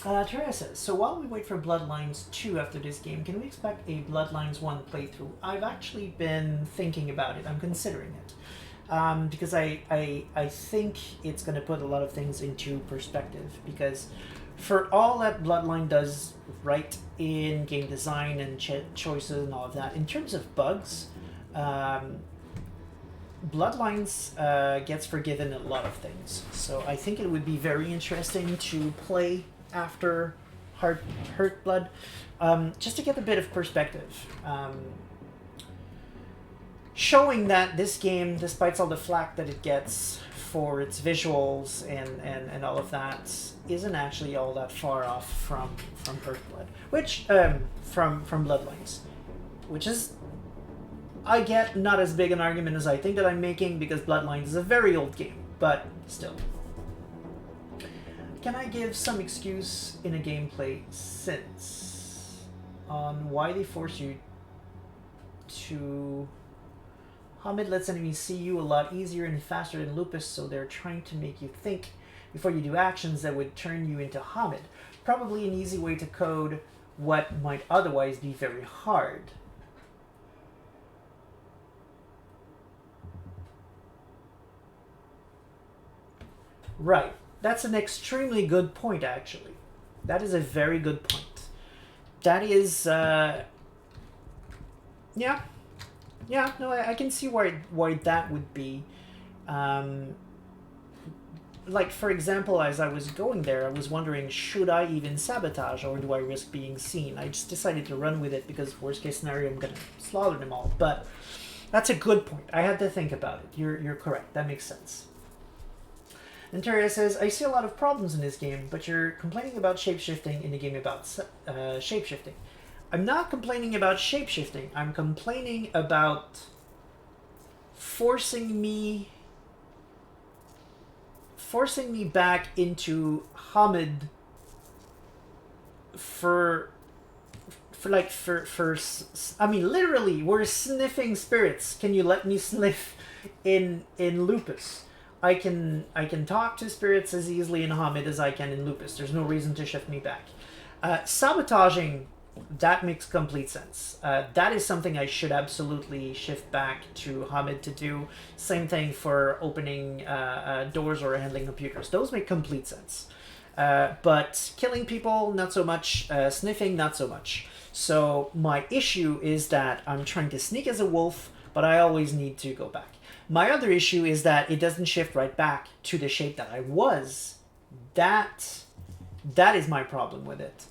Teresa says, so while we wait for Bloodlines 2 after this game, can we expect a Bloodlines 1 playthrough? I've actually been thinking about it. I'm considering it. Because I think it's going to put a lot of things into perspective. Because for all that Bloodline does right in game design and choices and all of that, in terms of bugs, Bloodlines gets forgiven a lot of things. So I think it would be very interesting to play after Earthblood, just to get a bit of perspective. Showing that this game, despite all the flack that it gets for its visuals and all of that, isn't actually all that far off from Earthblood, which from Bloodlines, which is, I get, not as big an argument as I think that I'm making, because Bloodlines is a very old game, but still. Can I give some excuse in a gameplay sense on why they force you to... Hamid lets enemies see you a lot easier and faster than Lupus, so they're trying to make you think before you do actions that would turn you into Hamid. Probably an easy way to code what might otherwise be very hard. Right. That's an extremely good point, actually. That is a very good point. That is, yeah. Yeah, no, I can see why that would be. Like, for example, as I was going there, I was wondering, should I even sabotage, or do I risk being seen? I just decided to run with it, because worst case scenario, I'm going to slaughter them all. But that's a good point. I had to think about it. You're correct. That makes sense. And Terria says, I see a lot of problems in this game, but you're complaining about shapeshifting in a game about shapeshifting. I'm not complaining about shapeshifting. I'm complaining about forcing me back into Hamid I mean, literally, we're sniffing spirits. Can you let me sniff in Lupus? I can talk to spirits as easily in Hamid as I can in Lupus. There's no reason to shift me back. Sabotaging, that makes complete sense. That is something I should absolutely shift back to Hamid to do. Same thing for opening doors or handling computers. Those make complete sense. But killing people, not so much. Sniffing, not so much. So my issue is that I'm trying to sneak as a wolf, but I always need to go back. My other issue is that it doesn't shift right back to the shape that I was. That is my problem with it.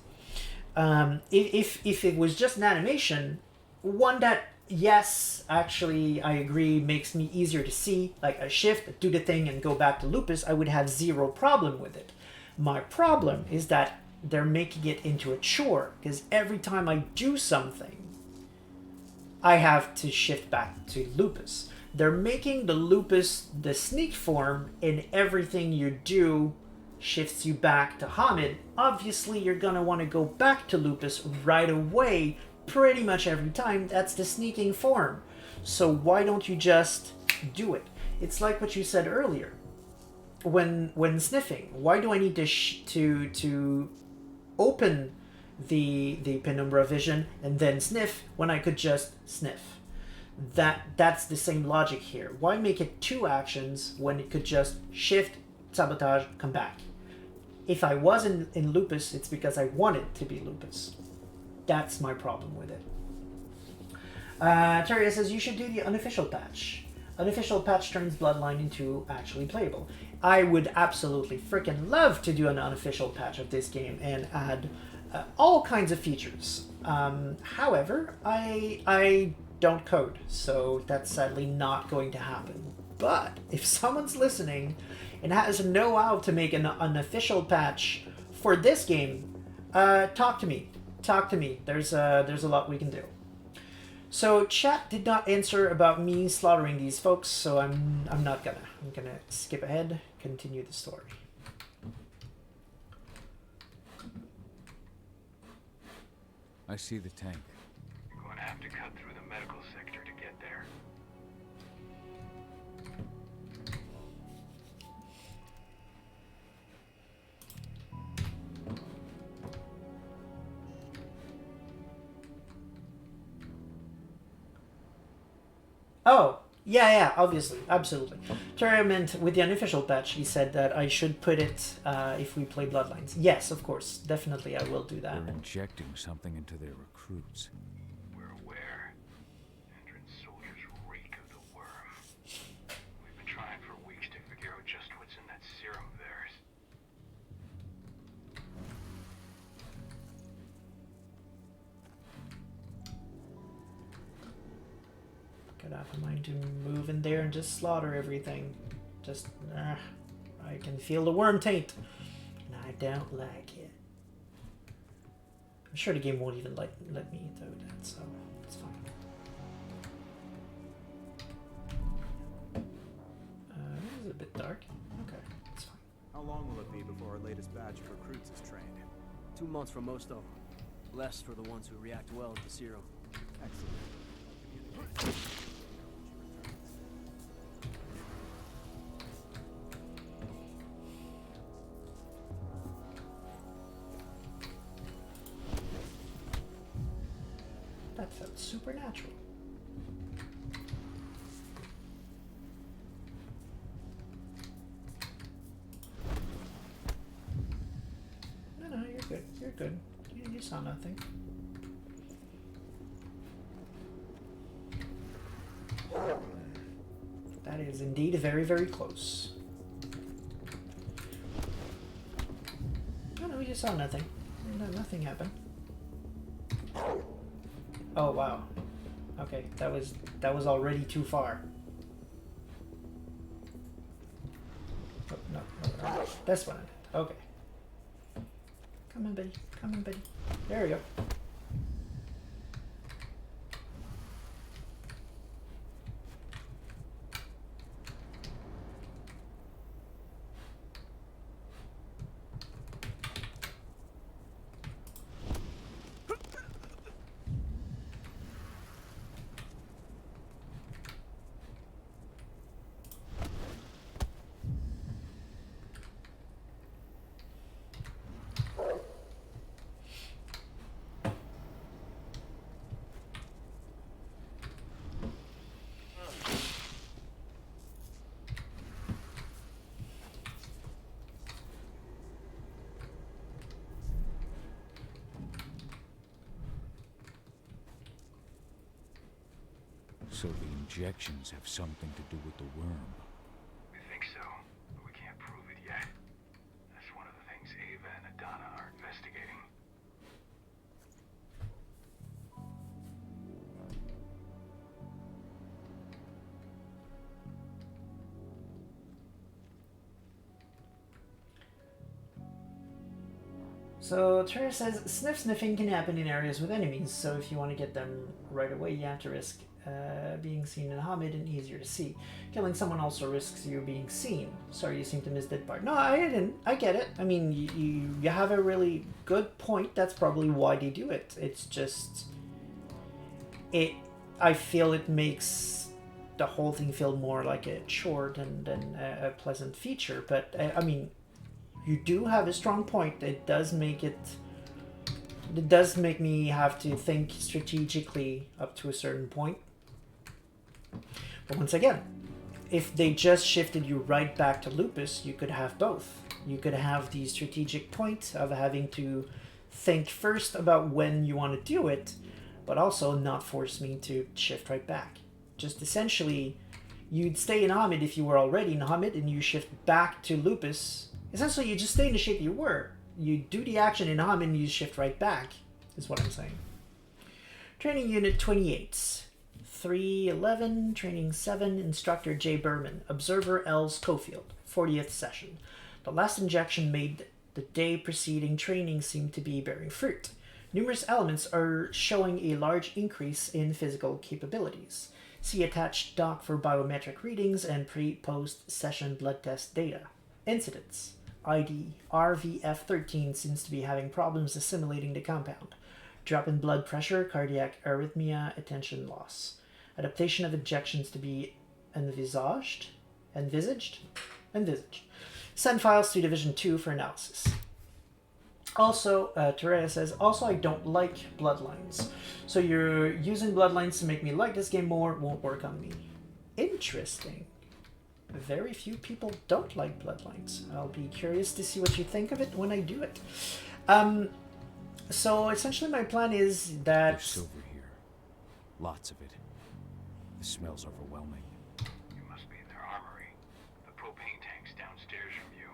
If it was just an animation, one that, yes, actually, I agree, makes me easier to see, like a shift, do the thing, and go back to Lupus, I would have zero problem with it. My problem is that they're making it into a chore, because every time I do something, I have to shift back to Lupus. They're making the Lupus the sneak form, and everything you do shifts you back to Hamid. Obviously, you're going to want to go back to Lupus right away, pretty much every time. That's the sneaking form. So why don't you just do it? It's like what you said earlier. When sniffing, why do I need to open the penumbra vision and then sniff when I could just sniff? That's the same logic here. Why make it two actions when it could just shift, sabotage, come back? If I was in Lupus, it's because I wanted to be Lupus. That's my problem with it. Terria says, you should do the unofficial patch. Unofficial patch turns Bloodline into actually playable. I would absolutely freaking love to do an unofficial patch of this game and add all kinds of features. However, I don't code, so that's sadly not going to happen. But if someone's listening and has a know-how to make an unofficial patch for this game, talk to me. There's a lot we can do. So chat did not answer about me slaughtering these folks, so I'm not gonna. I'm gonna skip ahead, continue the story. I see the tank. You're going to have to cut through the medical sector to get there. Oh, yeah, obviously, absolutely. Terry meant with the unofficial patch, he said that I should put it if we play Bloodlines. Yes, of course, definitely I will do that. They're injecting something into their recruits. We're aware. Entrance soldiers reek of the worm. We've been trying for weeks to figure out just what's in that serum of theirs. Could have a mind to move in there and just slaughter everything. Just, I can feel the worm taint. And I don't like it. I'm sure the game won't even let me do that, so it's fine. This is a bit dark. Okay, it's fine. How long will it be before our latest batch of recruits is trained? 2 months for most of them. Less for the ones who react well to the serum. Excellent. That felt supernatural. No, you're good. You're good. You saw nothing. That is indeed very, very close. No, you saw nothing. No, nothing happened. Oh wow. Okay, that was already too far. Oh, no. That's what I did. Okay. Come on, buddy. Come on, buddy. There we go. So the injections have something to do with the worm. We think so, but we can't prove it yet. That's one of the things Ava and Adana are investigating. So Terra says sniffing can happen in areas with enemies, so if you want to get them right away, you have to risk being seen in Hamid and easier to see. Killing someone also risks you being seen. Sorry, you seem to miss that part. No, I didn't. I get it. I mean, you have a really good point. That's probably why they do it. It's just I feel it makes the whole thing feel more like a chore than a pleasant feature. But I mean, you do have a strong point. It does make me have to think strategically up to a certain point. But once again, if they just shifted you right back to Lupus, you could have both. You could have the strategic point of having to think first about when you want to do it, but also not force me to shift right back. Just essentially, you'd stay in Hamid if you were already in Hamid, and you shift back to Lupus. Essentially, you just stay in the shape you were. You do the action in Hamid and you shift right back, is what I'm saying. Training Unit 28. 311, Training 7, Instructor J. Berman, Observer Els Cofield, 40th session. The last injection made the day preceding training seem to be bearing fruit. Numerous elements are showing a large increase in physical capabilities. See attached doc for biometric readings and pre-post session blood test data. Incidents. ID RVF13 seems to be having problems assimilating the compound. Drop in blood pressure, cardiac arrhythmia, attention loss. Adaptation of injections to be envisaged. Send files to Division 2 for analysis. Also, Teresa says, also I don't like bloodlines. So you're using bloodlines to make me like this game more, won't work on me. Interesting. Very few people don't like Bloodlines. I'll be curious to see what you think of it when I do it. So essentially my plan is that... There's silver here. Lots of it. The smell's overwhelming. You must be in their armory. The propane tank's downstairs from you.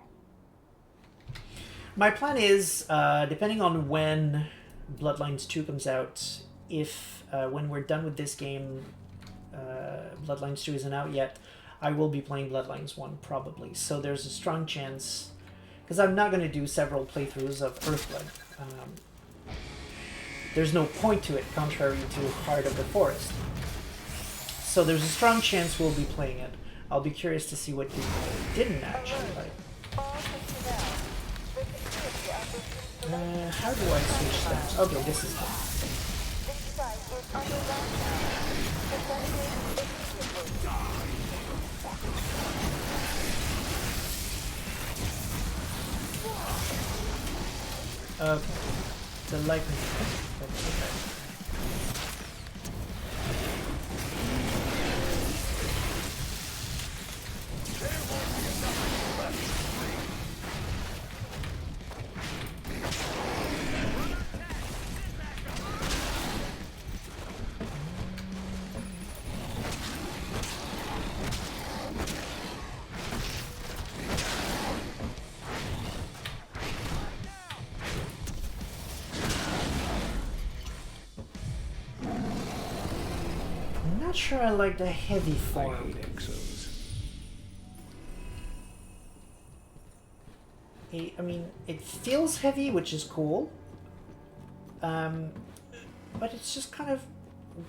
My plan is, depending on when Bloodlines 2 comes out, if when we're done with this game, Bloodlines 2 isn't out yet, I will be playing Bloodlines 1 probably. So there's a strong chance, because I'm not going to do several playthroughs of Earthblood. There's no point to it, contrary to Heart of the Forest. So there's a strong chance we'll be playing it. I'll be curious to see what people didn't actually like. How do I switch that? Okay, this is good. Okay, the lightning. That's okay. Sure, I like the heavy form. I hate exos. I mean, it feels heavy, which is cool. But it's just kind of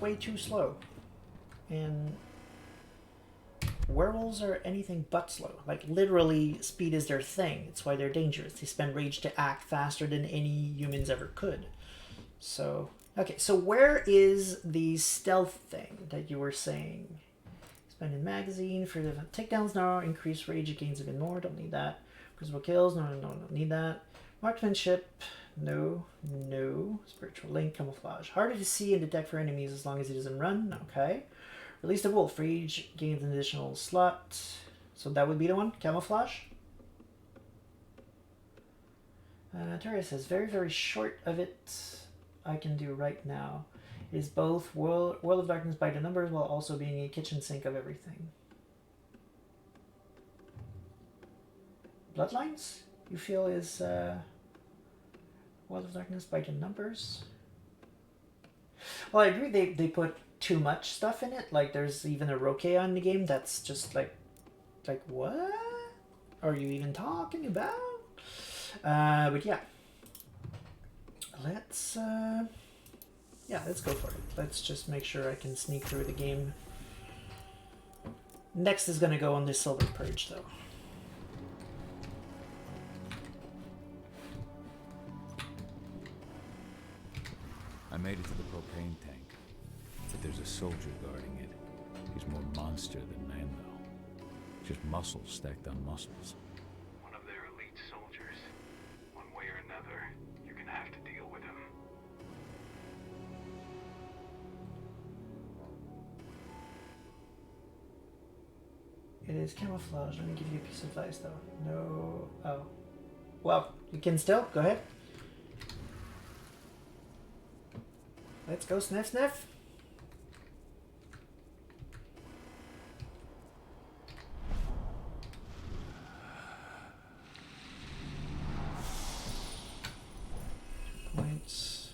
way too slow. And werewolves are anything but slow. Like, literally, speed is their thing. It's why they're dangerous. They spend rage to act faster than any humans ever could. So... okay, so where is the stealth thing that you were saying? Spend in magazine for the takedowns now. Increase rage gains even more. Don't need that. Crucible kills. No, don't need that. Marksmanship. No. Spiritual link. Camouflage. Harder to see and detect for enemies as long as he doesn't run. Okay. Release the wolf. Rage gains an additional slot. So that would be the one. Camouflage. Terra says very, very short of it. I can do right now is both World of Darkness by the numbers while also being a kitchen sink of everything. Bloodlines, you feel is World of Darkness by the numbers? Well, I agree they put too much stuff in it. Like there's even a Roke on the game that's just like what are you even talking about? But yeah. Let's go for it. Let's just make sure I can sneak through the game. Next is gonna go on this Silver Purge though. I made it to the propane tank, but there's a soldier guarding it. He's more monster than man though. Just muscles stacked on muscles. One of their elite soldiers. One way or another, you're gonna have to deal with him. It is camouflage. Let me give you a piece of advice though. No. Oh. Well, you can still. Go ahead. Let's go sniff sniff. Points.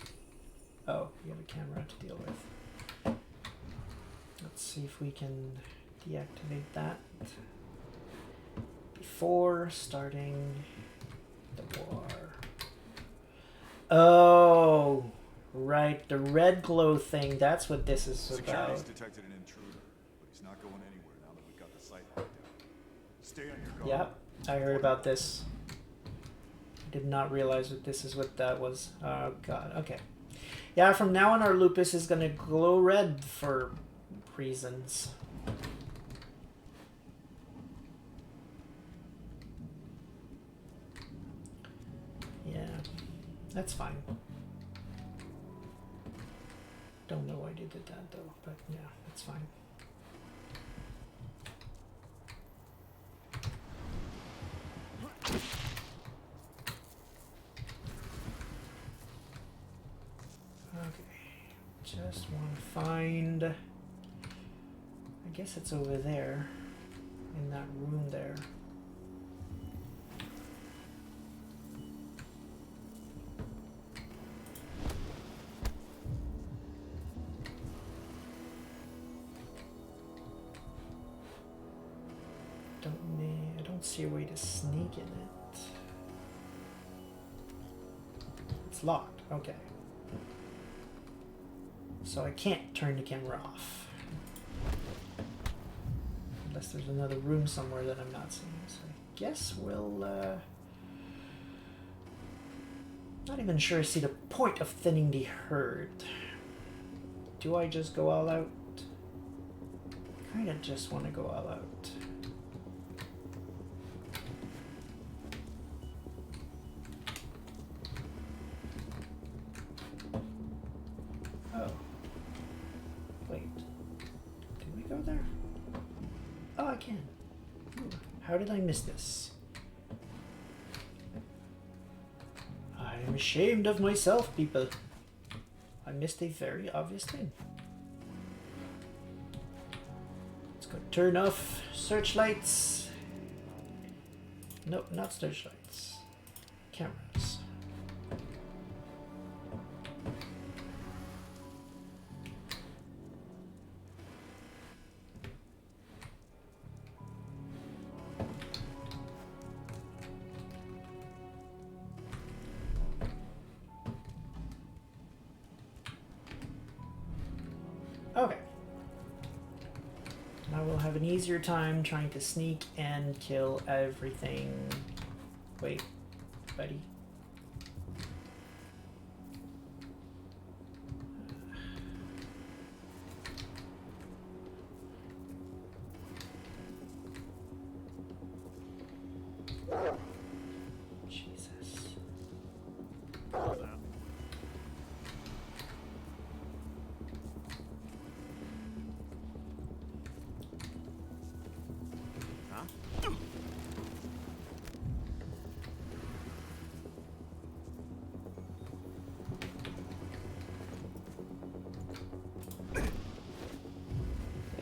Oh, you have a camera to deal with. Let's see if we can deactivate that before starting the war. Oh, right, the red glow thing, that's what this is Security's about. detected an intruder, but he's not going anywhere now that we've got the site locked down. Stay on your guard. Yep, I heard about this. Did not realize that this is what that was. Oh god, okay. Yeah, from now on our lupus is gonna glow red for reasons. Yeah, that's fine. Don't know why they did that though, but yeah, that's fine. Just want to find... I guess it's over there. In that room there. I don't see a way to sneak in it. It's locked. Okay. So I can't turn the camera off. Unless there's another room somewhere that I'm not seeing. So I guess we'll... not even sure I see the point of thinning the herd. Do I just go all out? Kinda just want to go all out. How did I miss this? I'm ashamed of myself, people. I missed a very obvious thing. Let's go turn off searchlights. Nope, not searchlights. Cameras. Okay. Now we'll have an easier time trying to sneak and kill everything. Wait, buddy. Jesus.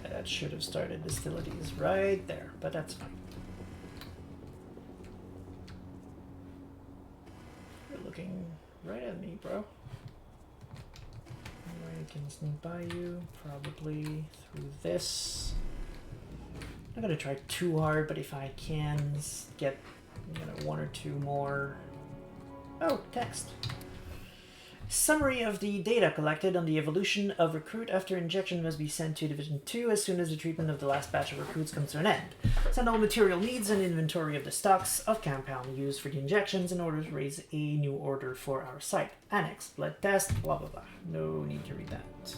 That should have started hostilities right there, but that's fine. You're looking right at me, bro. I can sneak by you, probably through this. I'm not gonna try too hard, but if I can get, you know, one or two more. Oh, text. Summary of the data collected on the evolution of recruit after injection must be sent to Division 2 as soon as the treatment of the last batch of recruits comes to an end. Send all material needs and inventory of the stocks of compound used for the injections in order to raise a new order for our site. Annex, blood test, blah blah blah. No need to read that.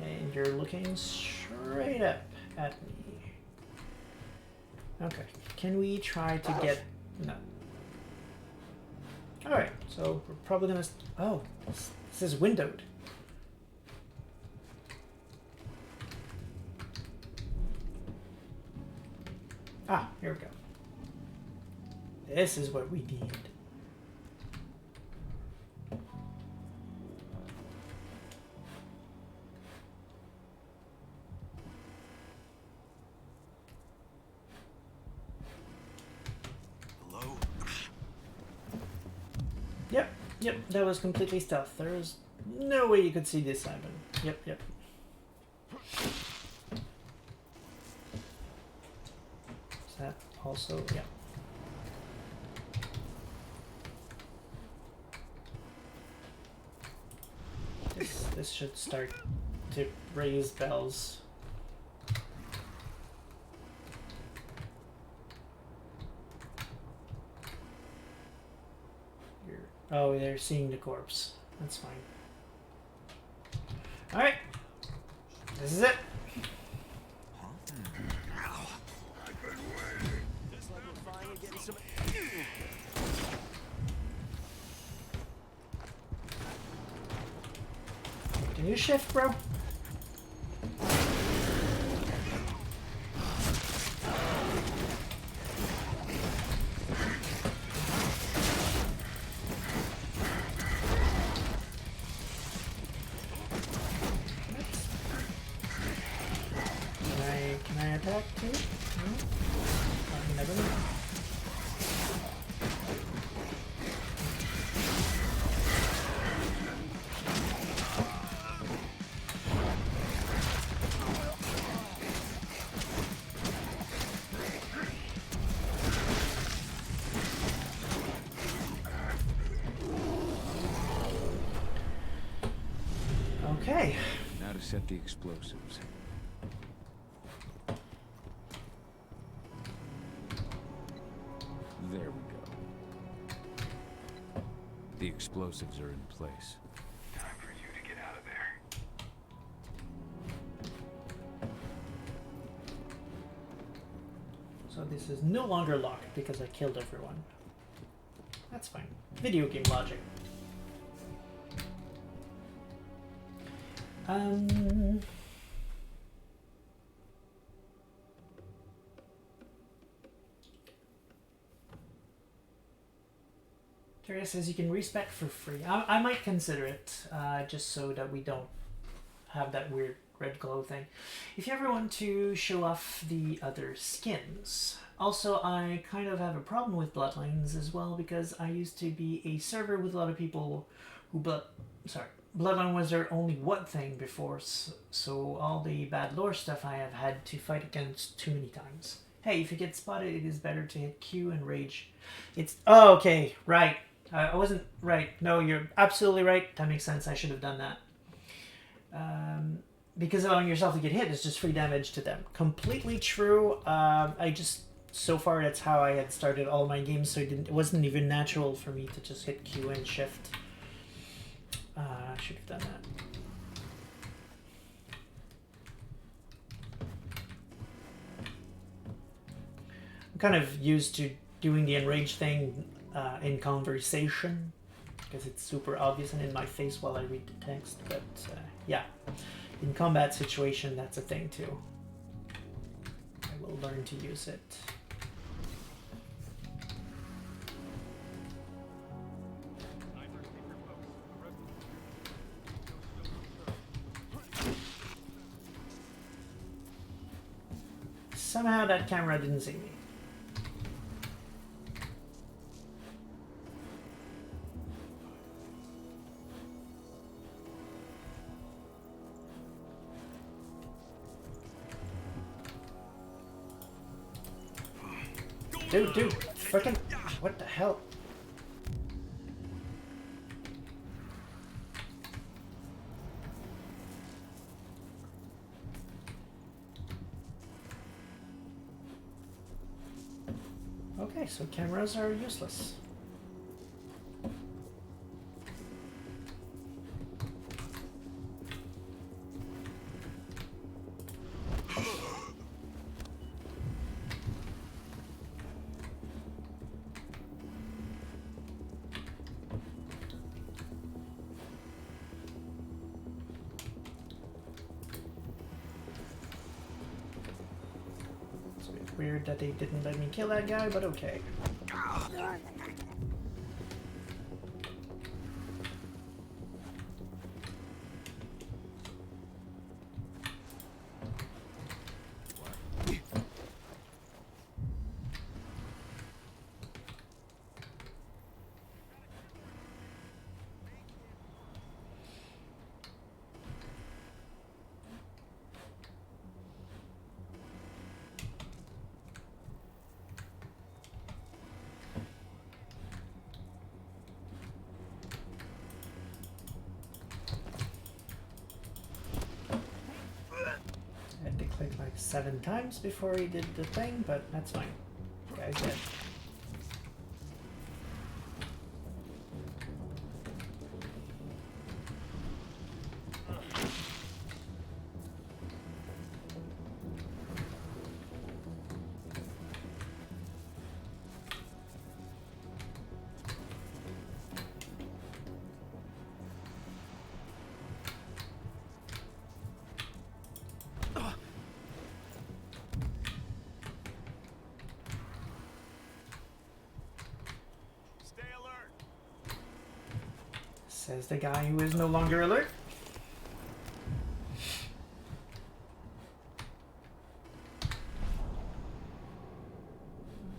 And you're looking straight up at me. Okay, can we try to get... No. Alright, so we're probably gonna... Oh, this is windowed. Ah, here we go. This is what we need. Yep, that was completely stealth. There was no way you could see this, Simon. Yep. Is that also... Yeah. This should start to raise bells. Oh, they're seeing the corpse. That's fine. Alright. This is it. Can you shift, bro? Okay. Now to set the explosives. There we go. The explosives are in place. Time for you to get out of there. So this is no longer locked because I killed everyone. That's fine. Video game logic. Terry says you can respec for free. I might consider it, just so that we don't have that weird red glow thing. If you ever want to show off the other skins. Also, I kind of have a problem with Bloodlines as well, because I used to be a server with a lot of people who Bloodline was their only one thing before, so all the bad lore stuff I have had to fight against too many times. Hey, if you get spotted, it is better to hit Q and rage. It's... Oh, okay, right. I wasn't right. No, you're absolutely right. That makes sense. I should have done that. Because allowing yourself to get hit is just free damage to them. Completely true. So far, that's how I had started all my games, so it wasn't even natural for me to just hit Q and shift. I should have done that. I'm kind of used to doing the enrage thing in conversation, because it's super obvious and in my face while I read the text, but yeah, in combat situation, that's a thing too. I will learn to use it. Somehow that camera didn't see me. Dude, frickin', what the hell? Okay, so cameras are useless. Weird that they didn't let me kill that guy, but okay. Like 7 times before he did the thing, but that's fine. The guy's dead. Says the guy who is no longer alert.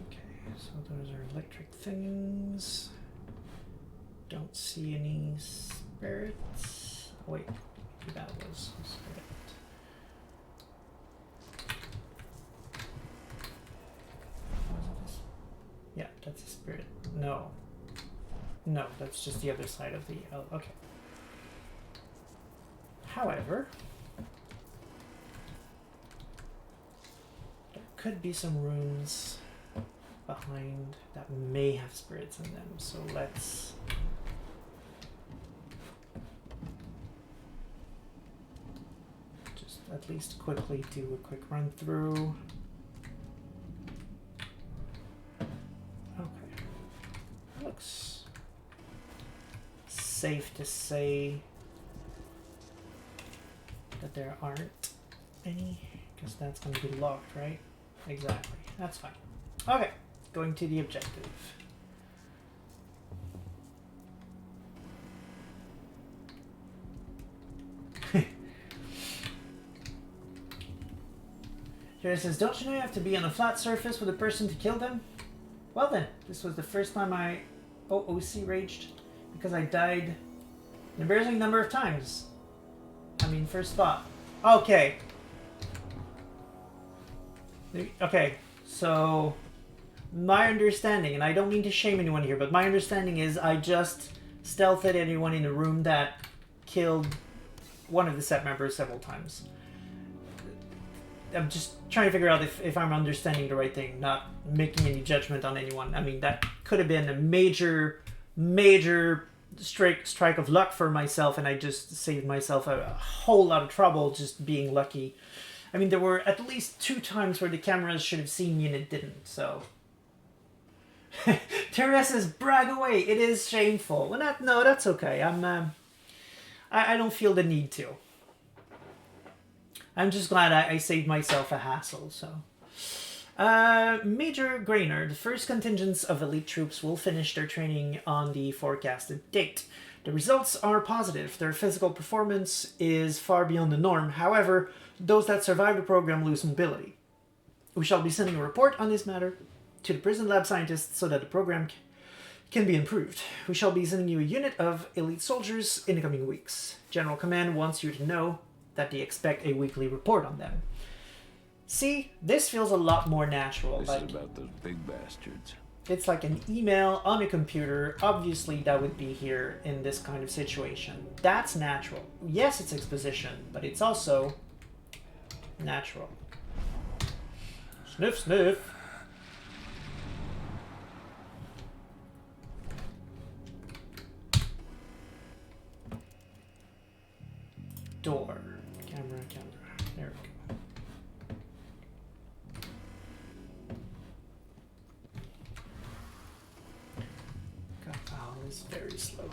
Okay, so those are electric things. Don't see any spirits. Wait, that was a spirit. Was it this? Yeah, that's a spirit. No. No, that's just the other side of the... Oh, okay. However, there could be some rooms behind that may have spirits in them, so let's just at least quickly do a quick run through. Okay, looks safe to say that there aren't any, because that's going to be locked, right? Exactly, that's fine. Okay, going to the objective. Jerry says, don't you know you have to be on a flat surface with a person to kill them? Well then, this was the first time I OC raged because I died an embarrassing number of times. I mean, first spot. Okay. Okay, so my understanding, and I don't mean to shame anyone here, but my understanding is I just stealthed anyone in the room that killed one of the set members several times. I'm just trying to figure out if I'm understanding the right thing, not making any judgment on anyone. I mean, that could have been a major strike of luck for myself, and I just saved myself a whole lot of trouble just being lucky. I mean, there were at least 2 times where the cameras should have seen me and it didn't, so... Teresa's brag away. It is shameful. Well, no, that's okay. I don't feel the need to. I'm just glad I saved myself a hassle, so... Major Grainer, the first contingents of elite troops will finish their training on the forecasted date. The results are positive. Their physical performance is far beyond the norm. However, those that survive the program lose mobility. We shall be sending a report on this matter to the prison lab scientists so that the program can be improved. We shall be sending you a unit of elite soldiers in the coming weeks. General Command wants you to know that they expect a weekly report on them. See, this feels a lot more natural. This like, is about those big bastards. It's like an email on a computer. Obviously, that would be here in this kind of situation. That's natural. Yes, it's exposition, but it's also natural. Sniff, sniff. Door. Camera. There we go. God, Powell is very slow.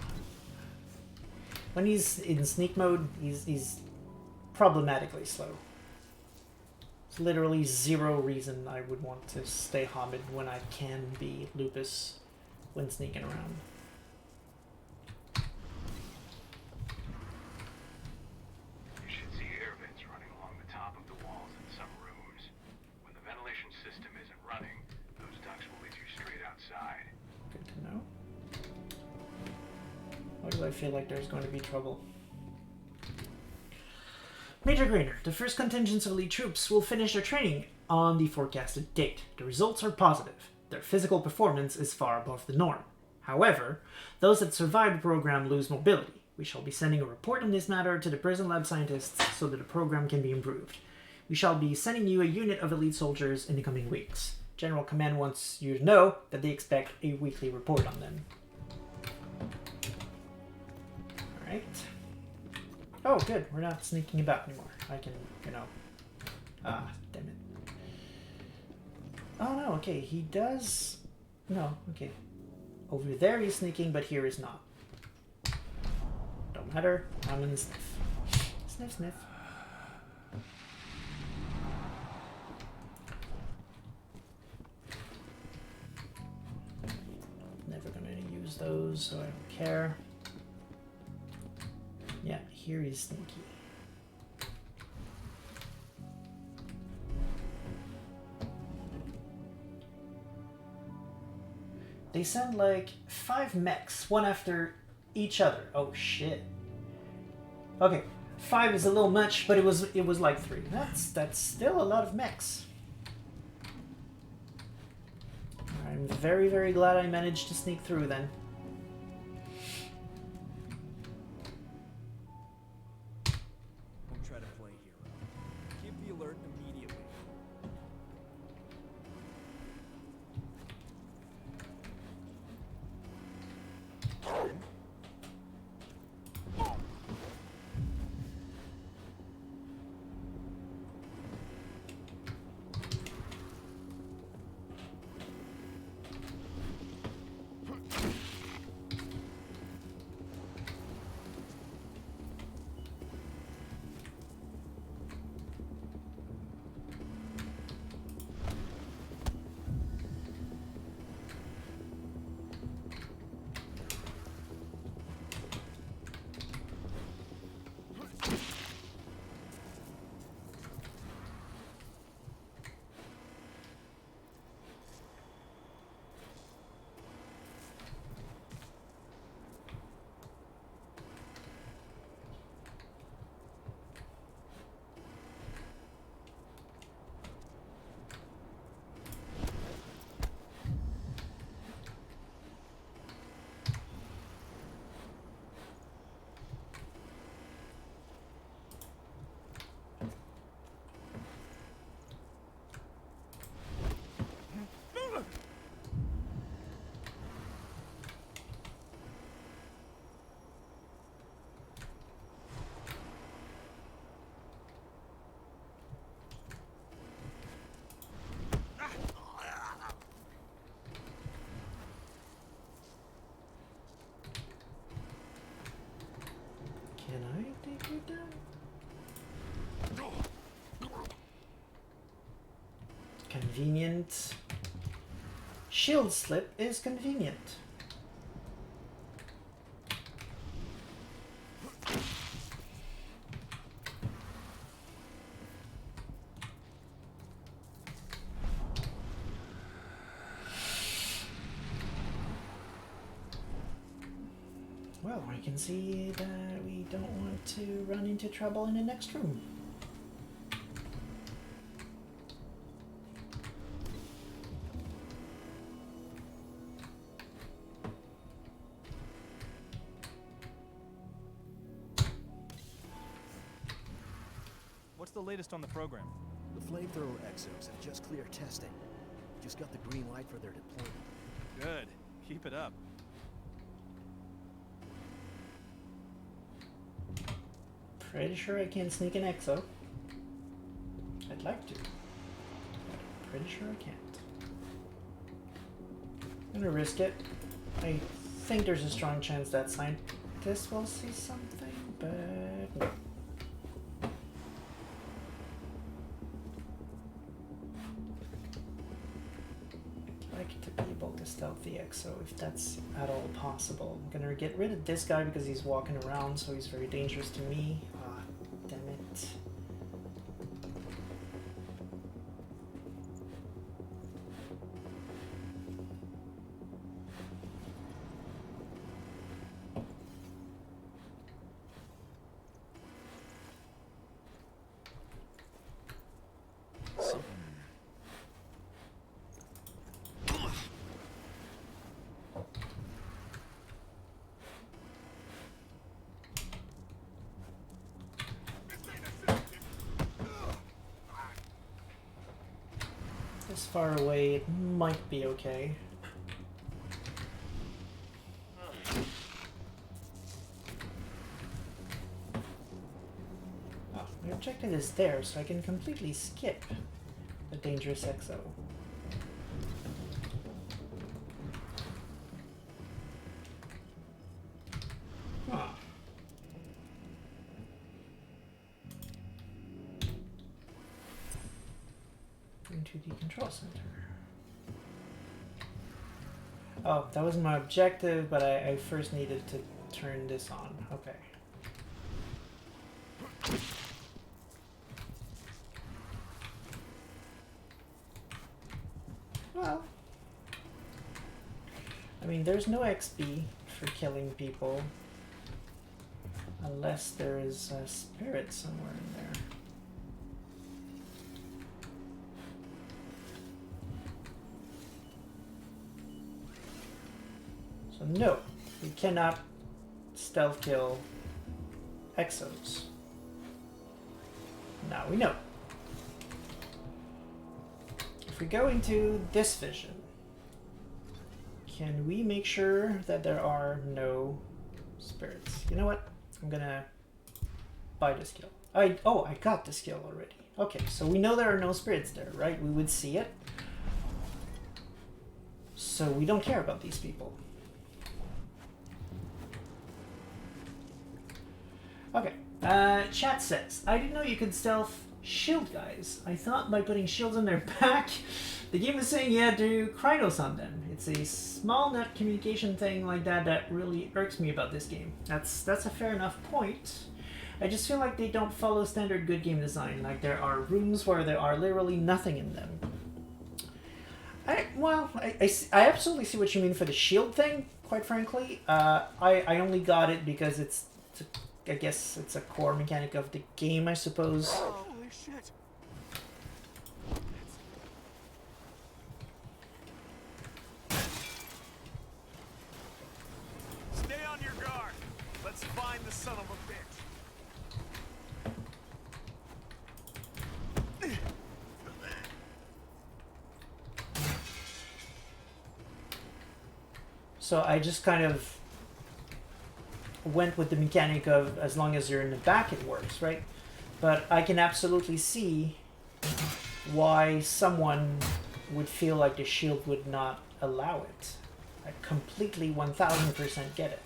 When he's in sneak mode, he's problematically slow. There's literally zero reason I would want to stay Hamid when I can be Lupus when sneaking around. I feel like there's going to be trouble. Major Grainer, the first contingents of elite troops will finish their training on the forecasted date. The results are positive. Their physical performance is far above the norm. However, those that survive the program lose mobility. We shall be sending a report on this matter to the prison lab scientists so that the program can be improved. We shall be sending you a unit of elite soldiers in the coming weeks. General Command wants you to know that they expect a weekly report on them. Right. Oh, good. We're not sneaking about anymore. I can, Ah, damn it. Oh, no. Okay, he does... No, okay. Over there he's sneaking, but here is not. Don't matter. I'm in the sniff. Sniff, sniff. Never gonna use those, so I don't care. Yeah, here he's sneaky. They send like 5 mechs, one after each other. Oh shit. Okay, 5 is a little much, but it was like 3. That's still a lot of mechs. I'm very, very glad I managed to sneak through then. Can I take you down? Convenient. Shield slip is convenient. Well, I can see that we don't want to run into trouble in the next room. What's the latest on the program? The flamethrower exos have just cleared testing. Just got the green light for their deployment. Good. Keep it up. Pretty sure I can sneak an exo. I'd like to, but I'm pretty sure I can't. I'm gonna risk it. I think there's a strong chance that scientists will see something, but no. I'd like to be able to stealth the exo if that's at all possible. I'm gonna get rid of this guy because he's walking around, so he's very dangerous to me. Ah, damn it. This far away, it might be okay. Oh, my objective is there, so I can completely skip the dangerous exo. Huh. Into the control center. Oh, that was my objective, but I first needed to turn this on. Okay. Well, I mean, there's no XP for killing people unless there is a spirit somewhere in there. So no, we cannot stealth kill exos. Now we know. If we go into this vision, Can we make sure that there are no spirits? You know what? I'm gonna buy the skill. I got the skill already. Okay, so we know there are no spirits there, right? We would see it. So we don't care about these people. Okay. Chat says, I didn't know you could stealth shield guys. I thought by putting shields on their back, the game was saying you had to Krynos on them. It's a small net communication thing like that that really irks me about this game. That's a fair enough point. I just feel like they don't follow standard good game design. Like there are rooms where there are literally nothing in them. I absolutely see what you mean for the shield thing, quite frankly. I only got it because I guess it's a core mechanic of the game, I suppose. Holy shit! Stay on your guard. Let's find the son of a bitch. So I just kind of went with the mechanic of as long as you're in the back it works, right? But I can absolutely see why someone would feel like the shield would not allow it. I completely 1000% get it.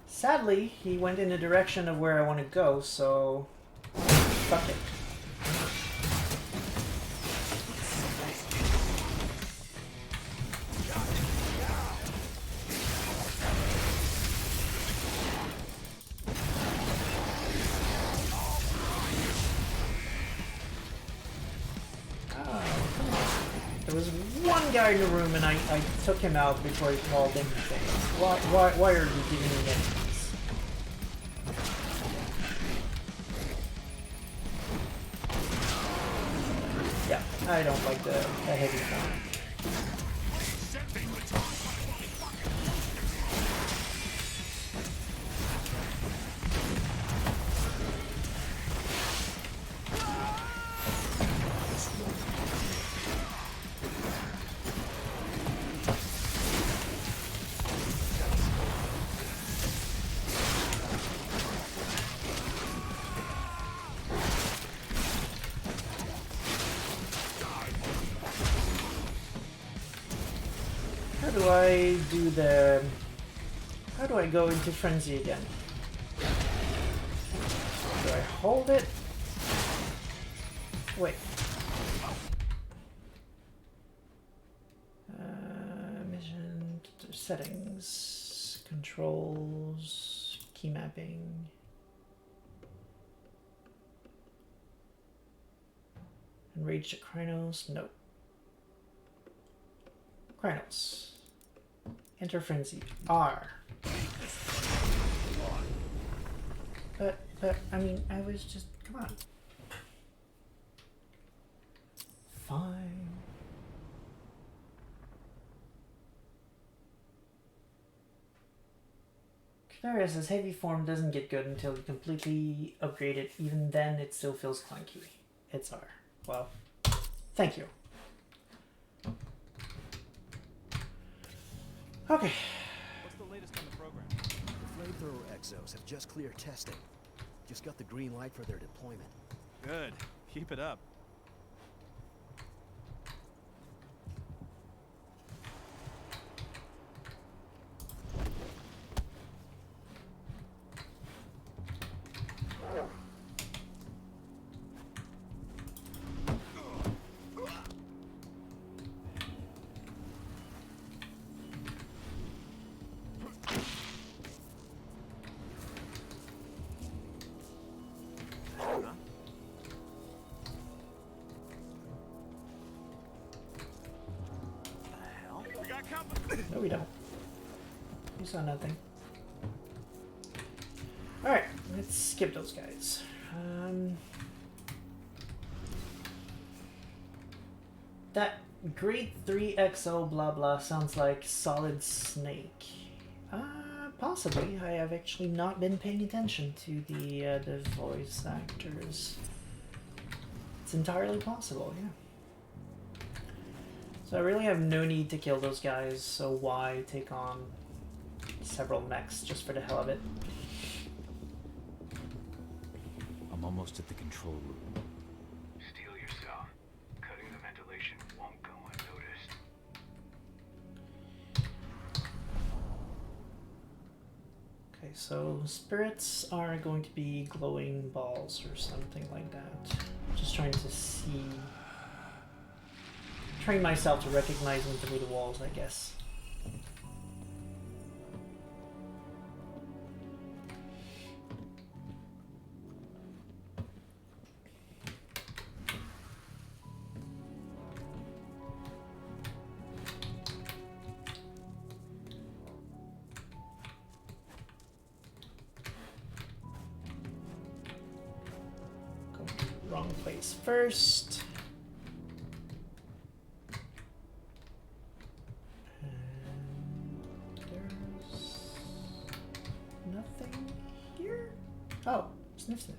Sadly, he went in the direction of where I want to go, so fuck it. There was one guy in the room and I took him out before he called in things. Why are you giving me enemies? Yeah, I don't like the heavy form. How do I go into frenzy again? Do I hold it? Wait. Mission settings, controls, key mapping. Enrage to Krynos? No. Krynos. Enter frenzy. R. But, I mean, I was just, come on. Fine. Canaria says heavy form doesn't get good until you completely upgrade it. Even then, it still feels clunky. It's R. Well, thank you. Okay. What's the latest on the program? The flamethrower exos have just cleared testing. Just got the green light for their deployment. Good. Keep it up. No, we don't. We saw nothing. Alright, let's skip those guys. That grade 3 XO blah blah sounds like Solid Snake. Possibly. I have actually not been paying attention to the voice actors. It's entirely possible, yeah. So I really have no need to kill those guys, so why take on several mechs just for the hell of it? I'm almost at the control room. Steel yourself. Cutting the ventilation won't go unnoticed. Okay, so spirits are going to be glowing balls or something like that. Just trying to see... train myself to recognize them through the walls, I guess. Going to the wrong place first. Nothing here? Oh, sniff sniff.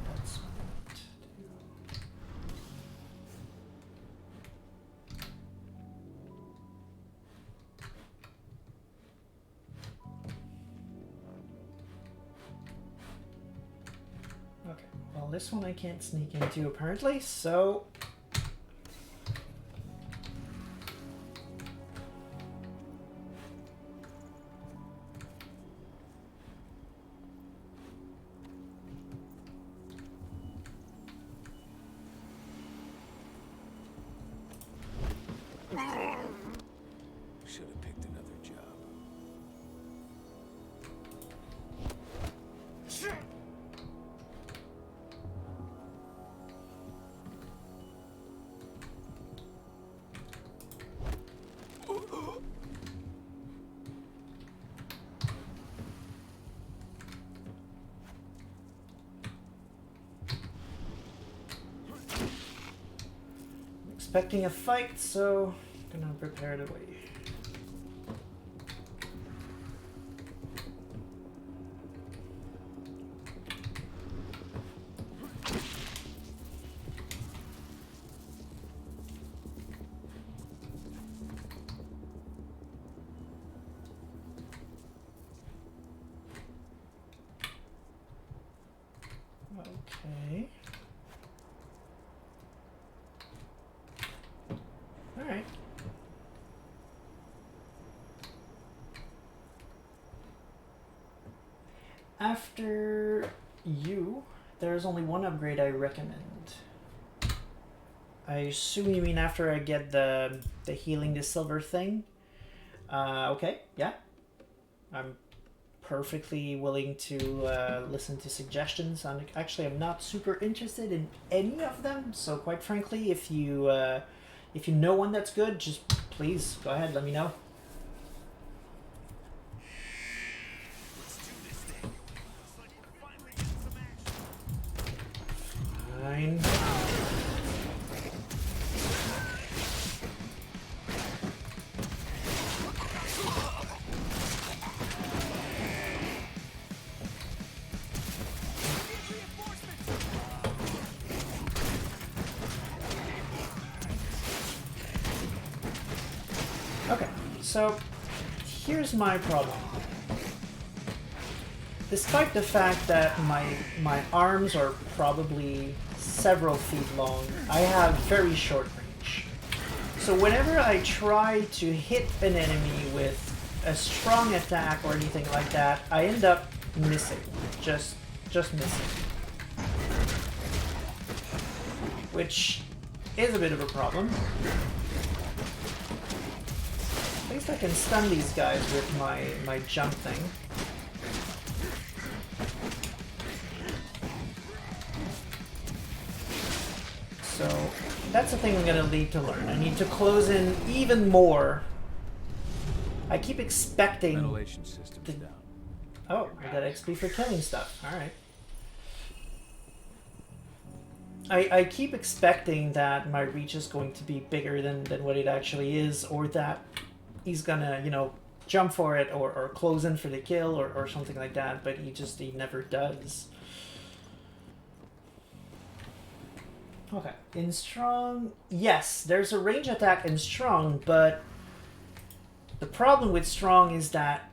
That's what to do. Okay, well this one I can't sneak into apparently, so... Should have picked another job. Expecting a fight, so gonna prepare to wait. Okay. All right. After you, there's only one upgrade I recommend. I assume you mean after I get the healing the silver thing? Okay, yeah. I'm perfectly willing to listen to suggestions. I'm not super interested in any of them, so quite frankly, if you know one that's good, just please go ahead, let me know. Fine. Okay, so here's my problem. Despite the fact that my arms are probably several feet long, I have very short range. So whenever I try to hit an enemy with a strong attack or anything like that, I end up missing. Just missing. Which is a bit of a problem. At least I can stun these guys with my jump thing. So that's the thing I'm gonna need to learn. I need to close in even more. I keep expecting. Ventilation system's down. Oh, I got XP for killing stuff. All right. I keep expecting that my reach is going to be bigger than what it actually is, or that he's gonna, you know, jump for it or close in for the kill or something like that, but he never does. Okay, in strong, yes, there's a range attack in strong, but the problem with strong is that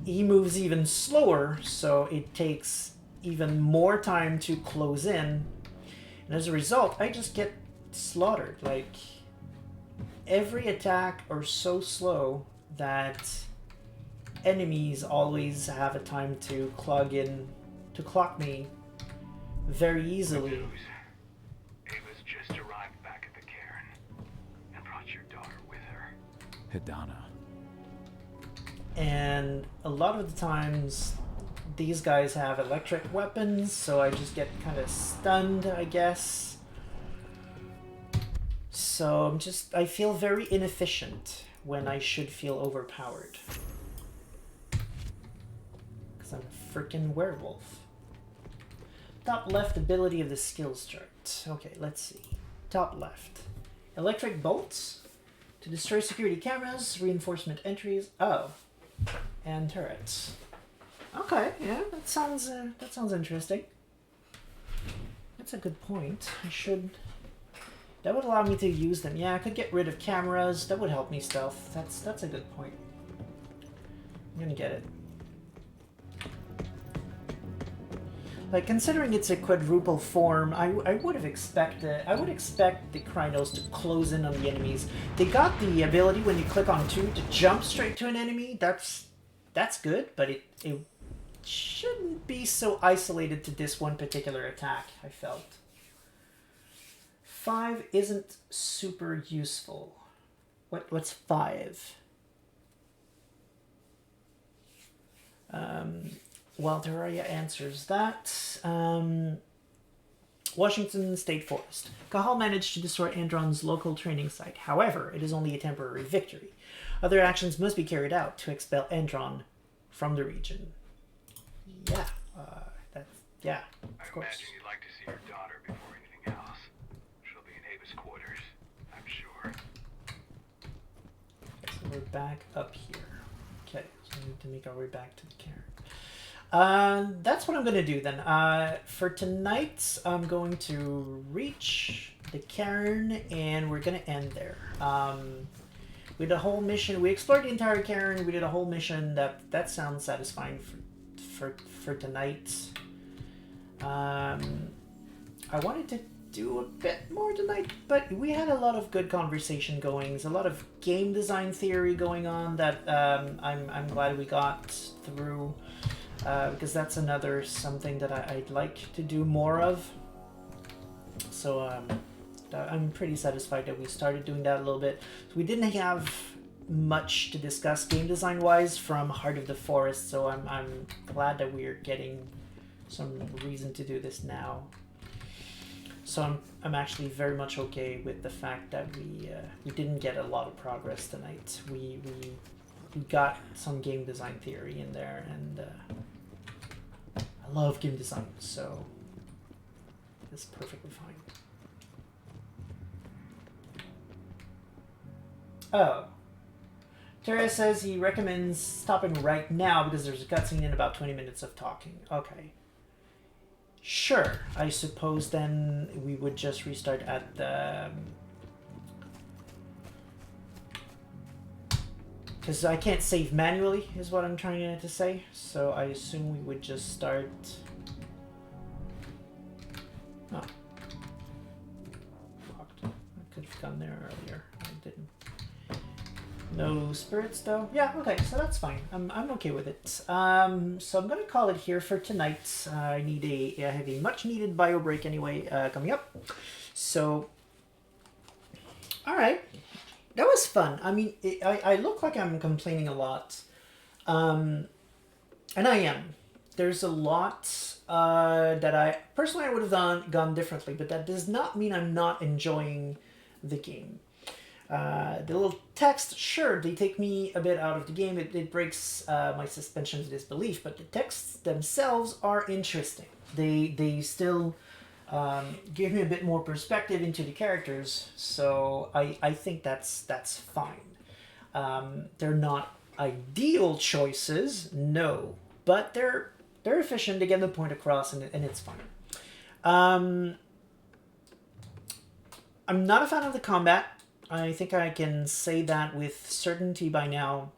he moves even slower, so it takes even more time to close in, and as a result, I just get slaughtered. Like, every attack are so slow that enemies always have a time to clock me very easily. Ava's just arrived back at the Caern and brought your daughter with her. Hidana. And a lot of the times, these guys have electric weapons, so I just get kind of stunned, I guess. So I feel very inefficient when I should feel overpowered. Because I'm a freaking werewolf. Top left ability of the skills chart. Okay, let's see. Top left. Electric bolts to destroy security cameras, reinforcement entries. Oh, and turrets. Okay, yeah, that sounds interesting. That's a good point. That would allow me to use them. Yeah, I could get rid of cameras. That would help me stealth. That's a good point. I'm gonna get it. Like, considering it's a quadruple form, I would expect the Krynos to close in on the enemies. They got the ability when you click on 2 to jump straight to an enemy. That's good, but it shouldn't be so isolated to this one particular attack, I felt. 5 isn't super useful. What's 5? While Terraria answers that, Washington State Forest. Cahal managed to destroy Andron's local training site. However, it is only a temporary victory. Other actions must be carried out to expel Andron from the region. Yeah, of course. I imagine you'd like to see your daughter before anything else. She'll be in Ava's quarters, I'm sure. Okay, so we're back up here. Okay, so we need to make our way back to the Caern. That's what I'm going to do then. For tonight, I'm going to reach the Caern, and we're going to end there. We did a whole mission. We explored the entire Caern. We did a whole mission. That sounds satisfying for tonight. I wanted to do a bit more tonight, but we had a lot of good conversation going. There's a lot of game design theory going on that I'm glad we got through. Because that's something that I'd like to do more of. So I'm pretty satisfied that we started doing that a little bit. So we didn't have much to discuss game design wise from Heart of the Forest, so I'm glad that we're getting some reason to do this now. So I'm actually very much okay with the fact that we didn't get a lot of progress tonight. We got some game design theory in there, and I love game design, so it's perfectly fine. Oh. Terra says he recommends stopping right now because there's a cutscene in about 20 minutes of talking. Okay. Sure. I suppose then we would just restart at the... Because I can't save manually, is what I'm trying to say. So I assume we would just start... Oh. Fucked. I could have gone there earlier. I didn't. No spirits, though? Yeah, okay, so that's fine. I'm okay with it. So I'm going to call it here for tonight. I have a much-needed bio break anyway coming up. So, alright. That was fun. I mean, I look like I'm complaining a lot. And I am. There's a lot that I would have gone differently, but that does not mean I'm not enjoying the game. The little text, sure, they take me a bit out of the game. It breaks my suspension of disbelief, but the texts themselves are interesting. They still give me a bit more perspective into the characters, so I think that's fine. They're not ideal choices, no, but they're efficient to get the point across, and it's fine. I'm not a fan of the combat. I think I can say that with certainty by now.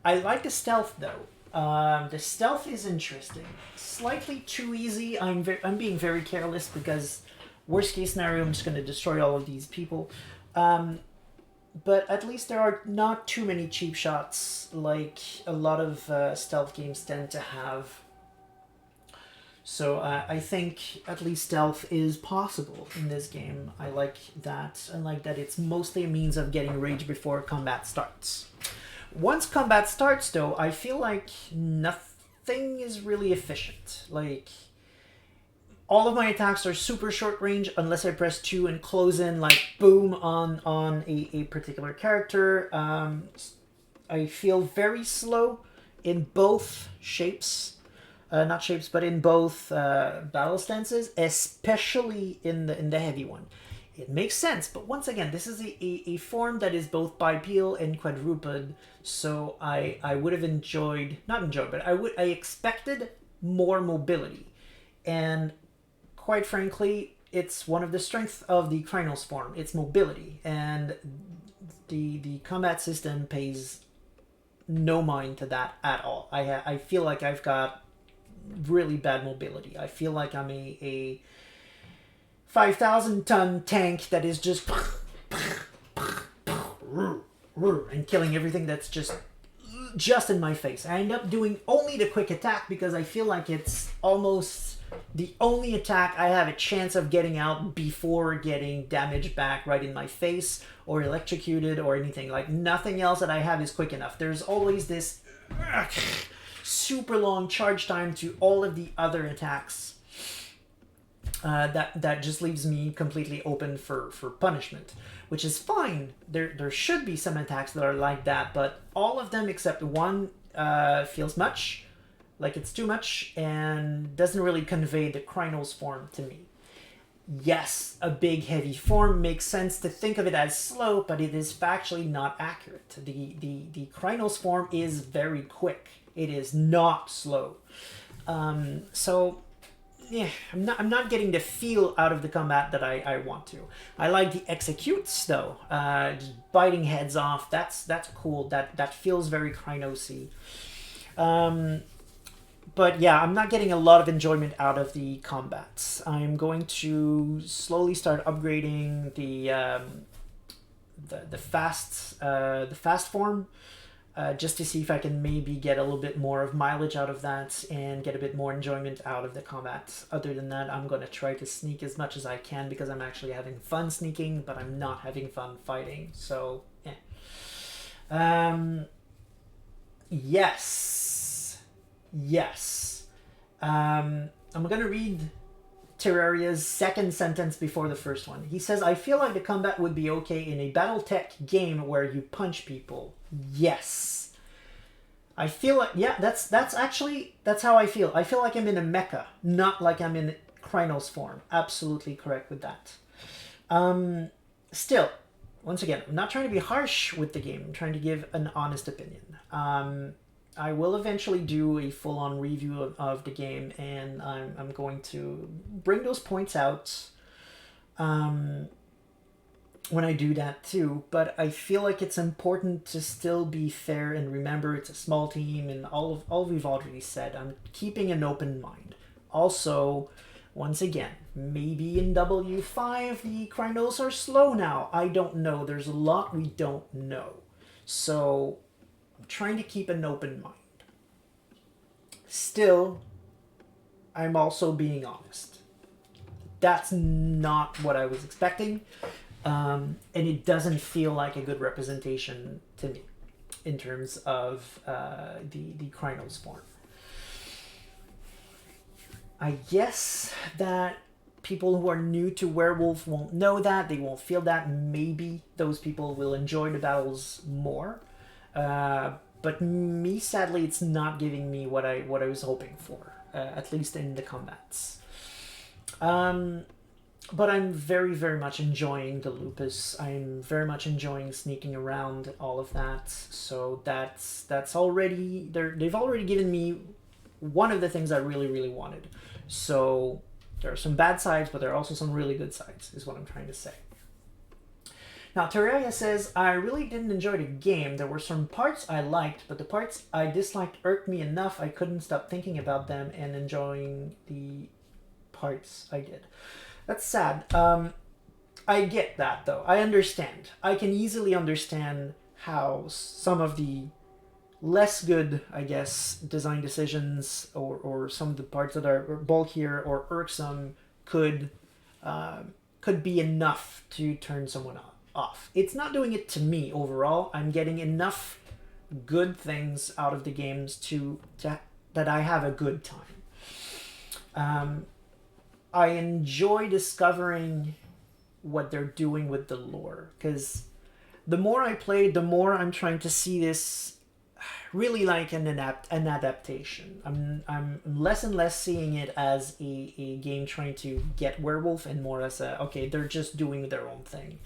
I like the stealth though. The stealth is interesting. Slightly too easy. I'm being very careless because worst case scenario, I'm just going to destroy all of these people. But at least there are not too many cheap shots like a lot of stealth games tend to have. So I think at least stealth is possible in this game. I like that. I like that it's mostly a means of getting rage before combat starts. Once combat starts, though, I feel like nothing is really efficient. Like, all of my attacks are super short range unless I press 2 and close in, like, boom, on a particular character. I feel very slow in both shapes. Not shapes, but in both battle stances, especially in the heavy one. It makes sense, but once again, this is a form that is both bipedal and quadruped, so I would have I expected more mobility. And quite frankly, it's one of the strengths of the Krynos form, its mobility, and the combat system pays no mind to that at all. I feel like I've got really bad mobility. I feel like I'm a 5,000-ton tank that is just and killing everything that's just in my face. I end up doing only the quick attack because I feel like it's almost the only attack I have a chance of getting out before getting damage back right in my face or electrocuted or anything. Like, nothing else that I have is quick enough. There's always this super long charge time to all of the other attacks that just leaves me completely open for punishment, which is fine. There should be some attacks that are like that, but all of them except one feels much like it's too much and doesn't really convey the Krynos form to me. Yes, a big heavy form makes sense to think of it as slow, but it is factually not accurate. The Krynos form is very quick. It is not slow. So yeah, I'm not getting the feel out of the combat that I want to. I like the executes though. Just biting heads off. That's cool. That feels very Krynosy. But yeah, I'm not getting a lot of enjoyment out of the combats. I'm going to slowly start upgrading the fast form. Just to see if I can maybe get a little bit more of mileage out of that and get a bit more enjoyment out of the combat. Other than that, I'm going to try to sneak as much as I can because I'm actually having fun sneaking, but I'm not having fun fighting. So, Yes. I'm going to read Terraria's second sentence before the first one. He says, I feel like the combat would be okay in a BattleTech game where you punch people. Yes. I feel like, yeah, that's how I feel. I feel like I'm in a mecha, not like I'm in Krynos form. Absolutely correct with that. Still, once again, I'm not trying to be harsh with the game. I'm trying to give an honest opinion. I will eventually do a full-on review of the game, and I'm going to bring those points out when I do that too. But I feel like it's important to still be fair and remember it's a small team, and all we've already said. I'm keeping an open mind. Also, once again, maybe in W5 the Krynos are slow now. I don't know. There's a lot we don't know. So I'm trying to keep an open mind. Still, I'm also being honest. That's not what I was expecting. And it doesn't feel like a good representation to me in terms of the Krynos form. I guess that people who are new to Werewolf won't know that. They won't feel that. Maybe those people will enjoy the battles more. But me, sadly, it's not giving me what I was hoping for, at least in the combats. but I'm very, very much enjoying the lupus. I'm very much enjoying sneaking around, all of that. So that's already they've already given me one of the things I really, really wanted. So there are some bad sides, but there are also some really good sides, is what I'm trying to say. Now, Terraria says, I really didn't enjoy the game. There were some parts I liked, but the parts I disliked irked me enough I couldn't stop thinking about them and enjoying the parts I did. That's sad. I get that, though. I understand. I can easily understand how some of the less good, I guess, design decisions or some of the parts that are bulkier or irksome could be enough to turn someone off. It's not doing it to me overall. I'm getting enough good things out of the games to that I have a good time. I enjoy discovering what they're doing with the lore, because the more I play, the more I'm trying to see this really like an adaptation. I'm less and less seeing it as a game trying to get werewolf and more as okay, they're just doing their own thing.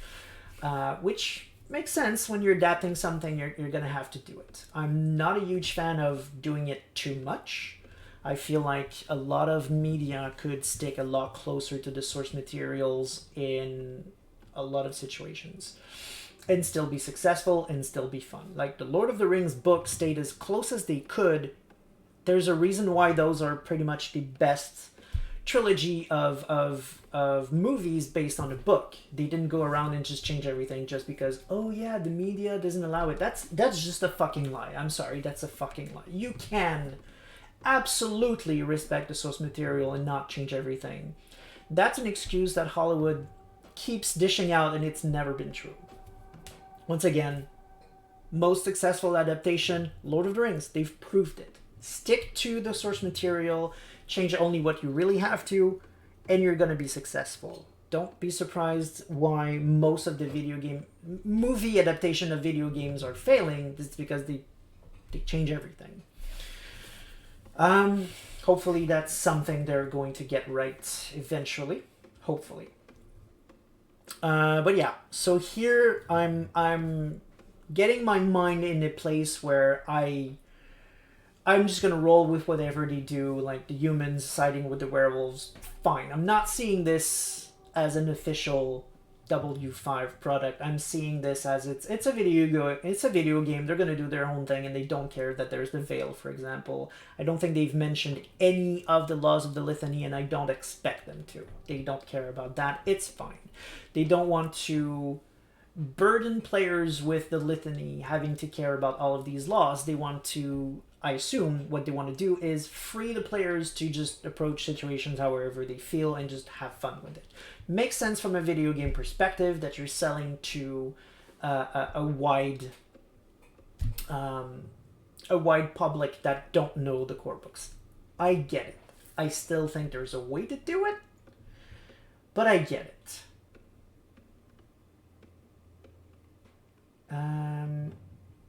Which makes sense. When you're adapting something, you're going to have to do it. I'm not a huge fan of doing it too much. I feel like a lot of media could stick a lot closer to the source materials in a lot of situations and still be successful and still be fun. Like the Lord of the Rings books stayed as close as they could. There's a reason why those are pretty much the best trilogy of movies based on a book. They didn't go around and just change everything just because, oh yeah, the media doesn't allow it. That's just a fucking lie. I'm sorry, that's a fucking lie. You can absolutely respect the source material and not change everything. That's an excuse that Hollywood keeps dishing out, and it's never been true. Once again, most successful adaptation, Lord of the Rings, they've proved it. Stick to the source material, change only what you really have to, and you're going to be successful. Don't be surprised why most of the movie adaptation of video games are failing. It's because they change everything. Hopefully that's something they're going to get right eventually. Hopefully. But yeah, so here I'm getting my mind in a place where I'm just gonna roll with whatever they do, like the humans siding with the werewolves. Fine. I'm not seeing this as an official W5 product. I'm seeing this as it's a video game. They're gonna do their own thing, and they don't care that there's the veil, for example. I don't think they've mentioned any of the laws of the litany, and I don't expect them to. They don't care about that. It's fine. They don't want to burden players with the litany having to care about all of these laws. They want to, I assume what they want to do is free the players to just approach situations however they feel and just have fun with it. Makes sense from a video game perspective that you're selling to a wide public that don't know the core books. I get it. I still think there's a way to do it, but I get it.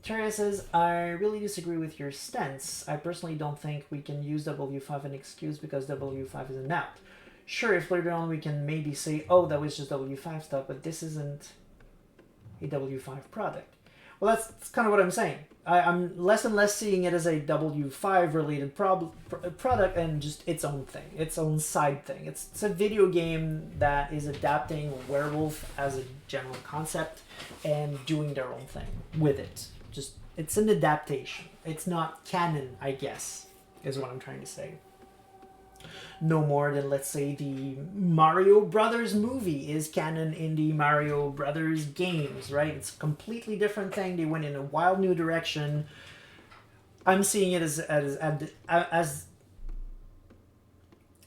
Terra says, I really disagree with your stance. I personally don't think we can use W5 an excuse because W5 isn't out. Sure, if later on we can maybe say, oh, that was just W5 stuff, but this isn't a W5 product. Well, that's kind of what I'm saying. I'm less and less seeing it as a W5 related product and just its own thing, its own side thing. It's a video game that is adapting werewolf as a general concept and doing their own thing with it. Just, it's an adaptation. It's not canon, I guess, is what I'm trying to say. No more than, let's say, the Mario Brothers movie is canon in the Mario Brothers games, right? It's a completely different thing. They went in a wild new direction. I'm seeing it as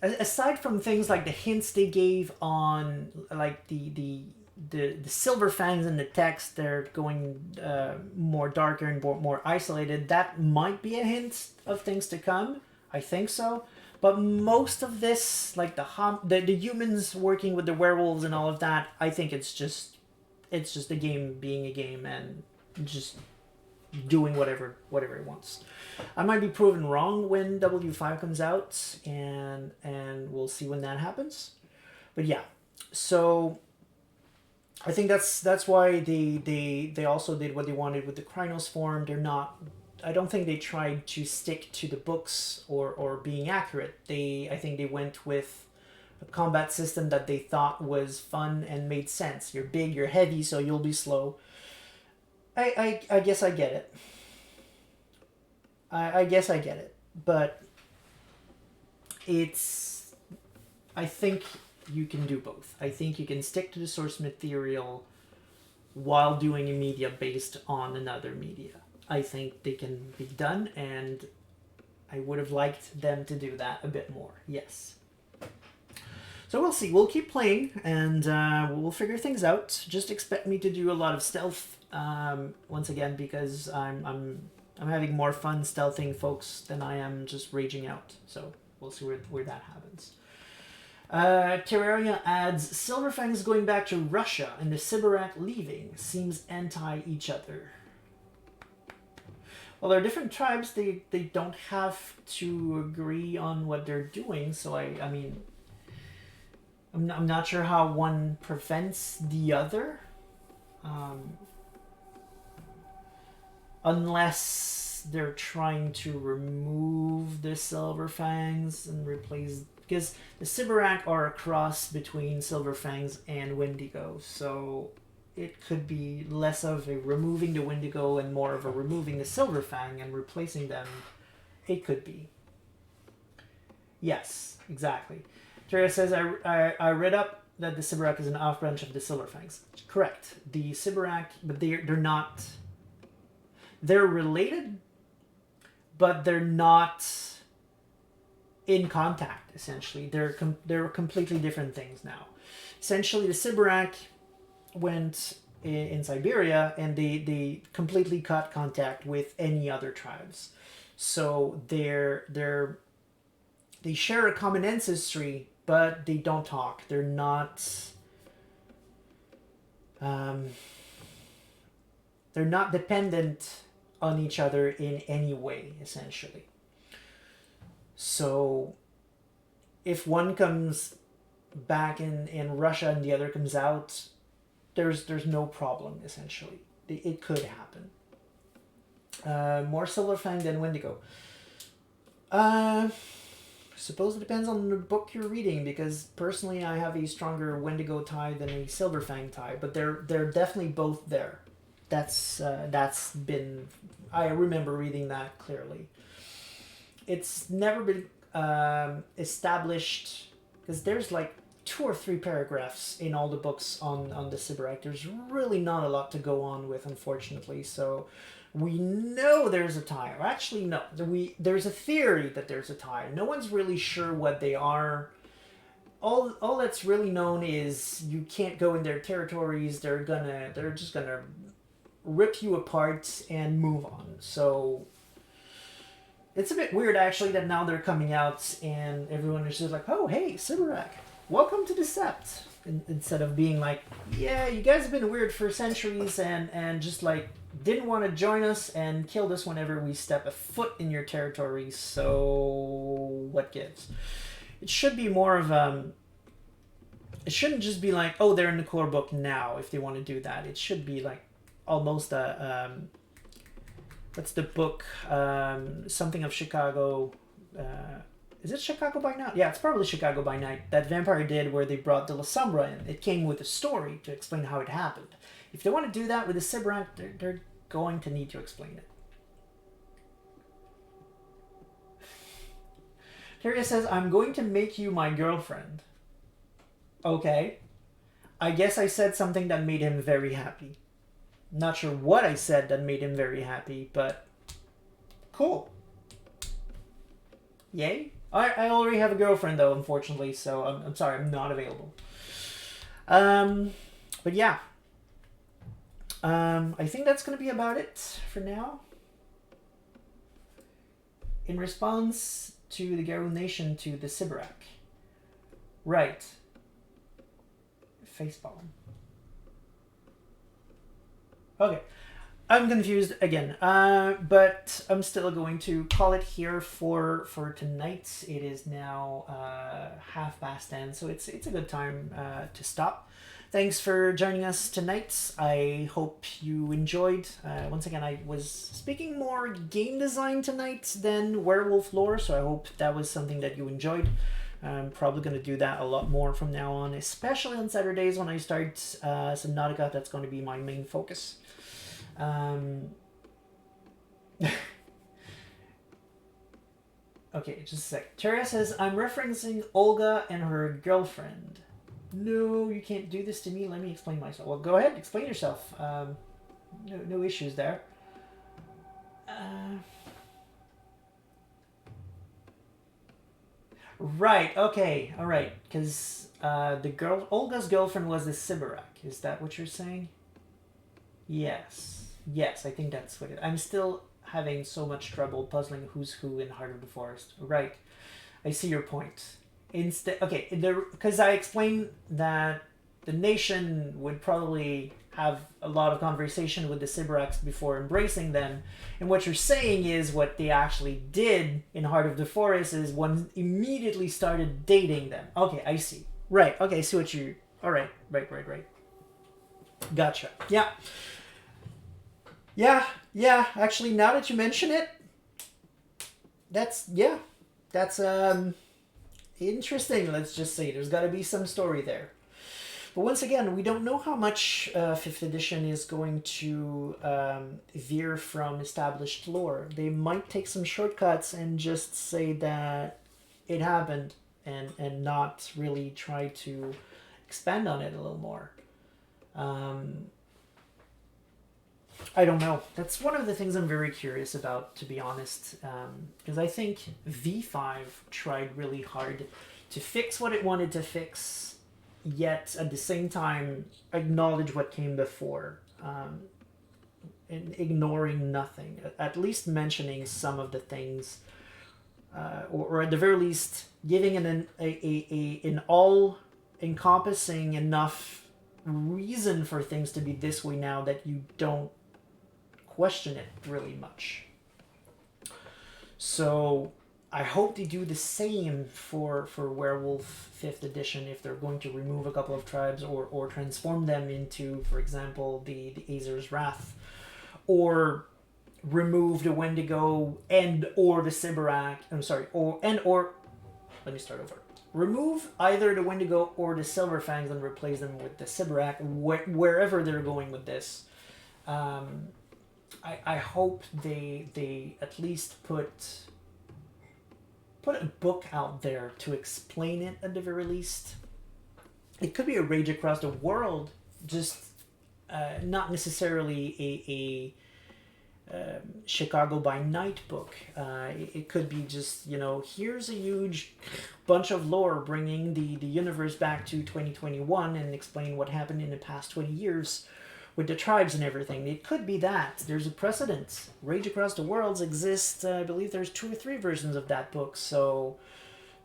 aside from things like the hints they gave on, like the silver fangs in the text, they're going more darker and more isolated. That might be a hint of things to come. I think so. But most of this, like the humans working with the werewolves and all of that, I think it's just the game being a game and just doing whatever it wants. I might be proven wrong when W5 comes out, and we'll see when that happens. But yeah, So I think that's why they also did what they wanted with the Krynos form. They're not. I don't think they tried to stick to the books or being accurate. I think they went with a combat system that they thought was fun and made sense. You're big, you're heavy, so you'll be slow. I guess I get it. I guess I get it. But I think you can do both. I think you can stick to the source material while doing a media based on another media. I think they can be done, and I would have liked them to do that a bit more. Yes. So we'll see. We'll keep playing, and we'll figure things out. Just expect me to do a lot of stealth once again, because I'm having more fun stealthing folks than I am just raging out. So we'll see where that happens. Terraria adds, Silverfangs going back to Russia and the Sibarak leaving seems anti each other. Well, they're different tribes. They don't have to agree on what they're doing. So I mean, I'm not sure how one prevents the other, unless they're trying to remove the Silverfangs and replace. Because the Sibarak are a cross between Silverfangs and Wendigo, so it could be less of a removing the Wendigo and more of a removing the Silverfang and replacing them. It could be. Yes, exactly. Terra says, I read up that the Sibarak is an off-branch of the Silverfangs. Correct. The Sibarak, but they're not... They're related, but they're not in contact, essentially. They're completely different things now. Essentially, the Sibarak went in Siberia, and they completely cut contact with any other tribes. So they share a common ancestry, but they don't talk. They're not dependent on each other in any way, essentially. So if one comes back in Russia and the other comes out, there's no problem, essentially. It could happen. More Silverfang than Wendigo. I suppose it depends on the book you're reading, because personally I have a stronger Wendigo tie than a Silverfang tie, but they're definitely both there. That's been... I remember reading that clearly. It's never been established, because there's like 2 or 3 paragraphs in all the books on the Sibarak. There's really not a lot to go on with, unfortunately. So we know there's a tie. Or actually, no. There's a theory that there's a tie. No one's really sure what they are. All that's really known is you can't go in their territories. They're just gonna rip you apart and move on. So it's a bit weird, actually, that now they're coming out and everyone is just like, oh, hey, Sibarak, welcome to Dissect. Instead of being like, yeah, you guys have been weird for centuries and just like didn't want to join us and killed us whenever we step a foot in your territory, so what gives? It should be more of it shouldn't just be like, oh, they're in the core book now if they want to do that. It should be like almost a what's the book? Something of Chicago. Is it Chicago by Night? Yeah, it's probably Chicago by Night. That Vampire did, where they brought the La Sombra in. It came with a story to explain how it happened. If they want to do that with the Sibarak, they're going to need to explain it. Terria says, I'm going to make you my girlfriend. Okay. I guess I said something that made him very happy. Not sure what I said that made him very happy, but cool. Yay. I already have a girlfriend, though, unfortunately, so I'm sorry, I'm not available. But yeah. I think that's going to be about it for now. In response to the Garou Nation to the Sibarak. Right. Facepalm. Okay. I'm confused again, but I'm still going to call it here for tonight. It is now 10:30, so it's a good time to stop. Thanks for joining us tonight. I hope you enjoyed. Once again, I was speaking more game design tonight than werewolf lore, so I hope that was something that you enjoyed. I'm probably going to do that a lot more from now on, especially on Saturdays when I start Subnautica. That's going to be my main focus. Okay, just a sec. Terra says, I'm referencing Olga and her girlfriend. No, you can't do this to me. Let me explain myself. Well, go ahead, explain yourself. No issues there. Right, okay, alright. Because Olga's girlfriend was the Sibarak. Is that what you're saying? Yes. Yes, I think that's what it is. I'm still having so much trouble puzzling who's who in Heart of the Forest. Right. I see your point. Okay, because I explained that the nation would probably have a lot of conversation with the Sibaraks before embracing them. And what you're saying is what they actually did in Heart of the Forest is one immediately started dating them. Okay, I see. Right, okay, I see what you... Alright, right. Gotcha. Yeah. Yeah, actually, now that you mention it, that's interesting, let's just say. There's got to be some story there. But once again, we don't know how much 5th edition is going to veer from established lore. They might take some shortcuts and just say that it happened and not really try to expand on it a little more. I don't know. That's one of the things I'm very curious about, to be honest, because I think V5 tried really hard to fix what it wanted to fix, yet at the same time acknowledge what came before, and ignoring nothing, at least mentioning some of the things, or at the very least giving an all-encompassing enough reason for things to be this way now that you don't question it really much. So I hope they do the same for Werewolf 5th edition if they're going to remove a couple of tribes or transform them into, for example, the Azer's Wrath, or remove the Wendigo and or the Sibarak. I'm sorry, or let me start over. Remove either the Wendigo or the Silverfangs and replace them with the Sibarak, wherever they're going with this. I hope they at least put a book out there to explain it at the very least. It could be a Rage Across the World, just not necessarily a Chicago by Night book. It could be just, here's a huge bunch of lore bringing the universe back to 2021 and explain what happened in the past 20 years with the tribes and everything. It could be that. There's a precedent. Rage Across the Worlds exists. I believe there's 2 or 3 versions of that book, so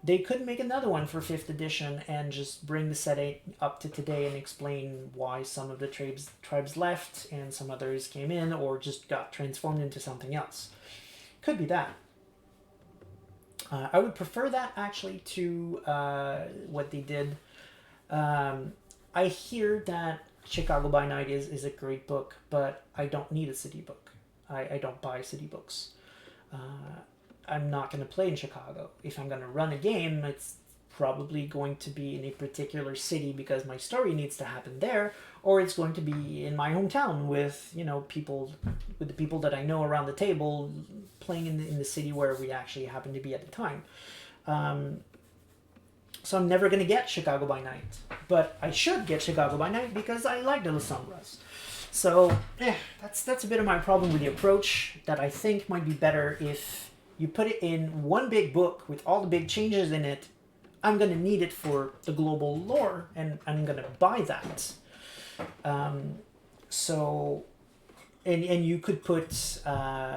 they could make another one for 5th edition and just bring the setting up to today and explain why some of the tribes left and some others came in or just got transformed into something else. Could be that. I would prefer that actually to what they did. I hear that Chicago by Night is a great book, but I don't need a city book. I don't buy city books. I'm not going to play in Chicago. If I'm going to run a game, it's probably going to be in a particular city because my story needs to happen there, or it's going to be in my hometown with the people that I know around the table, playing in the city where we actually happen to be at the time. So I'm never going to get Chicago by Night, but I should get Chicago by Night because I like the La Sombras. So that's a bit of my problem with the approach, that I think might be better if you put it in one big book with all the big changes in it. I'm going to need it for the global lore, and I'm going to buy that. And you could put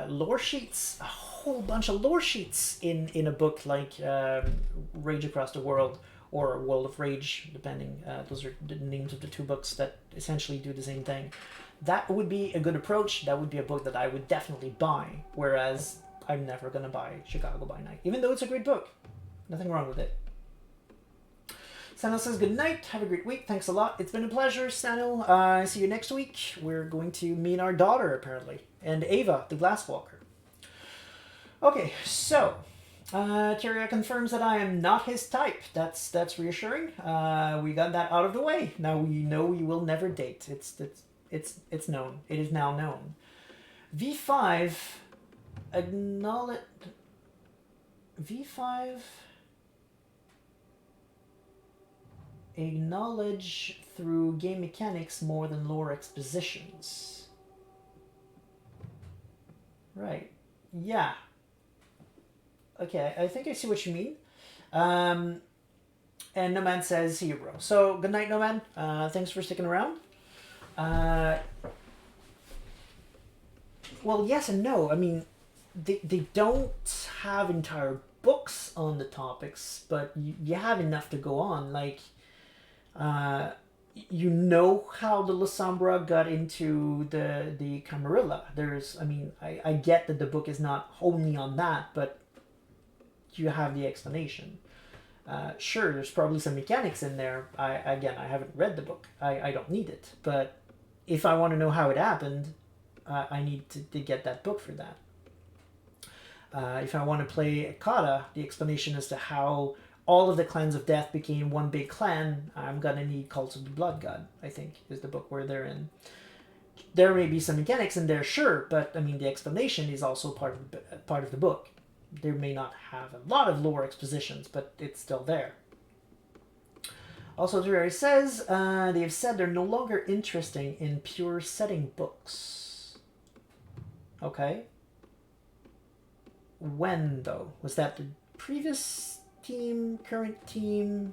lore sheets, a whole bunch of lore sheets in a book like Rage Across the World or World of Rage, depending. Those are the names of the 2 books that essentially do the same thing. that would be a good approach. That would be a book that I would definitely buy, whereas I'm never going to buy Chicago by Night, even though it's a great book. Nothing wrong with it. Sanil says, good night. Have a great week. Thanks a lot. It's been a pleasure, Sanil. See you next week. We're going to meet our daughter, apparently. And Ava, the Glasswalker. Okay, so... Tyria confirms that I am not his type. That's reassuring. We got that out of the way. Now we know we will never date. It's known. It is now known. V5... Acknowledge... V5... Acknowledge through game mechanics more than lore expositions. Right. Yeah. Okay, I think I see what you mean. And No Man says hero. So, good night, No Man. Thanks for sticking around. Well, yes and no. I mean, they don't have entire books on the topics, but you have enough to go on. Like, you know how the Lasombra got into the Camarilla. There's, I mean, I get that the book is not only on that, but you have the explanation. Sure, there's probably some mechanics in there. I haven't read the book. I don't need it. But if I want to know how it happened, I need to get that book for that. If I want to play Kata, the explanation as to how all of the clans of death became one big clan, I'm gonna need Cults of the Blood God, I think, is the book where they're in. There may be some mechanics in there, sure, but I mean the explanation is also part of the book. There may not have a lot of lore expositions, but it's still there. Also, Terry says they have said they're no longer interesting in pure setting books. Okay. When, though? Was that the previous team, current team?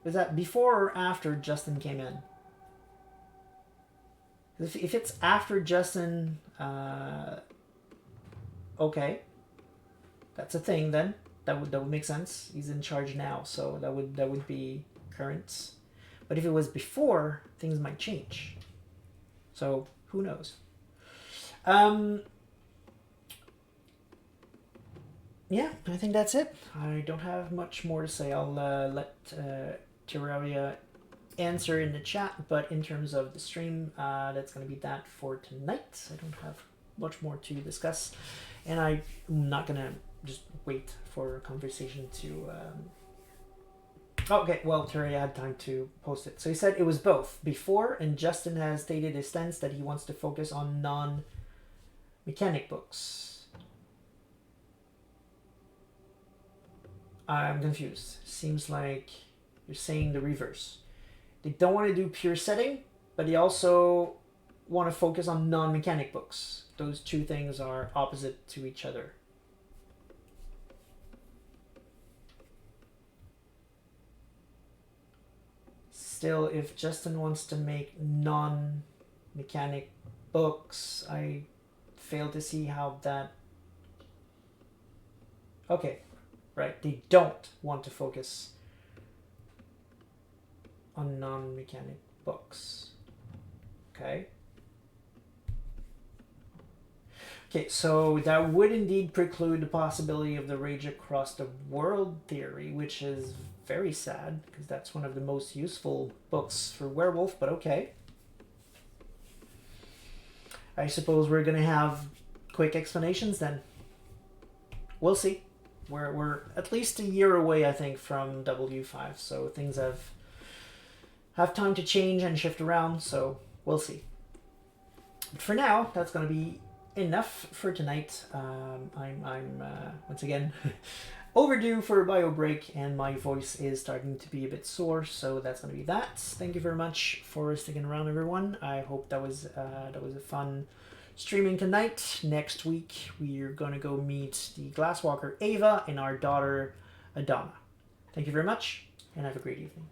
Was that before or after Justin came in? If it's after Justin, okay, that's a thing then. That would make sense. He's in charge now, so that would be current. But if it was before, things might change. So who knows? Yeah, I think that's it. I don't have much more to say. I'll let Terraria answer in the chat, but in terms of the stream, that's going to be that for tonight. I don't have much more to discuss, and I'm not going to just wait for a conversation to... Okay, well, Terraria had time to post it. So he said it was both before, and Justin has stated his stance that he wants to focus on non-mechanic books. I'm confused. Seems like you're saying the reverse. They don't want to do pure setting, but they also want to focus on non-mechanic books. Those two things are opposite to each other. Still, if Justin wants to make non-mechanic books, I fail to see how that... Okay. Right, they don't want to focus on non-mechanic books. Okay. Okay, so that would indeed preclude the possibility of the Rage Across the World theory, which is very sad, because that's one of the most useful books for werewolf, but okay. I suppose we're going to have quick explanations then. We'll see. We're at least a year away, I think, from W5, so things have time to change and shift around, so we'll see. But for now, that's going to be enough for tonight. I'm once again overdue for a bio break, and my voice is starting to be a bit sore, so that's going to be that. Thank you very much for sticking around, everyone. I hope that was a fun streaming tonight. Next week, we're going to go meet the Glasswalker Ava and our daughter Adana. Thank you very much, and have a great evening.